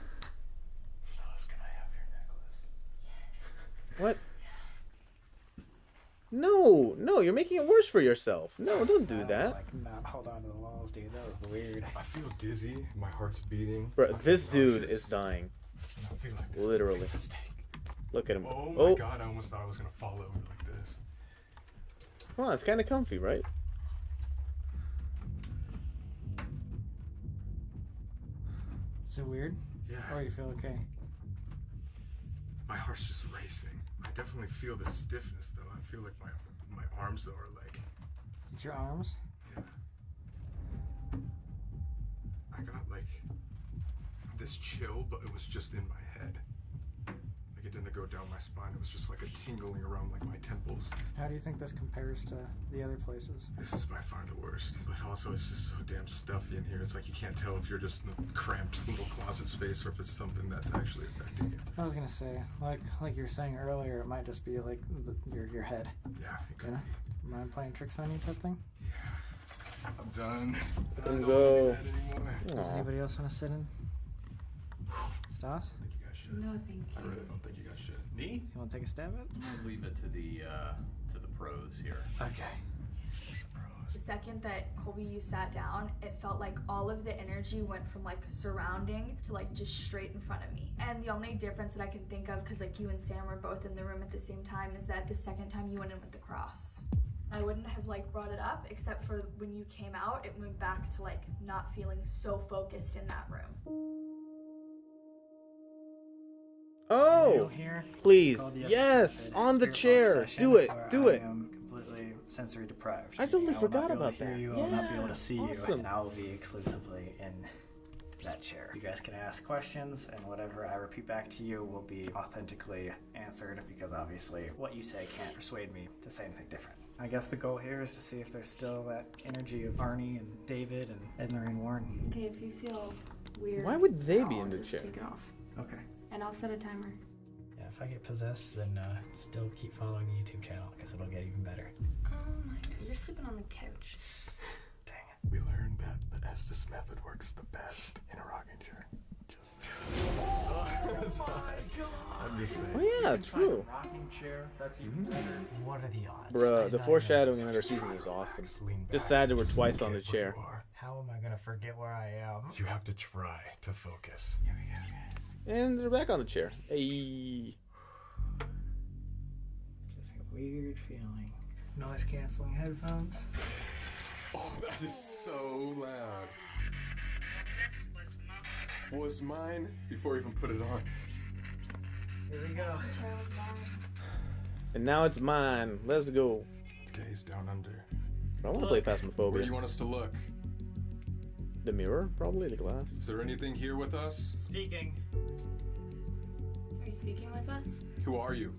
Sos, can I have your necklace? What? No, no, you're making it worse for yourself. No, don't do that. Like not hold on to the walls, dude. That was weird. I feel dizzy. My heart's beating. Bro, this dude is dying. I feel like this Literally. is a big mistake. Look at him. Oh my god, I almost thought I was gonna fall over like this. Come on, it's kind of comfy, right? Is it weird? Yeah. Or you feel okay? My heart's just racing. I definitely feel the stiffness though. I feel like my arms though are like. It's your arms? Yeah. I got like this chill, but it was just in my head. Like it didn't go down my spine. It was just like a tingling around like my temples. How do you think this compares to the other places? This is by far the worst. But also it's just so damn stuffy in here. It's like you can't tell if you're just in a cramped little closet space or if it's something that's actually affecting you. I was gonna say, like you were saying earlier, it might just be like your head. Yeah, it could be. Mind playing tricks on you type thing? I'm done. Let him go. Does anybody else want to sit in? Stas? No, thank you. I really don't think you guys should. Me? You want to take a stab at it? I'll leave it to the pros here. Okay. The second that Colby, you sat down, it felt like all of the energy went from like surrounding to like just straight in front of me. And the only difference that I can think of, because like you and Sam were both in the room at the same time, is that the second time you went in with the cross. I wouldn't have like brought it up except for when you came out, it went back to like not feeling so focused in that room. Oh, please, yes, on the chair. Do it, do it. I am completely sensory deprived. I totally will forgot not be able about to hear that. You, I will not be able to see awesome. you, and I will be exclusively in that chair. You guys can ask questions, and whatever I repeat back to you will be authentically answered, because obviously what you say can't persuade me to say anything different. I guess the goal here is to see if there's still that energy of Arnie and David and Edna and Warren. Okay, if you feel weird, Why would they be I'll in the just chair? Take it off. Okay. And I'll set a timer. Yeah, if I get possessed, then still keep following the YouTube channel, because it'll get even better. Oh my god, you're sleeping on the couch. We learned that the Estes method works the best in a rocking chair. Just. Oh my god! I'm just saying. Oh yeah, true. Rocking chair. That's even better. What are the odds? Bruh, the foreshadowing in another season is awesome. Just sad that we're twice on the chair. How am I gonna forget where I am? You have to try to focus. Here we go, guys. And they're back on the chair. Hey. Just a weird feeling. Noise canceling headphones. Oh, that is so loud. Was mine before I even put it on. Here we go. The chair was mine. And now it's mine. Let's go. Let's gaze down under. I want to play Where do Phasmophobia. you want us to look? The mirror, probably the glass. Is there anything here with us? Speaking. Are you speaking with us? Who are you?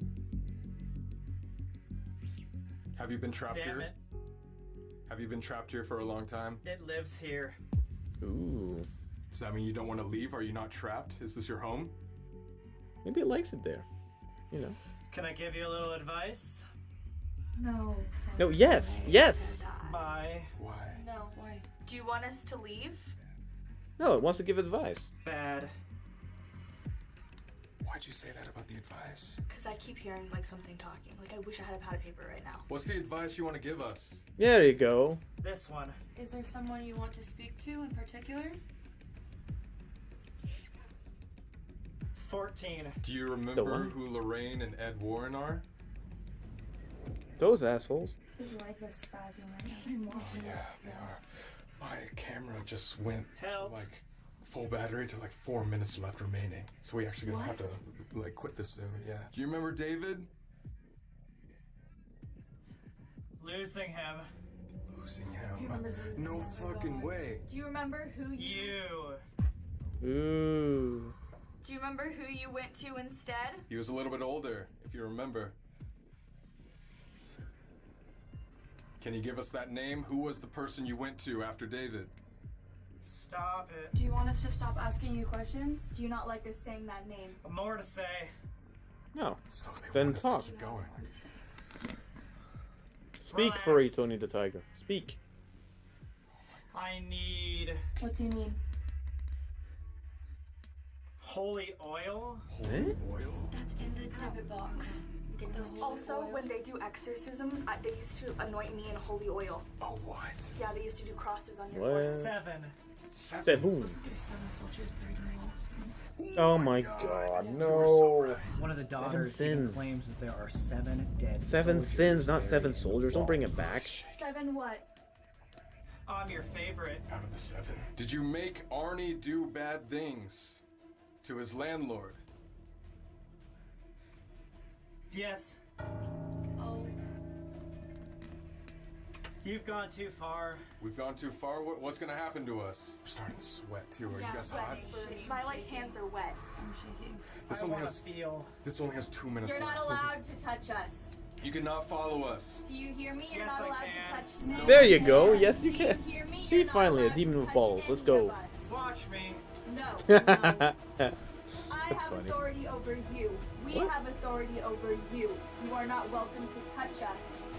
Have you been trapped Damn here? it. Have you been trapped here for a long time? It lives here. Ooh. Does that mean you don't want to leave? Are you not trapped? Is this your home? Maybe it likes it there. You know. Can I give you a little advice? No. No, yes, yes. Bye. Why? No. Do you want us to leave? No, it wants to give advice. Bad. Why'd you say that about the advice? Because I keep hearing like something talking. Like I wish I had a pad of paper right now. What's the advice you want to give us? Yeah, there you go. This one. Is there someone you want to speak to in particular? 14. Do you The remember one? who Lorraine and Ed Warren are? Those assholes. His legs are spazzing right now. I'm watching. Yeah, they are. My camera just went Help. like full battery to like 4 minutes left remaining. So we actually gonna have to like quit this soon. Yeah. Do you remember David? Losing him. Losing He him. remembers losing No him. fucking way. Do you remember who You. Ooh. Do you remember who you went to instead? He was a little bit older, if you remember. Can you give us that name? Who was the person you went to after David? Stop it. Do you want us to stop asking you questions? Do you not like us saying that name? More to say. No. So they Then want us talk. to keep going. Speak, furry Tony the Tiger. Speak. I need What do you need? holy oil. Holy oil? That's in the debit box. Get the holy Also, oil. when they do exorcisms, they used to anoint me in holy oil. Oh, what? Yeah, they used to do crosses on your What? forehead. 7. Seven. Wasn't there 7 soldiers buried in walls? Oh my god, no. One of the daughters even sins. claims that there are 7 dead Seven soldiers sins, not buried 7 in soldiers. Don't bring it walls. back. 7 what? I'm your favorite. Out of the 7. Did you make Arnie do bad things to his landlord? Yes. Oh, You've gone too far. We've gone too far. What's gonna happen to us? I'm starting to sweat too. Are you guys hot? My like hands are wet. I'm shaking. This I only want has to feel. this only has 2 minutes You're left. not allowed to touch us. You cannot follow us. Do you hear me? You're Yes, not I allowed can. to touch Sam. There you go. Yes, you Do can. you hear me? See, You're not finally, a allowed demon to with touch balls. Let's any go. of us. Watch me. No. That's I have funny. authority over you. We What? have authority over you. You are not welcome to touch us.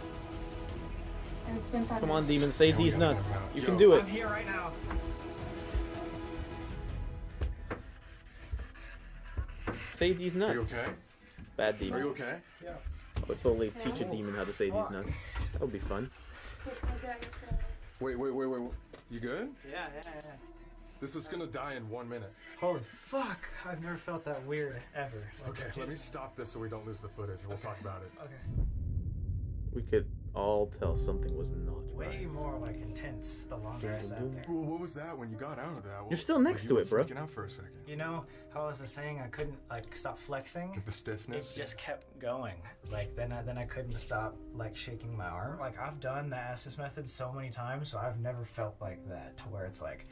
And it's been 5 Come on, minutes. demon, save Yeah, we these gotta nuts. get 'em out. You Yo. can do it. I'm here right now. Save these Are nuts. you okay? Bad Are demon. you okay? Yeah. I would totally teach a demon how to save these nuts. That would be fun. Quick, my dad gets ready. Wait. You good? Yeah. This is gonna die in 1 minute. Holy fuck. I've never felt that weird ever. Okay, let me stop this so we don't lose the footage. We'll talk about it. Okay. We could all tell something was not Way right. more like intense the longer I sat there. Well, what was that when you got out of that? You're still next you to were it, bro. Freaking out for a second. You know how I was saying I couldn't like stop flexing? Like the stiffness. It just kept going. Like then I couldn't stop like shaking my arm. Like I've done the Assis method so many times, so I've never felt like that to where it's like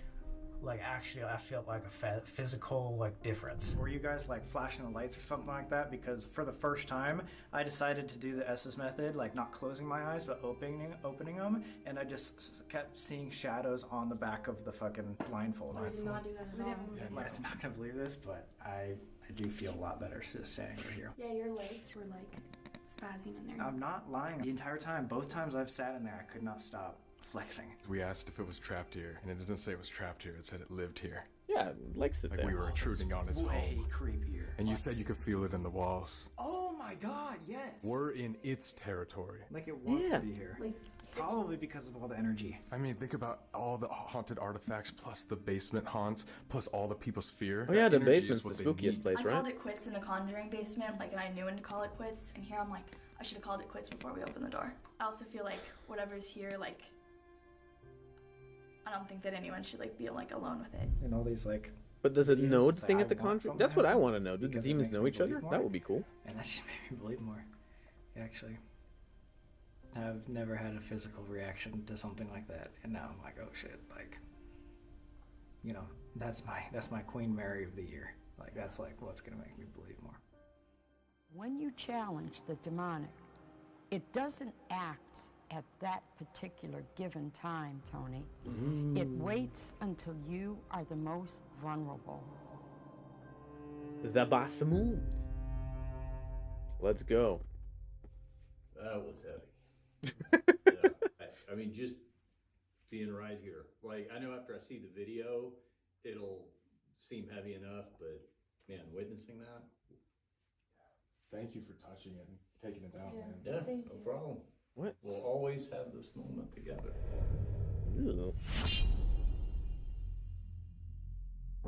actually I felt like a physical like difference. Were you guys like flashing the lights or something like that? Because for the first time I decided to do the Esses method, like not closing my eyes but opening them, and I just kept seeing shadows on the back of the fucking blindfold. We did not do that at all. You guys are not gonna believe this, but I do feel a lot better just standing over here. Yeah, your legs were like spazzing in there. I'm not lying. The entire time, both times I've sat in there, I could not stop flexing. We asked if it was trapped here, and it didn't say it was trapped here. It said it lived here. Yeah, it likes it Like there. we were intruding on its Way home. creepier. And you said you could feel it in the walls. Oh my god, yes. We're in its territory. Like it wants Yeah. to be here. Like, Probably because of all the energy. I mean, think about all the haunted artifacts, plus the basement haunts, plus all the people's fear. Oh yeah, That the energy is basement's what the they spookiest need. place, I right? called it quits in the Conjuring basement, like, and I knew when to call it quits. And here I'm like, I should have called it quits before we opened the door. I also feel like whatever's here, like, I don't think that anyone should like be like alone with it. And all these like. But does it videos know that the say, thing "I at the want Conjuring? something That's to what I happen," want to know. Do the because it demons makes know me each other? believe more. That would be cool. And that should make me believe more. Actually. I've never had a physical reaction to something like that, and now I'm like, oh shit, like, you know, that's my Queen Mary of the year. Like that's like what's gonna make me believe more. When you challenge the demonic, it doesn't act at that particular given time, Tony. It waits until you are the most vulnerable. The Basamut. Let's go. That was heavy. Yeah, I mean, just being right here. Like, I know after I see the video, it'll seem heavy enough, but man, witnessing that. Thank you for touching it and taking it down, man. Yeah, no problem. What? We'll always have this moment together. Ew.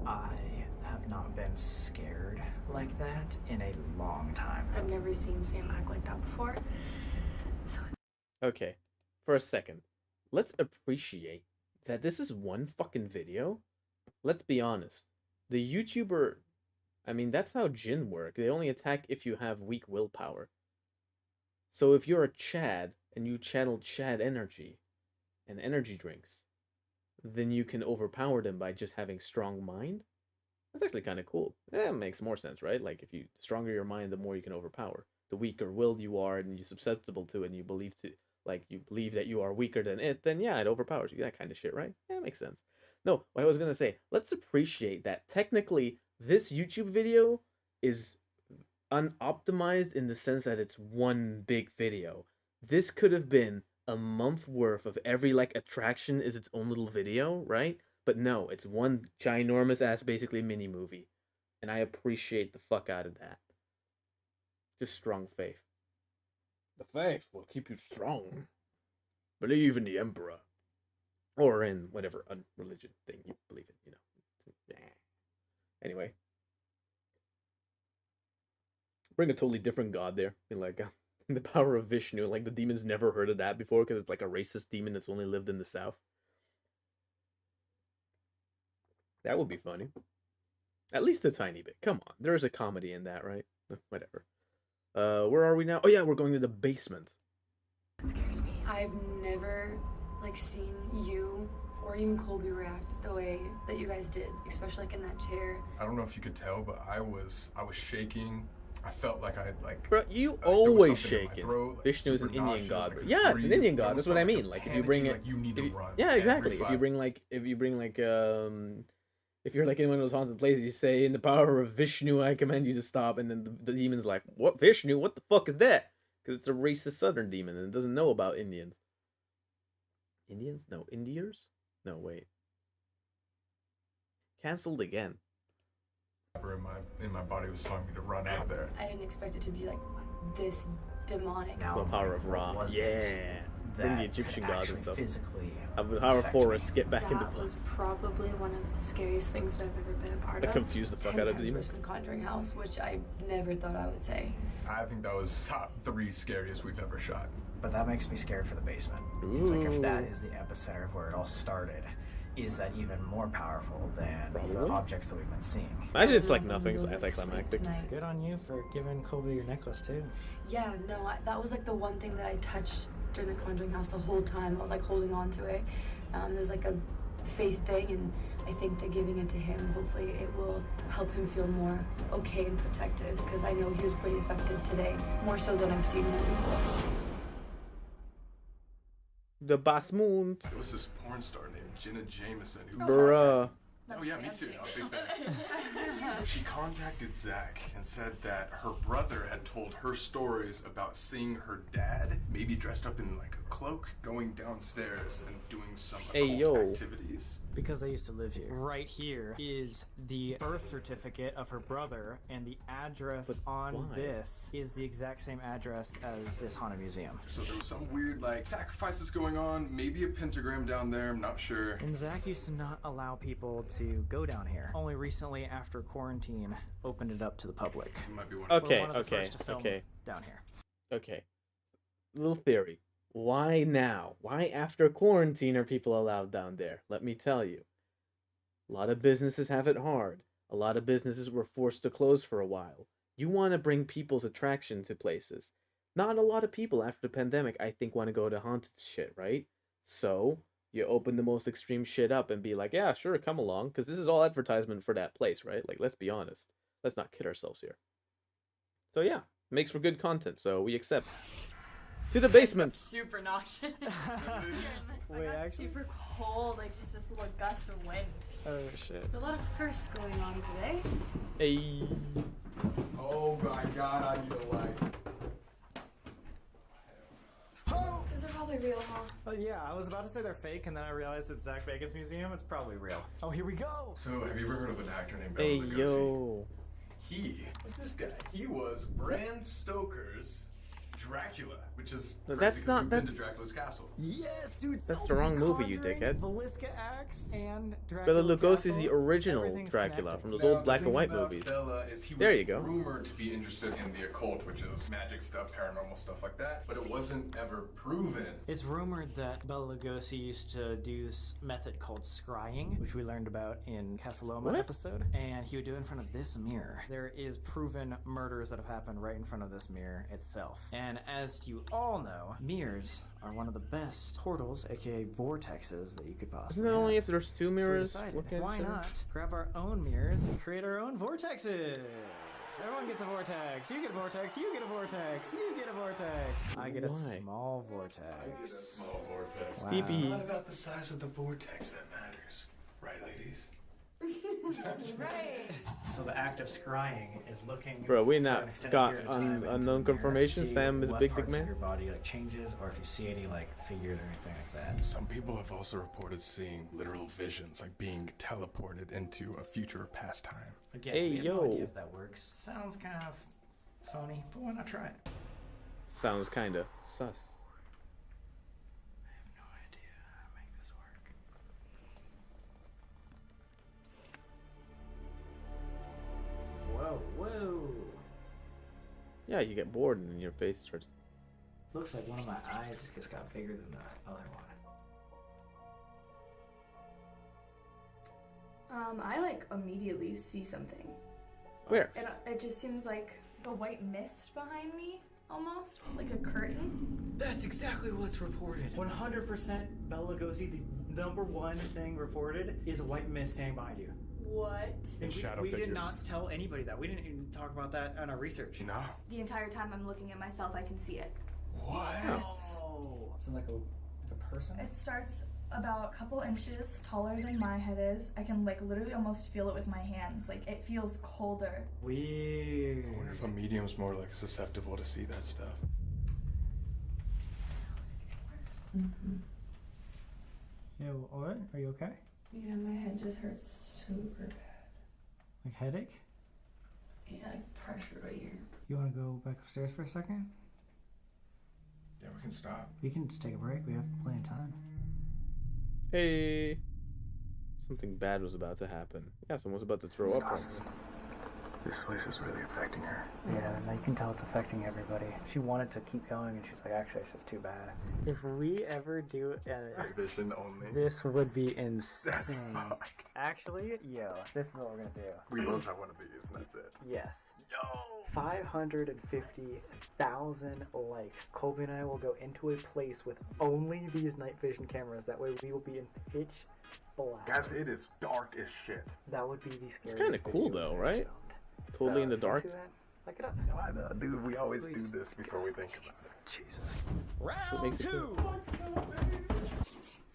I have not been scared like that in a long time. I've never seen Sam act like that before. So Okay, for a second, let's appreciate that this is one fucking video. Let's be honest. The YouTuber, I mean, that's how Jinn work. They only attack if you have weak willpower. So if you're a Chad and you channel Chad energy and energy drinks, then you can overpower them by just having strong mind. That's actually kind of cool. Yeah, it makes more sense, right? Like, if you the stronger your mind, the more you can overpower. The weaker willed you are and you're susceptible to it and you believe that you are weaker than it, then yeah, it overpowers you. That kind of shit, right? Yeah, it makes sense. No, what I was gonna say, let's appreciate that technically this YouTube video is unoptimized in the sense that it's one big video. This could have been a month worth of every like attraction is its own little video, right? But no, it's one ginormous ass basically mini movie. And I appreciate the fuck out of that. Just strong faith. The faith will keep you strong. Believe in the Emperor. Or in whatever unreligion thing you believe in, you know. Yeah. Anyway. Bring a totally different god there. In like the power of Vishnu. Like the demons never heard of that before because it's like a racist demon that's only lived in the south. That would be funny. At least a tiny bit. Come on. There's a comedy in that, right? Whatever. Where are we now? Oh yeah, we're going to the basement. it scares me. I've never like seen you or even Colby react the way that you guys did, especially like in that chair. I don't know if you could tell, but I was shaking. I felt like I had like. Bro, you always shaking. Vishnu is an Indian god. Yeah, it's an Indian god. That's what I mean. Like if you bring it, like you need to run. Yeah, exactly. If you bring like, if you're like in one of those haunted places, you say, "In the power of Vishnu, I command you to stop," and then the demon's like, "What Vishnu? What the fuck is that?" Because it's a racist Southern demon and it doesn't know about Indians. Indians? No, Indiers? No, wait. Cancelled again. In my body was telling me to run out of there. I didn't expect it to be like this demonic. The power of Ra. Yeah. Bring the Egyptian gods and stuff. Physically the power of Horus get back into That was probably one of the scariest things that I've ever been a part of. I confused the fuck out of the demon. Worse than Conjuring House, which I never thought I would say. I think that was top 3 scariest we've ever shot. But that makes me scared for the basement. Ooh. It's like if that is the epicenter of where it all started, is that even more powerful than the objects that we've been seeing? Imagine it's like nothing, it's anticlimactic. Good on you for giving Colby your necklace too. Yeah, no, that was like the one thing that I touched during the Conjuring House the whole time. I was like holding on to it. There's like a faith thing, and I think that giving it to him, hopefully it will help him feel more okay and protected, because I know he was pretty affected today, more so than I've seen him before. The Basmoon. There was this porn star named Jenna Jameson who Bruh. Oh yeah, me too. I'm a big fan. She contacted Zach and said that her brother had told her stories about seeing her dad, maybe dressed up in like a cloak, going downstairs and doing some occult activities. Because they used to live here. Right here is the birth certificate of her brother, and the address on this is the exact same address as this haunted museum. So there was some weird like sacrifices going on, maybe a pentagram down there, I'm not sure. And Zach used to not allow people to go down here. Only recently, after quarantine, opened it up to the public. Might be one Okay. Down here. Okay. Little theory. Why now? Why after quarantine are people allowed down there? Let me tell you. A lot of businesses have it hard. A lot of businesses were forced to close for a while. You want to bring people's attraction to places. Not a lot of people after the pandemic, I think, want to go to haunted shit, right? So, you open the most extreme shit up and be like, yeah, sure, come along, because this is all advertisement for that place, right? Like, let's be honest. Let's not kid ourselves here. So yeah, makes for good content, so we accept. To the basement! Super nauseous. Wait, I got super cold, like just this little gust of wind. Oh shit. There's a lot of firsts going on today. Hey. Oh my god, I need a light. Oh, those are probably probably real, huh? Yeah, I was about to say they're fake, and then I realized it's Zach Bacon's museum. It's probably real. Oh, here we go. So, have you ever heard of an actor named Bela Hey, Lugosi? yo. What's this guy? He was Bram Stoker's Dracula, which is No, crazy that's 'cause not- we've been that's- to Dracula's castle. Yes, dude. That's the wrong movie, you dickhead. Velisca Axe and Bela Dracula's Lugosi's the Castle. original Everything's Dracula connected. from those Now, old black the and thing white about movies. Bela is he was There you go. rumored to be interested in the occult, which is magic stuff, paranormal stuff like that, but it wasn't ever proven. It's rumored that Bela Lugosi used to do this method called scrying, which we learned about in Casa Loma What? episode, and he would do it in front of this mirror. There is proven murders that have happened right in front of this mirror itself. And as you all know, mirrors are one of the best portals, aka vortexes, that you could possibly Isn't it only have. if there's two So we mirrors decided, looking at why each other? not grab our own mirrors and create our own vortexes? Everyone gets a vortex. You get a vortex. You get a vortex. You get a vortex. I get a Why? small vortex. Small vortex. Wow. It's not about the size of the vortex that matters, right, ladies? Right. So the act of scrying is looking. Bro, we for not an extended got period of time into unknown the mirror, confirmation. see Sam is a what big dick parts of man. Your body like changes, or if you see any like figures or anything like that. Some people have also reported seeing literal visions, like being teleported into a future or past time. Again, Hey, we have no yo. idea if that works. Sounds kind of phony, but why not try it? Sounds kinda sus. I have no idea how to make this work. Whoa, whoa. Yeah, you get bored and then your face starts. Looks like one of my eyes just got bigger than the other one. I like immediately see something. Where? It just seems like the white mist behind me, almost like a curtain. That's exactly what's reported. 100% Bela Lugosi, the number one thing reported is a white mist standing behind you. What? And shadow we did figures. not tell anybody that. We didn't even talk about that in our research. No. The entire time I'm looking at myself, I can see it. What? Oh. So like a person? It starts about a couple inches taller than my head is. I can like literally almost feel it with my hands. Like it feels colder. Weird. I wonder if a medium's more like susceptible to see that stuff. Yo, what? Are you okay? Yeah, my head just hurts super bad. Like headache? Yeah, like pressure right here. You want to go back upstairs for a second? Yeah, we can stop. We can just take a break. We have plenty of time. Hey. Something bad was about to happen. Yeah, someone's about to throw up. This place is really affecting her. Yeah, now you can tell it's affecting everybody. She wanted to keep going, and she's like, actually, it's just too bad. If we ever do Vision only. this would be insane. Actually, yo, this is what we're gonna do. We both have one of these, and that's it. Yes. Yo! 550,000 likes. Colby and I will go into a place with only these night vision cameras. That way we will be in pitch black. Guys, it is dark as shit. That would be the scariest. It's kind of cool video though, I've right? filmed. Totally in the if you dark. see that, look it up. Why the dude? We always do this before we think about it. Jesus. What Round makes it two!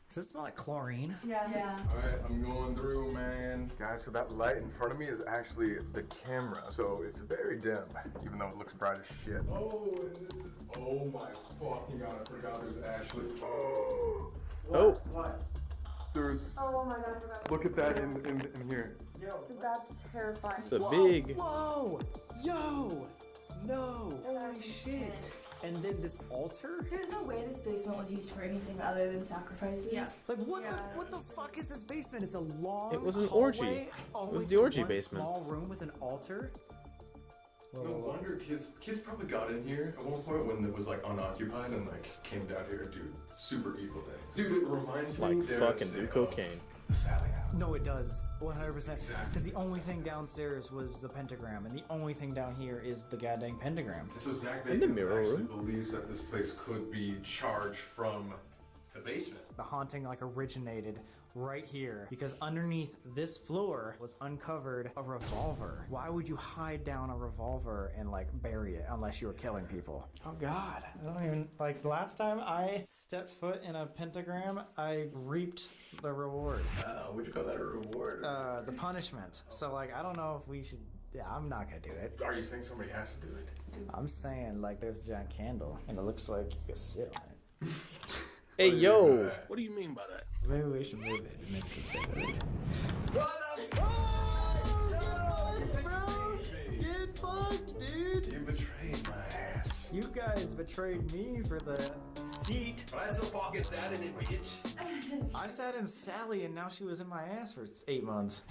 Does it smell like chlorine? Yeah. Alright, I'm going through, man. Guys, so that light in front of me is actually the camera. So it's very dim, even though it looks bright as shit. Oh, and this is, oh my fucking god, I forgot there's actually, Oh. What? there's, Oh my god, I forgot. look at that in here. That's terrifying. It's a big. Whoa! Yo! No! Holy shit! And then this altar? There's no way this basement was used for anything other than sacrifices. Yeah. Like what the fuck is this basement? It's a long It was an hallway orgy. all It the was way the to orgy one basement. Small room with an altar. No wonder kids probably got in here at one point when it was like unoccupied and like came down here to do super evil things. Dude, it reminds me Like dare I fucking say, do of cocaine. The Sally House. No, it does. 100%. Exactly. Because the only thing downstairs was the pentagram, and the only thing down here is the goddamn pentagram. And so Zach In the Bacon mirror actually room. believes that this place could be charged from the basement. The haunting like originated right here because underneath this floor was uncovered a revolver. Why would you hide down a revolver and like bury it unless you were killing people? Oh god, I don't even like last time I stepped foot in a pentagram, I reaped the reward. Would you call that a reward? The punishment. So like I don't know if we should. Yeah, I'm not gonna do it. Are you saying somebody has to do it? I'm saying like there's a giant candle and it looks like you could sit on it. Hey, yo. What do you mean by that? Maybe we should move it and then we can say that. Get fucked, dude! You betrayed my ass. You guys betrayed me for the seat. But I still fucking sat in it, bitch. I sat in Sally and now she was in my ass for 8 months.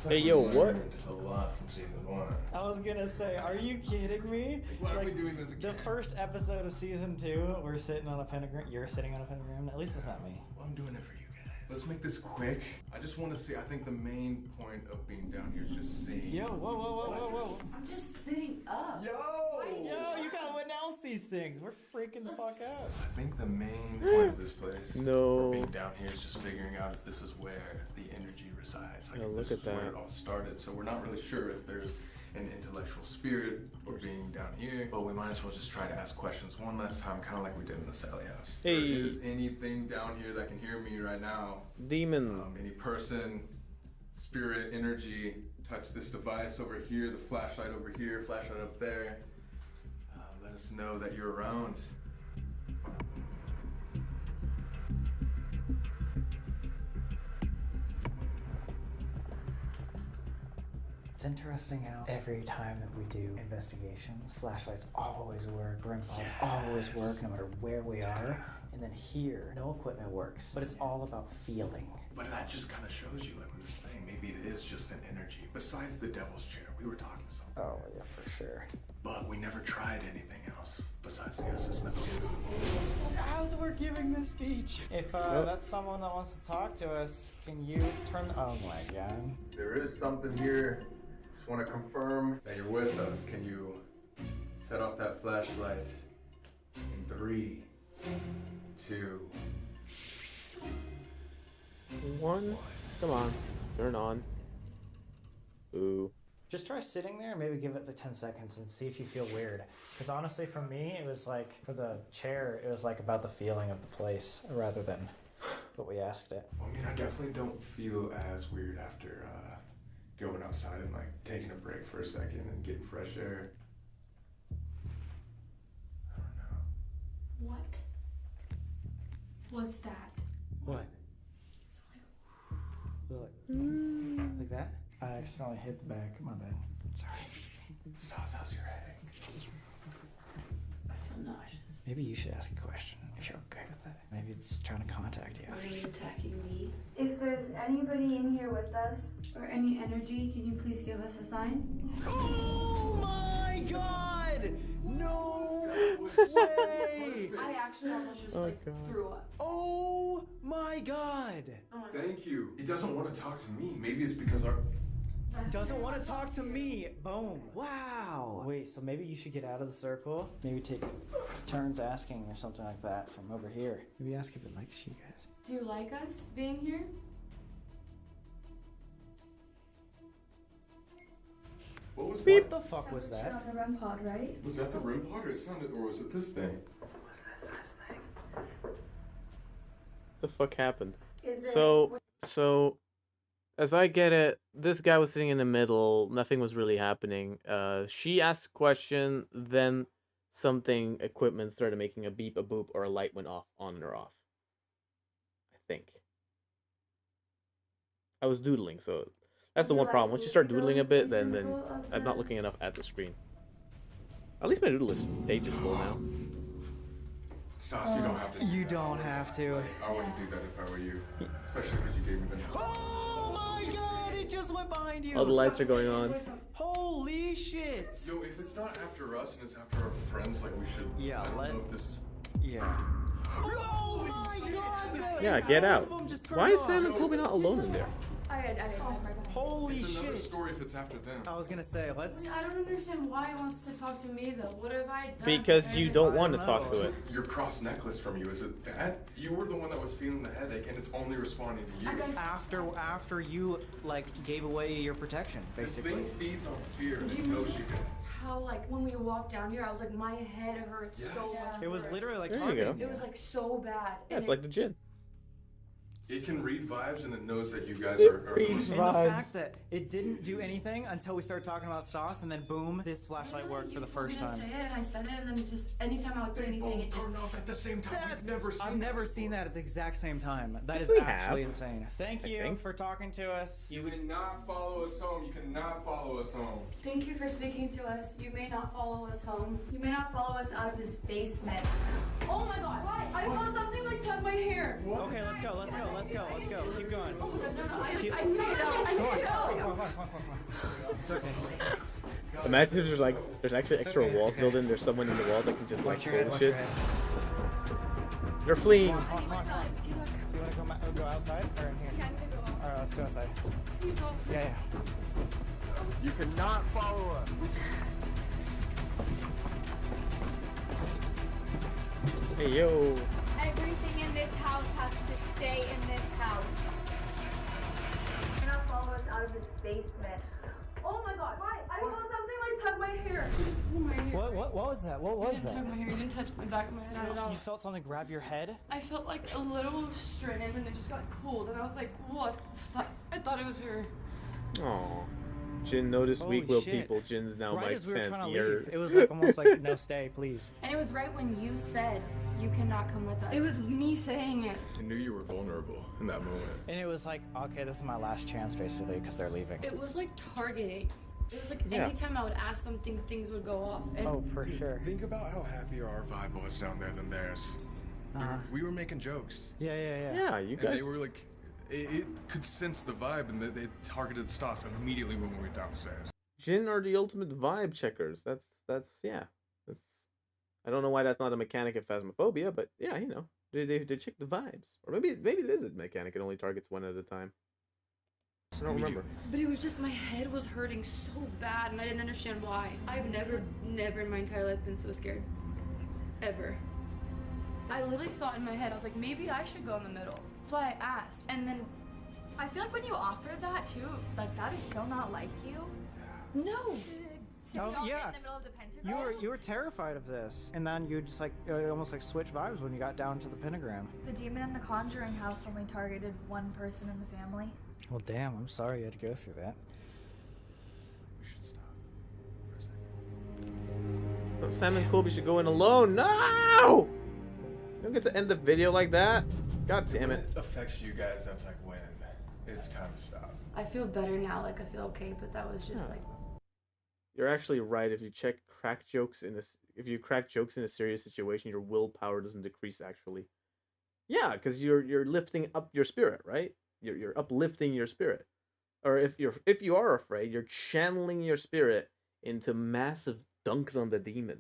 Hey, yo, what? A lot from season 1. I was gonna say, are you kidding me? Why are we doing this again? The first episode of season 2, we're sitting on a pentagram. You're sitting on a pentagram. At least it's not me. Well, I'm doing it for you guys. Let's make this quick. I just want to see. I think the main point of being down here is just seeing. Yo, whoa. I'm just sitting up. Yo, you gotta announce these things. We're freaking the fuck out. I think the main point of this place, No. or being down here, is just figuring out if this is where the energy resides. Like No, if look this at is where that. it all started. So we're not really sure if there's an intellectual spirit or being down here, but we might as well just try to ask questions one last time, kind of like we did in the Sally house. Hey. There is anything down here that can hear me right now? Demon. Any person, spirit, energy, touch this device over here, the flashlight over here, flashlight up there. Let us know that you're around. It's interesting how every time that we do investigations, flashlights always work, REM pods always work, no matter where we are. And then here, no equipment works, but it's all about feeling. But that just kind of shows you, like we were saying, maybe it is just an energy. Besides the devil's chair, we were talking something. Oh, yeah, for sure. But we never tried anything else besides the assessment. As we're giving this speech, if that's someone that wants to talk to us, can you turn? Oh my god. There is something here. Just want to confirm that you're with us. Can you set off that flashlight in 3, 2, 1. Come on. Turn on. Ooh. Just try sitting there and maybe give it the 10 seconds and see if you feel weird. Because honestly, for me, it was like, for the chair, it was like about the feeling of the place rather than what we asked it. I mean, I definitely don't feel as weird after going outside and like taking a break for a second and getting fresh air. What was that? What? Like that? I accidentally hit the back. My bad. Sorry. Stas, how's your head? I feel nauseous. Maybe you should ask a question if you're okay with that. Maybe it's trying to contact you. Are you attacking me? If there's anybody in here with us, or any energy, can you please give us a sign? Oh my god! No way! I actually almost just threw up. Oh my god! Thank you. He doesn't want to talk to me. Maybe it's because our... Doesn't want to talk to me. Boom. Wow. Wait, so maybe you should get out of the circle. Maybe take turns asking or something like that from over here. Maybe ask if it likes you guys. Do you like us being here? What was What the fuck was that? On the REM pod, right? Was that the REM pod, or it sounded, or was it this thing? The fuck happened? Is it- So, as I get it, this guy was sitting in the middle. Nothing was really happening. She asked a question, then something equipment started making a beep, a boop, or a light went off, on or off. I think. I was doodling, so that's the one problem. Once you start doodling a bit, then I'm not looking enough at the screen. At least my doodle page is full now. Stas, you don't have to. You don't have to. I wouldn't do that if I were you. Especially because you gave me the... Oh my god, it just went behind you! All the lights are going on. Holy shit! No, if it's not after us and it's after our friends, like we should... Yeah, I don't know if this is... Yeah. Oh my god! Yeah, get out. Why is Sam and Kobe not alone in there? I didn't. Holy It's another shit! story if it's after them. I was gonna say, let's... I don't understand why he wants to talk to me though. What have I done? Because you don't want to talk to it. Your cross necklace from you, is it that? You were the one that was feeling the headache and it's only responding to you. After you, like, gave away your protection, basically. This thing feeds on fear and Do it you knows know you guys. how like when we walked down here, I was like, my head hurts so much. It was literally like There you targeting go. It was like so bad. Yeah, And it's like the gin. It can read vibes and it knows that you guys It are reads close. And the fact that it didn't do anything until we started talking about sauce, and then boom, this flashlight worked for the first time. I said it, and then just anytime I would say anything, it turned off at the same time. I've never seen that at the exact same time. That is We actually have. insane. Thank you for talking to us. You cannot follow us home. You cannot follow us home. Thank you for speaking to us. You may not follow us home. You may not follow us out of this basement. Oh my god, why? I felt something like tug my hair. Okay, let's go. Keep going. Oh my god, no, I Keep- stick it out. I stick it out. Come on. It's okay. Imagine if there's actually extra walls built in. There's someone in the wall that can just like Watch your head, hold watch your shit. head. They're fleeing. Come on. Do you want to go outside or in here? Alright, let's go outside. Yeah. You cannot follow us. Hey yo. Everything in this house has to stay in this house. You cannot follow us out of this basement. Oh my god, why? I felt something like tug my hair. What was that? What was that? Tug my hair. You didn't touch my back of my head at all. You felt something grab your head? I felt like a little strand and then it just got pulled and I was like, what the fuck? I thought it was her. Aw. Jin noticed Holy weak-willed shit. people. Jin's now Right my as we were trying to 10th year. leave, it was like almost like, no, stay, please. And it was right when you said you cannot come with us. It was me saying it. I knew you were vulnerable in that moment. And it was like, okay, this is my last chance, basically, because they're leaving. It was like targeting. It was like Yeah. anytime I would ask something, things would go off. And Oh, for sure. Think about how happier our vibe was down there than theirs. We were making jokes. Yeah. Yeah, you And guys. they were like, it could sense the vibe, and they targeted Stas immediately when we were downstairs. Jin are the ultimate vibe checkers. That's yeah. That's. I don't know why that's not a mechanic of Phasmophobia, but yeah, you know, they check the vibes, or maybe it is a mechanic. It only targets one at a time. I don't remember. But it was just my head was hurting so bad and I didn't understand why. I've never in my entire life been so scared. Ever. I literally thought in my head, I was like, maybe I should go in the middle. So I asked. And then I feel like when you offered that too, like that is so not like you. no. Oh, yeah. In the middle of the pentagram. You were terrified of this, and then you just like almost like switch vibes when you got down to the pentagram. The demon in the Conjuring house only targeted one person in the family. Well, damn, I'm sorry you had to go through that. Sam and Colby should go in alone. No! You don't get to end the video like that. God damn it. When it affects you guys, that's like when it's time to stop. I feel better now, like I feel okay, but that was just like You're actually right. If you crack jokes in a serious situation, your willpower doesn't decrease. Actually, yeah, because you're lifting up your spirit, right? You're uplifting your spirit. Or if you are afraid, you're channeling your spirit into massive dunks on the demon.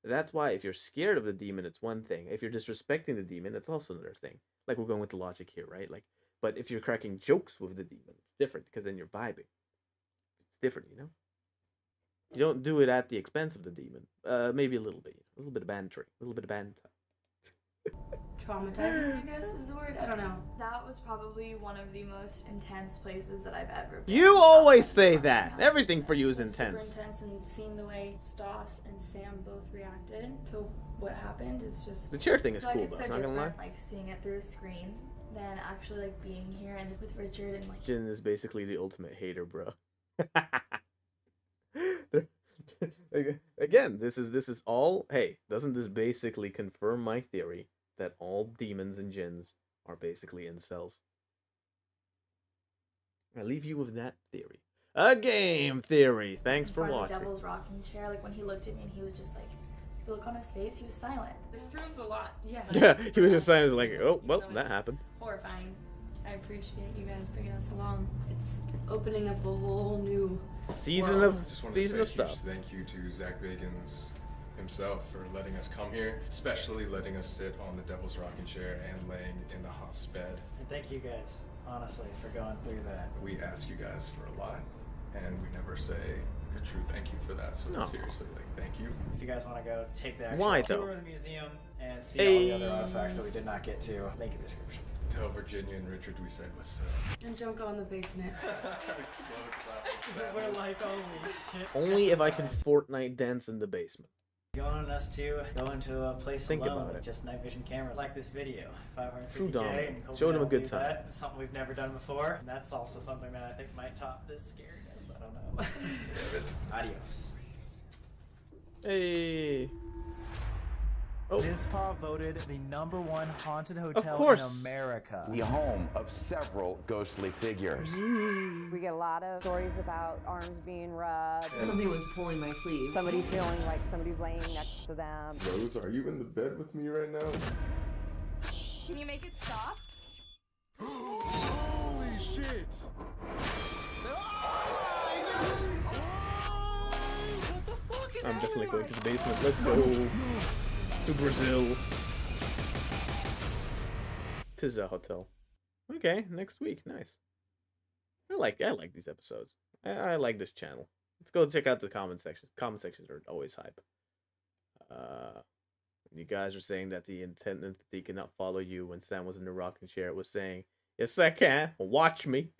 That's why if you're scared of the demon, it's one thing. If you're disrespecting the demon, that's also another thing. Like we're going with the logic here, right? Like, but if you're cracking jokes with the demon, it's different because then you're vibing. It's different, you know. You don't do it at the expense of the demon. Maybe a little bit of bantering, a little bit of banter. traumatizing, I guess is the word. I don't know. That was probably one of the most intense places that I've ever been. You always say that. Everything for you is Super intense. intense, and seeing the way Stas and Sam both reacted to what happened is just. The chair thing is Like cool, it's though. so Not gonna lie. different, like seeing it through a screen than actually like being here and with Richard and like. Jin is basically the ultimate hater, bro. Again, this is all. Hey, doesn't this basically confirm my theory that all demons and jinns are basically incels? I leave you with that theory. A game theory. Thanks for the watching. Devil's rocking chair, like when he looked at me and he was just like, the look on his face, he was silent. This proves a lot. Yeah. Yeah, he was just saying, like, oh, well, that happened. Horrifying. I appreciate you guys bringing us along. It's opening up a whole new Season world. of Just want to season say a of huge stuff. thank you to Zach Bagans himself for letting us come here, especially letting us sit on the Devil's Rocking Chair and laying in the Hoff's bed. And thank you guys, honestly, for going through that. We ask you guys for a lot, and we never say a true thank you for that. So No. seriously, like, thank you. If you guys want to go take the actual Why, tour though? of the museum and see all the other artifacts that we did not get to, link in the description. Tell Virginia and Richard we said what's up. And don't go in the basement. We're like, holy shit. Only if I can Fortnite dance in the basement. You wanted us to go into a place Think alone about with it. just night vision cameras like this video. True 550K dominance. and Colby Show them a will good do time. that. Something we've never done before. And that's also something that I think might top this scariness. I don't know. Adios. Hey. Oh. This Paw voted the #1 haunted hotel course. in America. The home of several ghostly figures. We get a lot of stories about arms being rubbed. Somebody was pulling my sleeve. Somebody feeling like somebody's laying next to them. Rose, are you in the bed with me right now? Can you make it stop? Holy shit! I'm definitely going to the basement. Let's go to Brazil. Pizza Hotel. Okay, next week. Nice. I like these episodes. I like this channel. Let's go check out the comment sections. Comment sections are always hype. You guys are saying that the intent entity cannot follow you. When Sam was in the rocking chair, it was saying, "Yes, I can. Watch me."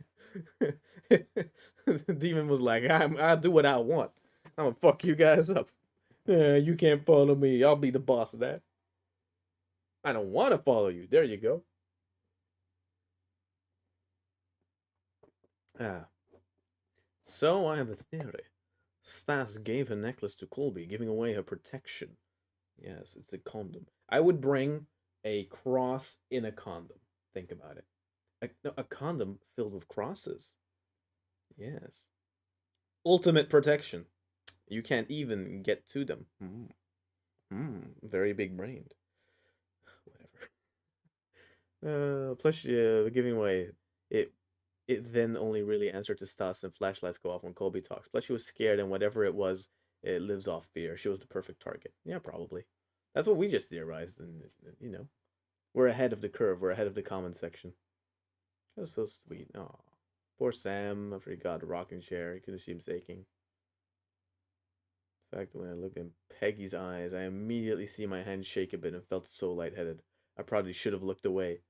The demon was like, "I'll do what I want. I'm gonna fuck you guys up. You can't follow me. I'll be the boss of that. I don't want to follow you." There you go. So I have a theory. Stas gave her necklace to Colby, giving away her protection. Yes, it's a condom. I would bring a cross in a condom. Think about it. A condom filled with crosses. Yes. Ultimate protection. You can't even get to them. Very big brained. Whatever. Plus, giving away it then only really answered to Stas and flashlights go off when Colby talks. Plus, she was scared, and whatever it was, it lives off fear. She was the perfect target. Yeah, probably. That's what we just theorized, and you know, we're ahead of the curve. We're ahead of the comment section. That was so sweet. Aw, poor Sam. After he got a rocking chair, you could see him shaking. In fact, when I look in Peggy's eyes, I immediately see my hand shake a bit and felt so lightheaded. I probably should have looked away.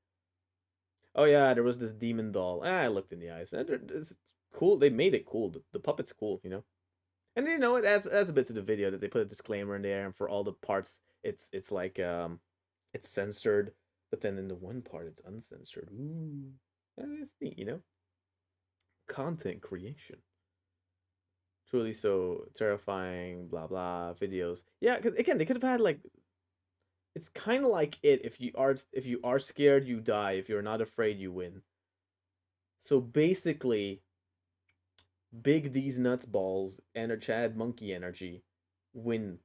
Oh yeah, there was this demon doll. I looked in the eyes. It's cool. They made it cool. The puppet's cool, you know. And you know, it adds a bit to the video that they put a disclaimer in there, and for all the parts, it's like it's censored, but then in the one part it's uncensored. Ooh, that's neat, you know. Content creation. Truly so terrifying. Blah blah videos. Yeah, because again, they could have had like. It's kind of like it. If you are scared, you die. If you're not afraid, you win. So basically, Big D's nuts balls and a Chad monkey energy win.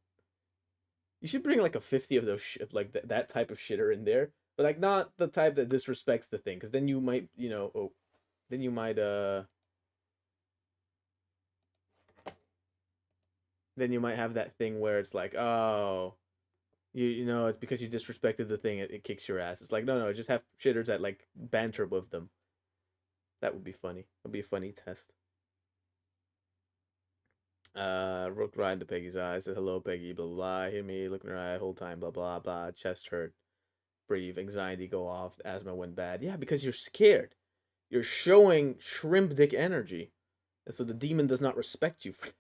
You should bring like a 50 of those like that type of shitter in there, but like not the type that disrespects the thing, because then you might, you know, then you might have that thing where it's like, oh. You know, it's because you disrespected the thing, it kicks your ass. It's like, no, just have shitters that, like, banter with them. That would be funny. That would be a funny test. Rook right into Peggy's eye. Said, hello, Peggy, blah, blah, blah. Hear me, look in her eye, whole time, blah, blah, blah. Chest hurt. Breathe, anxiety go off, asthma went bad. Yeah, because you're scared. You're showing shrimp dick energy. And so the demon does not respect you for that.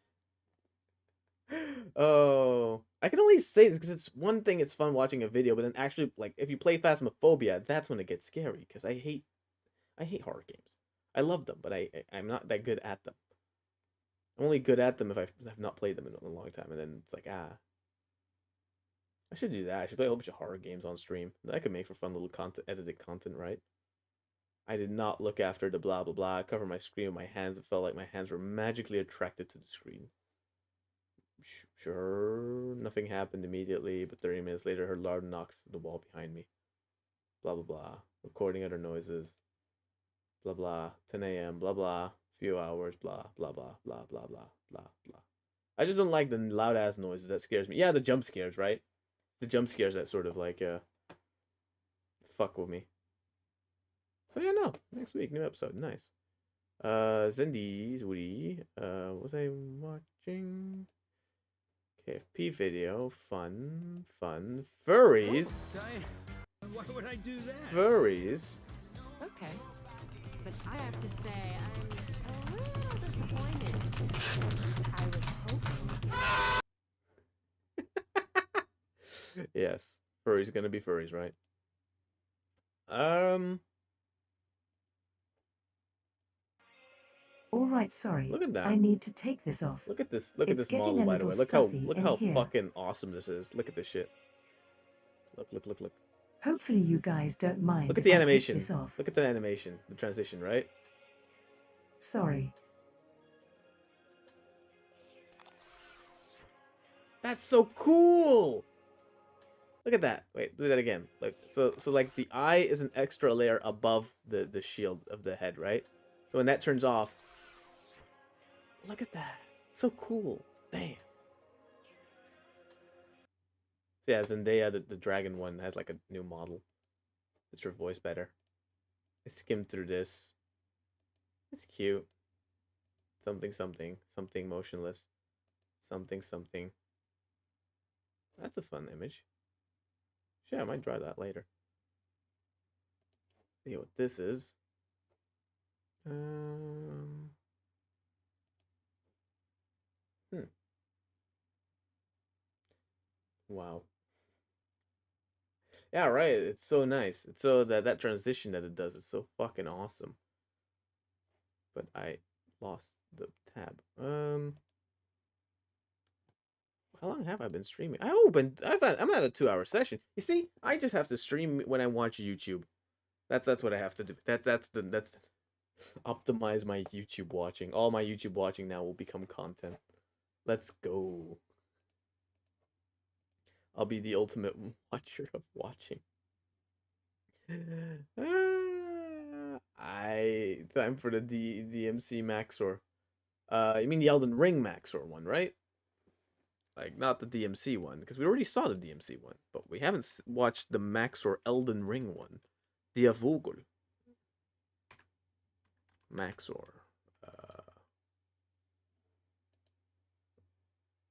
Oh, I can only say this because it's one thing. It's fun watching a video, but then actually, like, if you play Phasmophobia, that's when it gets scary. Because I hate horror games. I love them, but I'm not that good at them. I'm only good at them if I have not played them in a long time, and then it's like, I should do that. I should play a whole bunch of horror games on stream. That could make for fun little edited content, right? I did not look after the blah blah blah. I covered my screen with my hands. It felt like my hands were magically attracted to the screen. Sure, nothing happened immediately, but 30 minutes later, heard loud knocks at the wall behind me. Blah, blah, blah. Recording other noises. Blah, blah. 10 a.m. Blah, blah. Few hours. Blah, blah, blah, blah, blah, blah, blah, blah. I just don't like the loud-ass noises. That scares me. Yeah, the jump scares, right? The jump scares that sort of, like, fuck with me. So, yeah, no. Next week, new episode. Nice. Zendy's Woody. Was I watching... KFP video, fun. Furries. Why would I do that? Furries. Okay. But I have to say, I'm a little disappointed. I was hoping. Yes, furries gonna be furries, right? All right, sorry. Look at that. I need to take this off. Look at this. Look at It's this getting model, a by the little way. stuffy Look in how here. fucking awesome this is. Look at this shit. Look. Hopefully you guys don't mind Look at if the I take animation. this off. Look at the animation, the transition, right? Sorry. That's so cool. Look at that. Wait, do that again. Like so like the eye is an extra layer above the shield of the head, right? So when that turns off, look at that. So cool. Damn. So yeah, Zendaya, the dragon one, has like a new model. It's her voice better. I skimmed through this. It's cute. Something motionless. Something. That's a fun image. Shit, I might draw that later. See what this is. Wow. Yeah, right. It's so nice. It's so that transition that it does is so fucking awesome. But I lost the tab. How long have I been streaming? I'm at a 2-hour session. You see, I just have to stream when I watch YouTube. That's what I have to do. That's optimize my YouTube watching. All my YouTube watching now will become content. Let's go. I'll be the ultimate watcher of watching. Time for the DMC Maxor. You mean the Elden Ring Maxor one, right? Like, not the DMC one, because we already saw the DMC one, but we haven't watched the Maxor Elden Ring one. Diavogel. Maxor.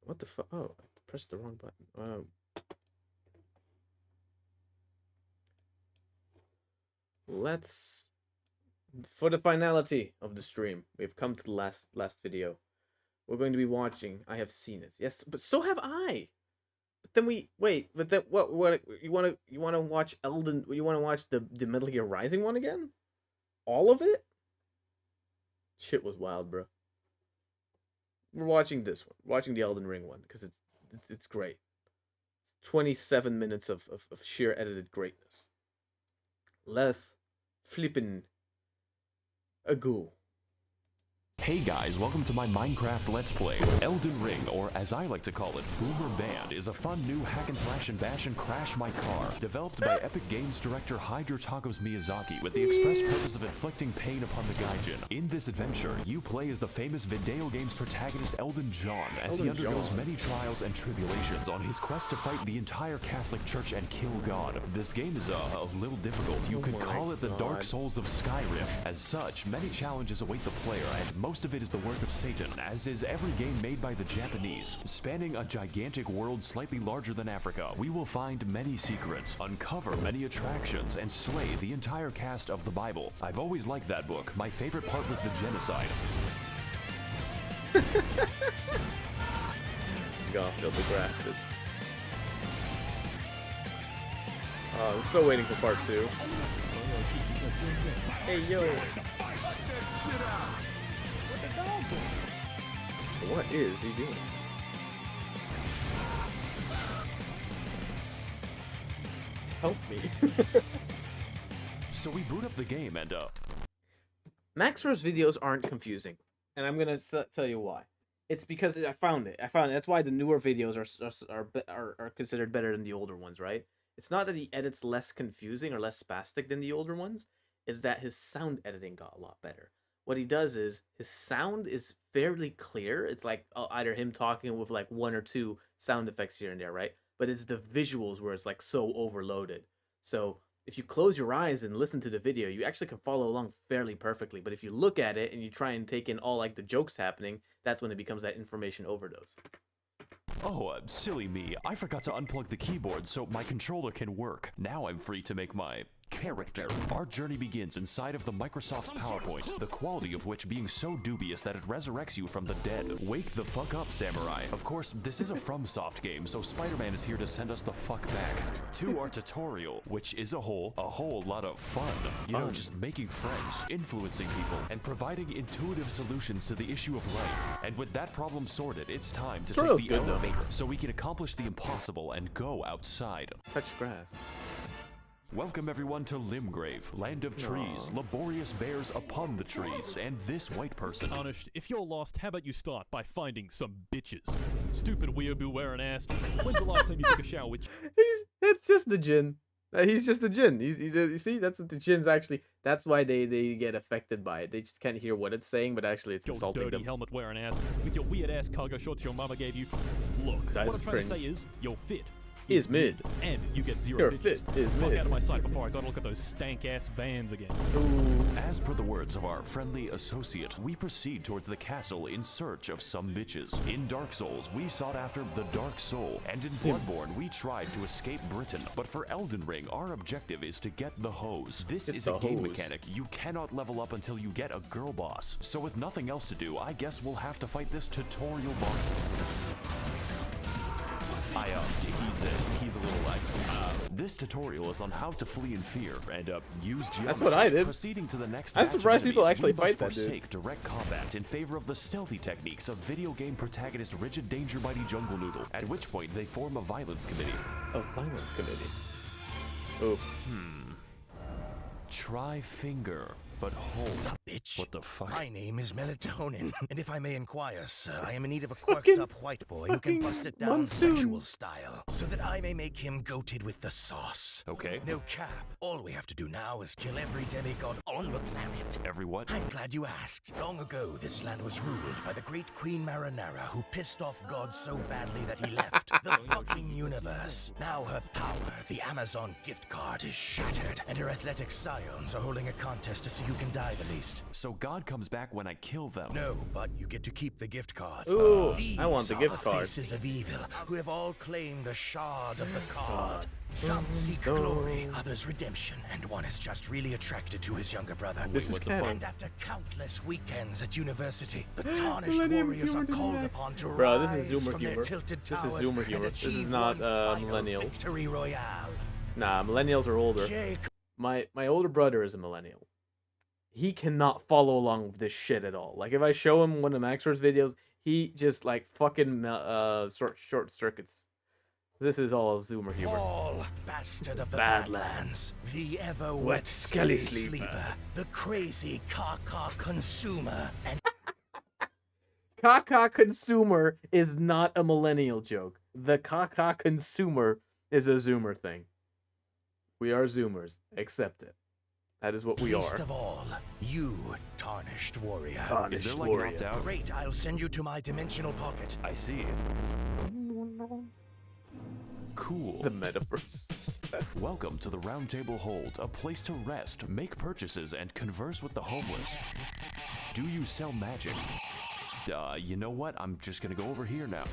What the fuck? Oh, I pressed the wrong button. Let's, for the finality of the stream, we've come to the last video. We're going to be watching. I have seen it. Yes, but so have I. But then But then what? You want to watch Elden? You want to watch the Metal Gear Rising one again? All of it? Shit was wild, bro. We're watching this one. Watching the Elden Ring one because it's great. 27 minutes of sheer edited greatness. Let's flippin' a go. Hey guys, welcome to my Minecraft Let's Play. Elden Ring, or as I like to call it, Boomer Band, is a fun new hack and slash and bash and crash my car, developed by Epic Games director Hideo Takos Miyazaki with the express purpose of inflicting pain upon the Gaijin. In this adventure, you play as the famous video game's protagonist Elden John, as he undergoes many trials and tribulations on his quest to fight the entire Catholic Church and kill God. This game is a little difficult. You could call it the Dark Souls of Skyrim. As such, many challenges await the player, and most of it is the work of Satan, as is every game made by the Japanese. Spanning a gigantic world slightly larger than Africa, we will find many secrets, uncover many attractions, and slay the entire cast of the Bible. I've always liked that book. My favorite part was the genocide. Garfield the Grafted. Oh, I'm still waiting for part 2. Hey, yo! What is he doing? Help me. So we boot up the game and Maxor's videos aren't confusing, and I'm gonna tell you why. It's because I found it. That's why the newer videos are considered better than the older ones, right? It's not that he edits less confusing or less spastic than the older ones. It's that his sound editing got a lot better. What he does is his sound is fairly clear. It's like either him talking with like 1 or 2 sound effects here and there, right? But it's the visuals where it's like so overloaded. So if you close your eyes and listen to the video, you actually can follow along fairly perfectly. But if you look at it and you try and take in all like the jokes happening, that's when it becomes that information overdose. oh, silly me. I forgot to unplug the keyboard so my controller can work. Now I'm free to make my Character. Our journey begins inside of the Microsoft PowerPoint, the quality of which being so dubious that it resurrects you from the dead. Wake the fuck up, samurai. Of course, this is a FromSoft game, so Spider-Man is here to send us the fuck back. To our tutorial, which is a whole lot of fun. You know, just making friends, influencing people, and providing intuitive solutions to the issue of life. And with that problem sorted, it's time to take the elevator so we can accomplish the impossible and go outside. Touch grass. Welcome everyone to Limgrave, land of trees, laborious bears upon the trees, and this white person. Tarnished, if you're lost, how about you start by finding some bitches? Stupid weeaboo wearing ass. When's the last time you took a shower with... It's just the djinn. He's just the djinn. You see, that's what the djinns actually... That's why they get affected by it. They just can't hear what it's saying, but actually it's insulting dirty them. helmet wearing ass, with your weird ass cargo shorts your mama gave you. Look, Guys what I'm trying cringe. to say is, you're fit. Is mid. And you get 0 Your bitches. fit is Fuck mid. out of my sight before I gotta look at those stank-ass vans again. As per the words of our friendly associate, we proceed towards the castle in search of some bitches. In Dark Souls, we sought after the Dark Soul, and in Bloodborne, we tried to escape Britain. But for Elden Ring, our objective is to get the hose. This is a game mechanic. You cannot level up until you get a girl boss. So with nothing else to do, I guess we'll have to fight this tutorial boss. He's a little like, this tutorial is on how to flee in fear and use geometry. That's what I did. Proceeding to the next I'm batch of surprised people enemies, actually we must fight that dude. forsake direct combat in favor of the stealthy techniques of video game protagonist Rigid Danger Mighty Jungle Noodle, at which point they form a violence committee. A violence committee. Oh. Try finger, but hold. Sup, bitch? What the fuck? My name is Melatonin, and if I may inquire, sir, I am in need of a quirked-up white boy who can bust it down sexual style, so that I may make him goated with the sauce. Okay. No cap. All we have to do now is kill every demigod on the planet. Every what? I'm glad you asked. Long ago, this land was ruled by the great Queen Marinara, who pissed off God so badly that he left the fucking universe. Now her power, the Amazon gift card, is shattered, and her athletic scions are holding a contest to see who can die the least. So God comes back when I kill them? No, but you get to keep the gift card. Ooh, These I want the are gift the card. faces of evil, who have all claimed a shard of the card. Some seek glory, others redemption, and one is just really attracted to his younger brother. This is canon. And after countless weekends at university, the tarnished warriors are called upon to Bro, this rise is Zoomer from humor. their tilted This is towers Zoomer and humor. This is achieve not one final millennial. victory royale. Nah, millennials are older. Jake. My older brother is a millennial. He cannot follow along with this shit at all. Like if I show him one of Maxwell's videos, he just like fucking short circuits. This is all Zoomer humor. Paul, bastard of the Badlands. Badlands, the ever Wet wet skelly skelly sleeper. sleeper, the crazy caca consumer, and Caca consumer is not a millennial joke. The caca consumer is a Zoomer thing. We are Zoomers. Accept it. That is what we least are. of all, you tarnished warrior. Tarnished Is there like warrior. an opt-out? Great, I'll send you to my dimensional pocket. I see. Cool. The metaverse. Welcome to the Round Table Hold, a place to rest, make purchases, and converse with the homeless. Do you sell magic? You know what? I'm just gonna go over here now.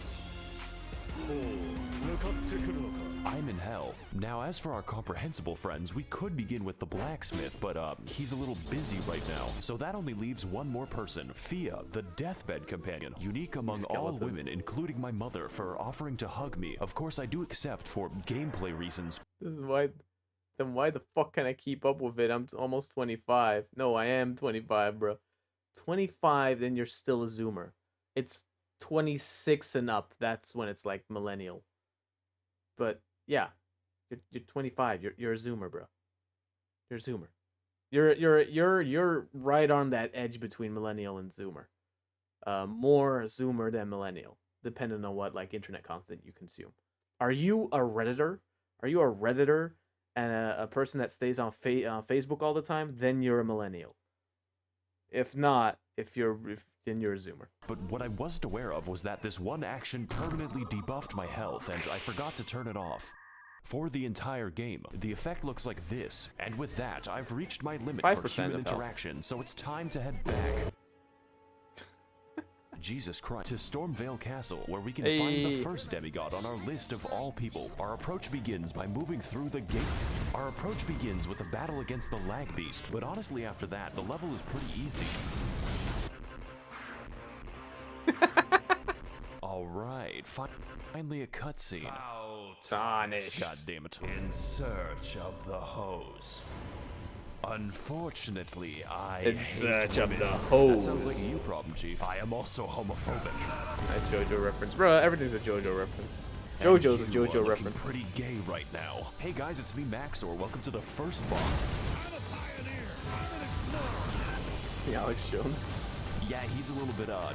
I'm in hell. Now, as for our comprehensible friends, we could begin with the blacksmith, but he's a little busy right now. So that only leaves one more person, Fia, the deathbed companion, unique among all women, including my mother, for offering to hug me. Of course, I do accept for gameplay reasons. This is why. Then why the fuck can I keep up with it? I'm almost 25. No, I am 25, bro. 25, then you're still a Zoomer. It's 26 and up. That's when it's like millennial. But yeah, you're 25. You're a Zoomer, bro. You're a Zoomer. You're right on that edge between millennial and Zoomer. More Zoomer than millennial, depending on what like internet content you consume. Are you a Redditor? Are you a Redditor and a person that stays on Facebook all the time? Then you're a millennial. If not, then you're a Zoomer. But what I wasn't aware of was that this one action permanently debuffed my health, and I forgot to turn it off. For the entire game, the effect looks like this, and with that, I've reached my limit for human interaction, so it's time to head back. Jesus Christ, to Stormvale Castle, where we can find the first demigod on our list of all people. Our approach begins by moving through the gate. Our approach begins with a battle against the lag beast, but honestly after that, the level is pretty easy. Alright, finally a cutscene. Tarnished. God damn it. In search of the hose. Unfortunately, I In hate search of women. the hose. That sounds like a you problem, Chief. I am also homophobic. A JoJo reference. Bro, everything's a JoJo reference. And JoJo's a you are JoJo looking reference. pretty gay right now. Hey guys, it's me, Maxor. Welcome to the first boss. Yeah, Alex Jones. Yeah, he's a little bit dumb.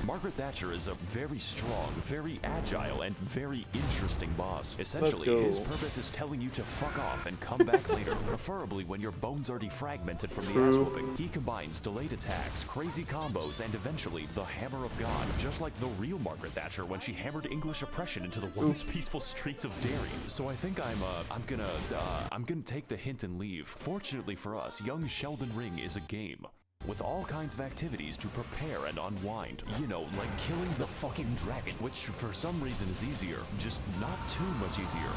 Margaret Thatcher is a very strong, very agile, and very interesting boss. Essentially, his purpose is telling you to fuck off and come back later, preferably when your bones are defragmented from the ass whooping. He combines delayed attacks, crazy combos, and eventually the Hammer of God, just like the real Margaret Thatcher when she hammered English oppression into the once peaceful streets of Derry. So I think I'm gonna take the hint and leave. Fortunately for us, young Sheldon Ring is a game with all kinds of activities to prepare and unwind. You know, like killing the fucking dragon, which for some reason is easier, just not too much easier.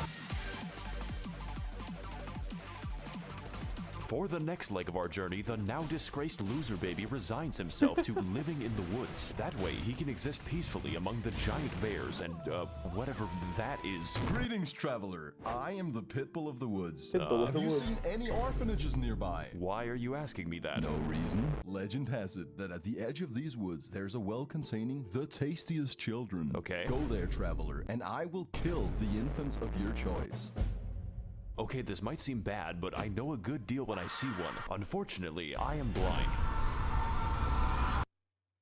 For the next leg of our journey, the now disgraced loser baby resigns himself to living in the woods. That way, he can exist peacefully among the giant bears and, whatever that is. Greetings, traveler. I am the Pitbull of the Woods. Pitbull of the Have you woods. seen any orphanages nearby? Why are you asking me that? No reason. Legend has it that at the edge of these woods, there's a well containing the tastiest children. Okay. Go there, traveler, and I will kill the infants of your choice. Okay, this might seem bad, but I know a good deal when I see one. Unfortunately, I am blind.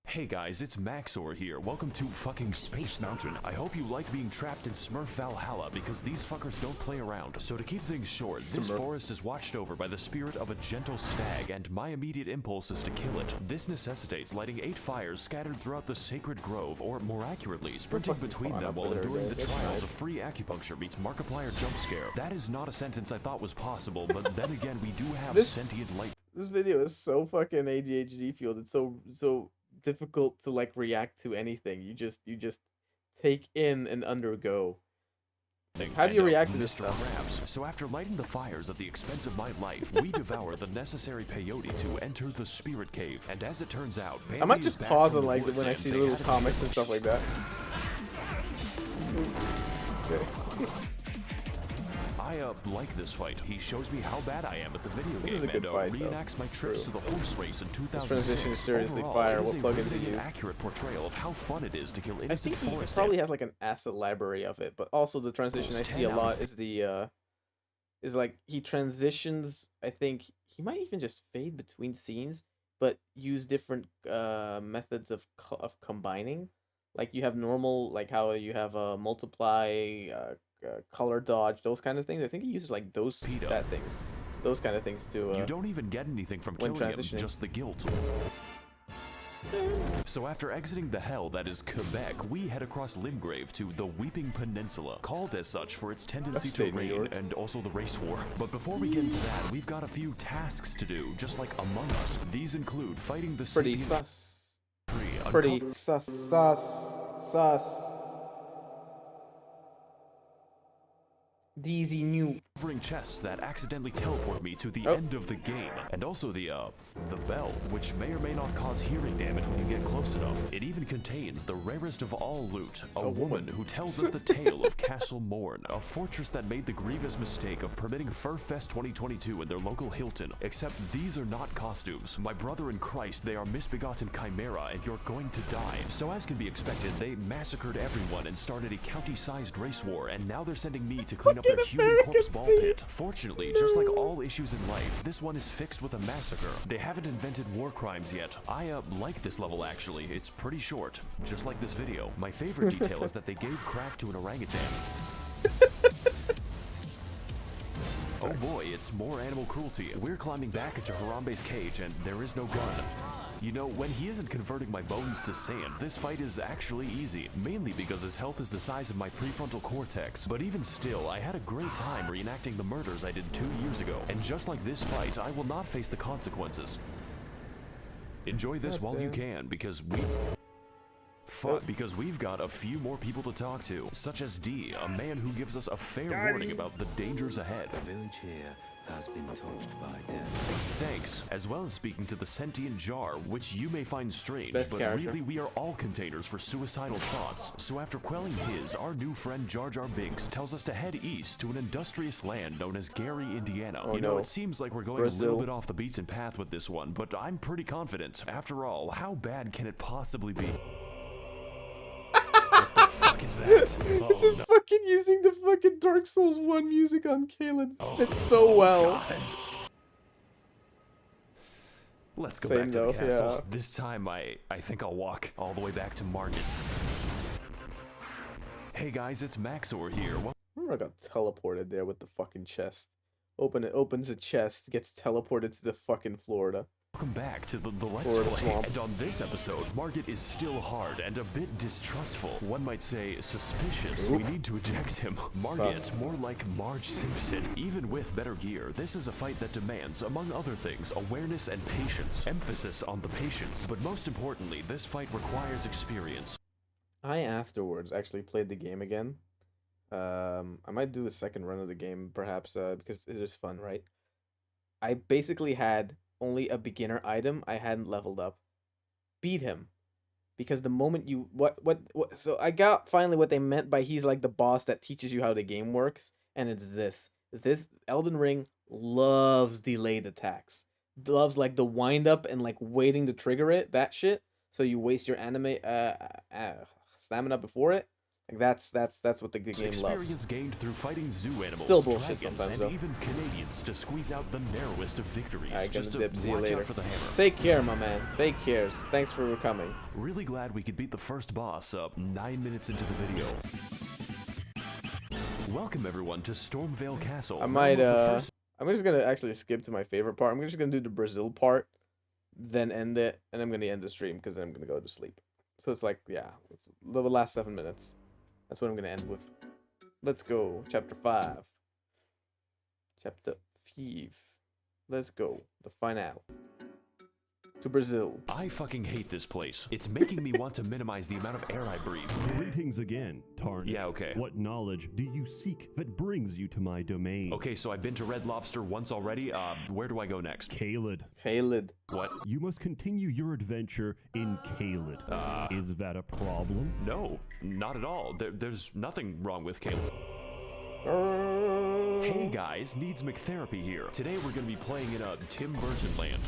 Hey guys, it's Maxor here. Welcome to fucking Space Mountain. I hope you like being trapped in Smurf Valhalla because these fuckers don't play around. So to keep things short, this forest is watched over by the spirit of a gentle stag, and my immediate impulse is to kill it. This necessitates lighting 8 fires scattered throughout the sacred grove, or more accurately, sprinting between them while enduring the trials of free acupuncture meets Markiplier jump scare. That is not a sentence I thought was possible, but then again, we do have sentient light. This video is so fucking ADHD fueled. It's so difficult to like react to anything. You just take in and undergo. How do you react to this Mr. stuff? Krabs. So after lighting the fires at the expense of my life, we devour the necessary peyote to enter the spirit cave. And as it turns out, I might just pause on like when I see little comics and stuff like that. Okay. I like this fight. He shows me how bad I am at the video This is game a good and fight, reenacts my trips to the horse race in 2006. transition is seriously Overall, fire. it is We'll a plug into riveting and use. accurate portrayal of how fun it is to kill I innocent think he forest probably has like an asset library of it, but also the transition I see a 10 out of lot is the is like he transitions. I think he might even just fade between scenes, but use different methods of combining. Like you have normal, like how you have multiply, color dodge, those kind of things. I think he uses like those things, those kind of things to. You don't even get anything from when killing him, transitioning. just the guilt. So after exiting the hell that is Quebec, we head across Limgrave to the Weeping Peninsula, called as such for its tendency to Upstate New rain York. and also the race war. But before we get into that, we've got a few tasks to do, just like Among Us. These include fighting the Pretty sapient sus. tree, Pretty sus. DZ new. Covering chests that accidentally teleport me to the end of the game, and also the bell, which may or may not cause hearing damage when you get close enough. It even contains the rarest of all loot, a woman who tells us the tale of Castle Morn, a fortress that made the grievous mistake of permitting Furfest 2022 in their local Hilton. Except these are not costumes. My brother in Christ, they are misbegotten chimera, and you're going to die. So as can be expected, they massacred everyone and started a county-sized race war, and now they're sending me to clean up their human corpse ball pit. Fortunately, just like all issues in life, this one is fixed with a massacre. They haven't invented war crimes yet. I like this level actually. It's pretty short, just like this video. My favorite detail is that they gave crack to an orangutan. Oh boy, it's more animal cruelty. We're climbing back into Harambe's cage and there is no gun. You know, when he isn't converting my bones to sand, this fight is actually easy, mainly because his health is the size of my prefrontal cortex. But even still, I had a great time reenacting the murders I did 2 years ago. And just like this fight, I will not face the consequences. Enjoy this while you can, because we... fuck, because we've got a few more people to talk to, such as D, a man who gives us a fair warning about the dangers ahead. The village here has been touched by death. Thanks, as well as speaking to the sentient jar, which you may find strange, Best but character. really we are all containers for suicidal thoughts. So after quelling his, our new friend Jar Jar Binks tells us to head east to an industrious land known as Gary, Indiana. Oh, You know, no. it seems like we're going a Brazil. little bit off the beaten path with this one, but I'm pretty confident. After all, how bad can it possibly be? What the fuck is that? It's Oh, just no. fucking using the fucking Dark Souls 1 music on Kaylin. It's so well. God. Let's go Same back to though, the castle. yeah. This time I think I'll walk all the way back to Market. Hey guys, it's Maxor here. I remember I got teleported there with the fucking chest. Opens the chest, gets teleported to the fucking Florida. Welcome back to the Let's Florida Play. swamp. And on this episode, Market is still hard and a bit distrustful. One might say suspicious. Oop. We need to eject him. Market, more like Marge Simpson. Even with better gear, this is a fight that demands, among other things, awareness and patience. Emphasis on the patience, but most importantly, this fight requires experience. I afterwards actually played the game again. I might do a second run of the game perhaps because it is fun, right? I basically had only a beginner item I hadn't leveled up. Beat him. Because the moment you so I got finally what they meant by he's like the boss that teaches you how the game works, and it's this. This Elden Ring loves delayed attacks. Loves like the wind up and like waiting to trigger it, that shit. So you waste your stamina before it. Like that's what the game loves. Experience gained through fighting zoo animals, Still bullshit dragons, sometimes, and though. even Canadians to squeeze out the narrowest of victories. I Just to dip. See you watch later. out for the hammer. Take care, my man. Take care. Thanks for coming. Really glad we could beat the first boss up 9 minutes into the video. Welcome everyone to Stormvale Castle. I might home of the first I'm just gonna actually skip to my favorite part. I'm just gonna do the Brazil part, then end it, and I'm gonna end the stream because then I'm gonna go to sleep. So it's like, yeah, it's the last 7 minutes. That's what I'm gonna end with. Let's go, chapter 5. Chapter 5. Let's go, the finale. To Brazil. I fucking hate this place. It's making me want to minimize the amount of air I breathe. Greetings again, Tarnish. Yeah, okay. What knowledge do you seek that brings you to my domain? Okay, so I've been to Red Lobster once already. Where do I go next? Caelid. Caelid. What? You must continue your adventure in Caelid. Is that a problem? No, not at all. There's nothing wrong with Caleb. Hey guys, needs McTherapy here. Today we're gonna be playing in a Tim Burton land.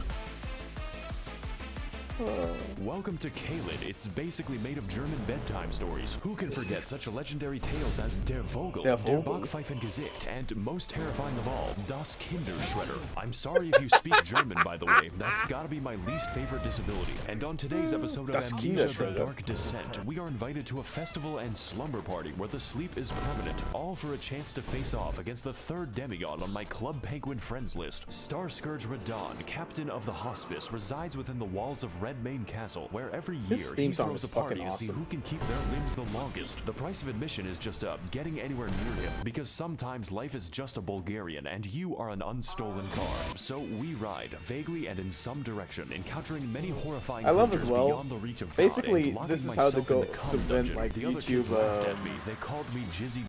Welcome to Caelid. It's basically made of German bedtime stories. Who can forget such legendary tales as Der Vogel, Der Backpfeifengesicht, and most terrifying of all, Das Kinderschredder. I'm sorry if you speak German, by the way. That's gotta be my least favorite disability. And on today's episode of Das Amnesia: The Kinderschredder. Dark Descent, we are invited to a festival and slumber party where the sleep is permanent, all for a chance to face off against the third demigod on my Club Penguin friends list. Star Scourge Radon, captain of the hospice, resides within the walls of Redmayne Castle, where every This year theme he song throws is a party fucking to see awesome. who can keep their limbs the longest. The price of admission is just getting anywhere near him, because sometimes life is just a Bulgarian and you are an unstolen car. So we ride, vaguely and in some direction, encountering many horrifying I love as creatures well. beyond the reach of Basically, God, and locking this is how to myself go in the cum to vent dungeon. like The other kids YouTube. laughed at me. They called me Jizzy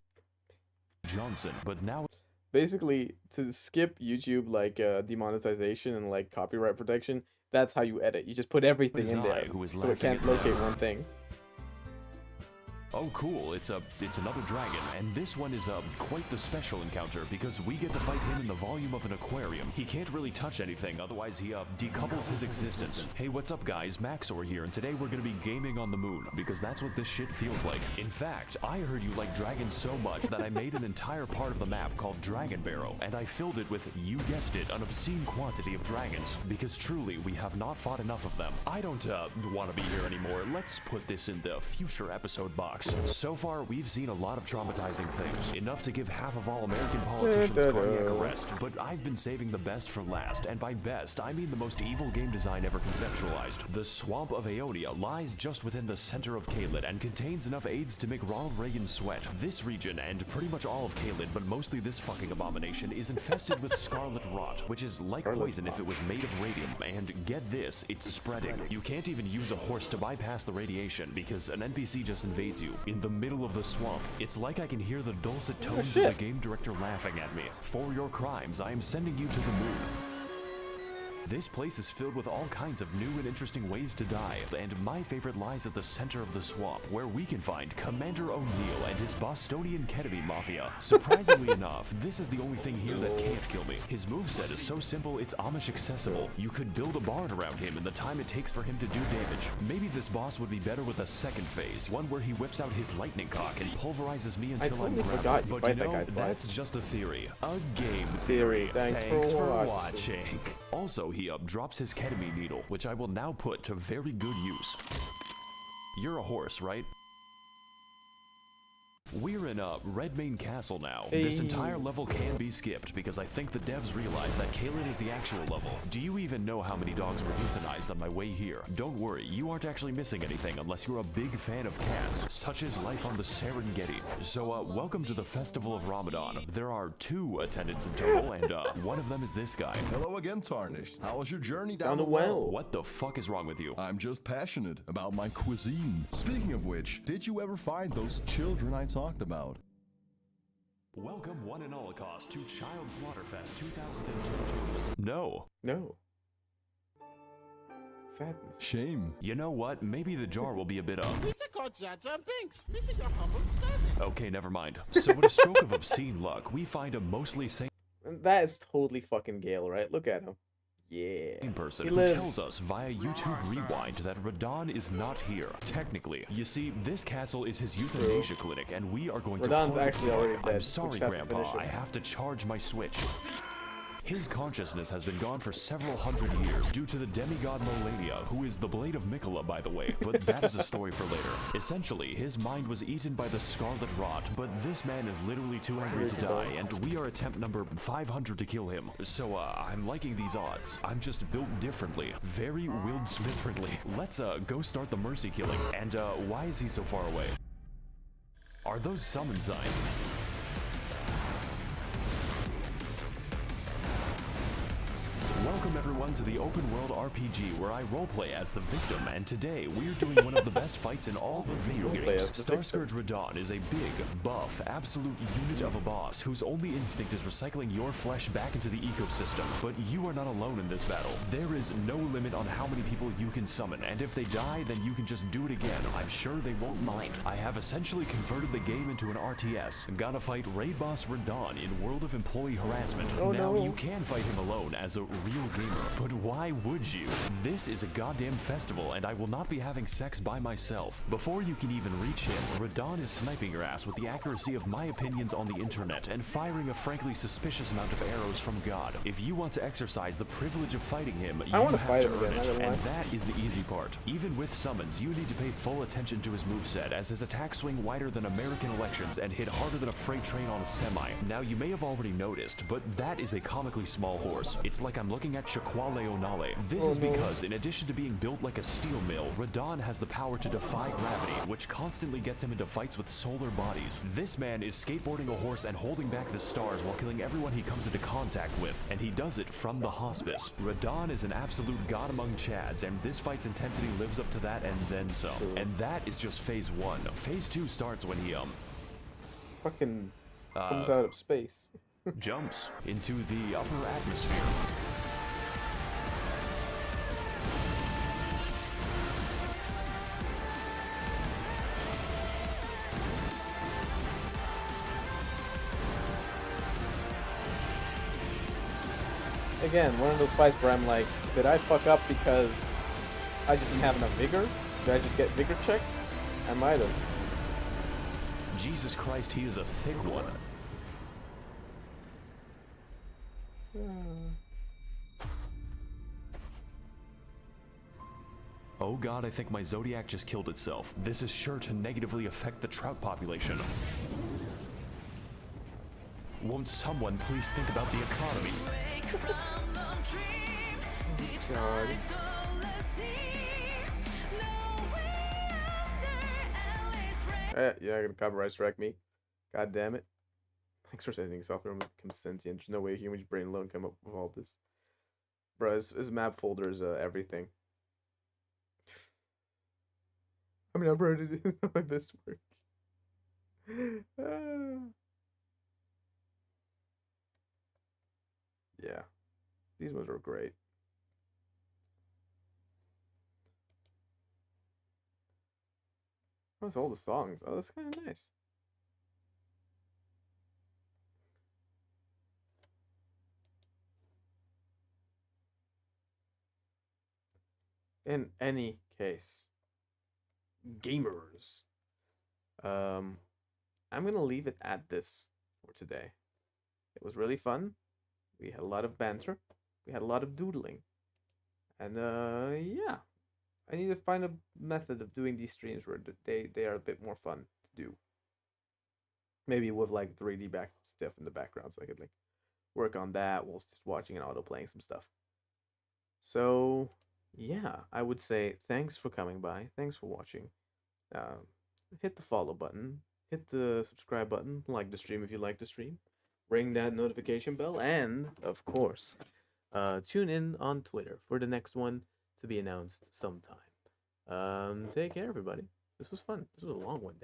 Johnson, but now Basically, to skip YouTube like demonetization and like copyright protection, that's how you edit. You just put everything It is in there, I who is so it laughing can't at locate them. one thing. Oh cool, it's another dragon, and this one is quite the special encounter because we get to fight him in the volume of an aquarium. He can't really touch anything, otherwise he decouples his existence. Hey, what's up guys, Maxor here, and today we're gonna be gaming on the moon, because that's what this shit feels like. In fact, I heard you like dragons so much that I made an entire part of the map called Dragon Barrow, and I filled it with, you guessed it, an obscene quantity of dragons, because truly we have not fought enough of them. I don't want to be here anymore. Let's put this in the future episode box. sucks. So far, we've seen a lot of traumatizing things, enough to give half of all American politicians cardiac arrest, but I've been saving the best for last, and by best, I mean the most evil game design ever conceptualized. The Swamp of Aeonia lies just within the center of Caelid and contains enough aids to make Ronald Reagan sweat. This region, and pretty much all of Caelid, but mostly this fucking abomination, is infested with scarlet rot, which is like poison if it was made of radium, and get this, it's spreading. You can't even use a horse to bypass the radiation because an NPC just invades you in the middle of the swamp. It's like I can hear the dulcet tones of the game director laughing at me. For your crimes, I am sending you to the moon. This place is filled with all kinds of new and interesting ways to die, and my favorite lies at the center of the swamp, where we can find Commander O'Neill and his Bostonian ketamine mafia. Surprisingly enough, this is the only thing here that can't kill me. His moveset is so simple it's Amish accessible. You could build a barn around him in the time it takes for him to do damage. Maybe this boss would be better with a second phase, one where he whips out his lightning cock and pulverizes me until I'm grabbed. But you know, that's just a theory. A game theory. Thanks for watching. Also, he drops his ketamine needle, which I will now put to very good use. You're a horse, right? We're in Redmane Castle now. This entire level can be skipped because I think the devs realized that Caelid is the actual level. Do you even know how many dogs were euthanized on my way here? Don't worry, you aren't actually missing anything unless you're a big fan of cats, such as life on the Serengeti. So, welcome to the Festival of Ramadan. There are 2 attendants in total, and one of them is this guy. Hello again, Tarnished. How was your journey down the well? What the fuck is wrong with you? I'm just passionate about my cuisine. Speaking of which, did you ever find those children I talked about? Welcome one and holocaust to Child Slaughterfest 2022. No. Sadness. Shame. You know what? Maybe the jar will be a bit Lisa called Jaja Binks. Lisa, your humble servant. Okay, never mind. So with a stroke of obscene luck, we find a mostly sane That is totally fucking Gale, right? Look at him. Yeah. Person who tells us via YouTube Rewind that Radon is not here. Technically, you see, this castle is his euthanasia clinic, and we are going Radon's to. actually already dead. I'm sorry, Grandpa. I have to charge my Switch. His consciousness has been gone for several hundred years due to the demigod Melania, who is the Blade of Mikola, by the way, but that is a story for later. Essentially, his mind was eaten by the Scarlet Rot, but this man is literally too angry to die, and we are attempt number 500 to kill him. So, I'm liking these odds. I'm just built differently. Very Will Smith-friendly. Let's, go start the mercy killing. And, why is he so far away? Are those summon signs? Welcome everyone to the open world RPG where I roleplay as the victim, and today we're doing one of the best fights in all the video games. Starscourge Radon is a big, buff, absolute unit of a boss whose only instinct is recycling your flesh back into the ecosystem. But you are not alone in this battle. There is no limit on how many people you can summon, and if they die, then you can just do it again. I'm sure they won't mind. I have essentially converted the game into an RTS. Gotta fight Raid Boss Radon in World of Employee Harassment. You can fight him alone as a real gamer, but why would you? This is a goddamn festival, and I will not be having sex by myself. Before you can even reach him, Radon is sniping your ass with the accuracy of my opinions on the internet and firing a frankly suspicious amount of arrows from God. If you want to exercise the privilege of fighting him, you have to earn it, and that is the easy part. Even with summons, you need to pay full attention to his moveset, as his attacks swing wider than American elections and hit harder than a freight train on a semi. Now, you may have already noticed, but that is a comically small horse. It's like I'm looking at Shaquale O'Nale. This is because, in addition to being built like a steel mill, Radon has the power to defy gravity, which constantly gets him into fights with solar bodies. This man is skateboarding a horse and holding back the stars while killing everyone he comes into contact with, and he does it from the hospice. Radon is an absolute god among Chads, and this fight's intensity lives up to that and then some. And that is just phase 1. Phase 2 starts when he, fucking comes out of space. jumps into the upper atmosphere. Again, one of those fights where I'm like, did I fuck up because I just didn't have enough vigor? Did I just get vigor checked? I might have. Jesus Christ, he is a thick one. Oh god, I think my Zodiac just killed itself. This is sure to negatively affect the trout population. Won't someone please think about the economy? God. Yeah, you're gonna copyright strike me. God damn it. Thanks for sending software becomes sentient. There's no way a human brain alone come up with all this. Bro, his map folder is everything. I mean, I've heard it is not my best work. Yeah, these ones are great. That's all the songs. Oh, that's kind of nice. In any case, gamers, I'm gonna leave it at this for today. It was really fun. We had a lot of banter. We had a lot of doodling. And yeah, I need to find a method of doing these streams where they are a bit more fun to do. Maybe with like 3D back stuff in the background, so I could like work on that while just watching and auto playing some stuff. So yeah, I would say thanks for coming by. Thanks for watching. Hit the follow button. Hit the subscribe button. Like the stream if you like the stream. Ring that notification bell, and of course, tune in on Twitter for the next one to be announced sometime. Take care, everybody. This was fun. This was a long one.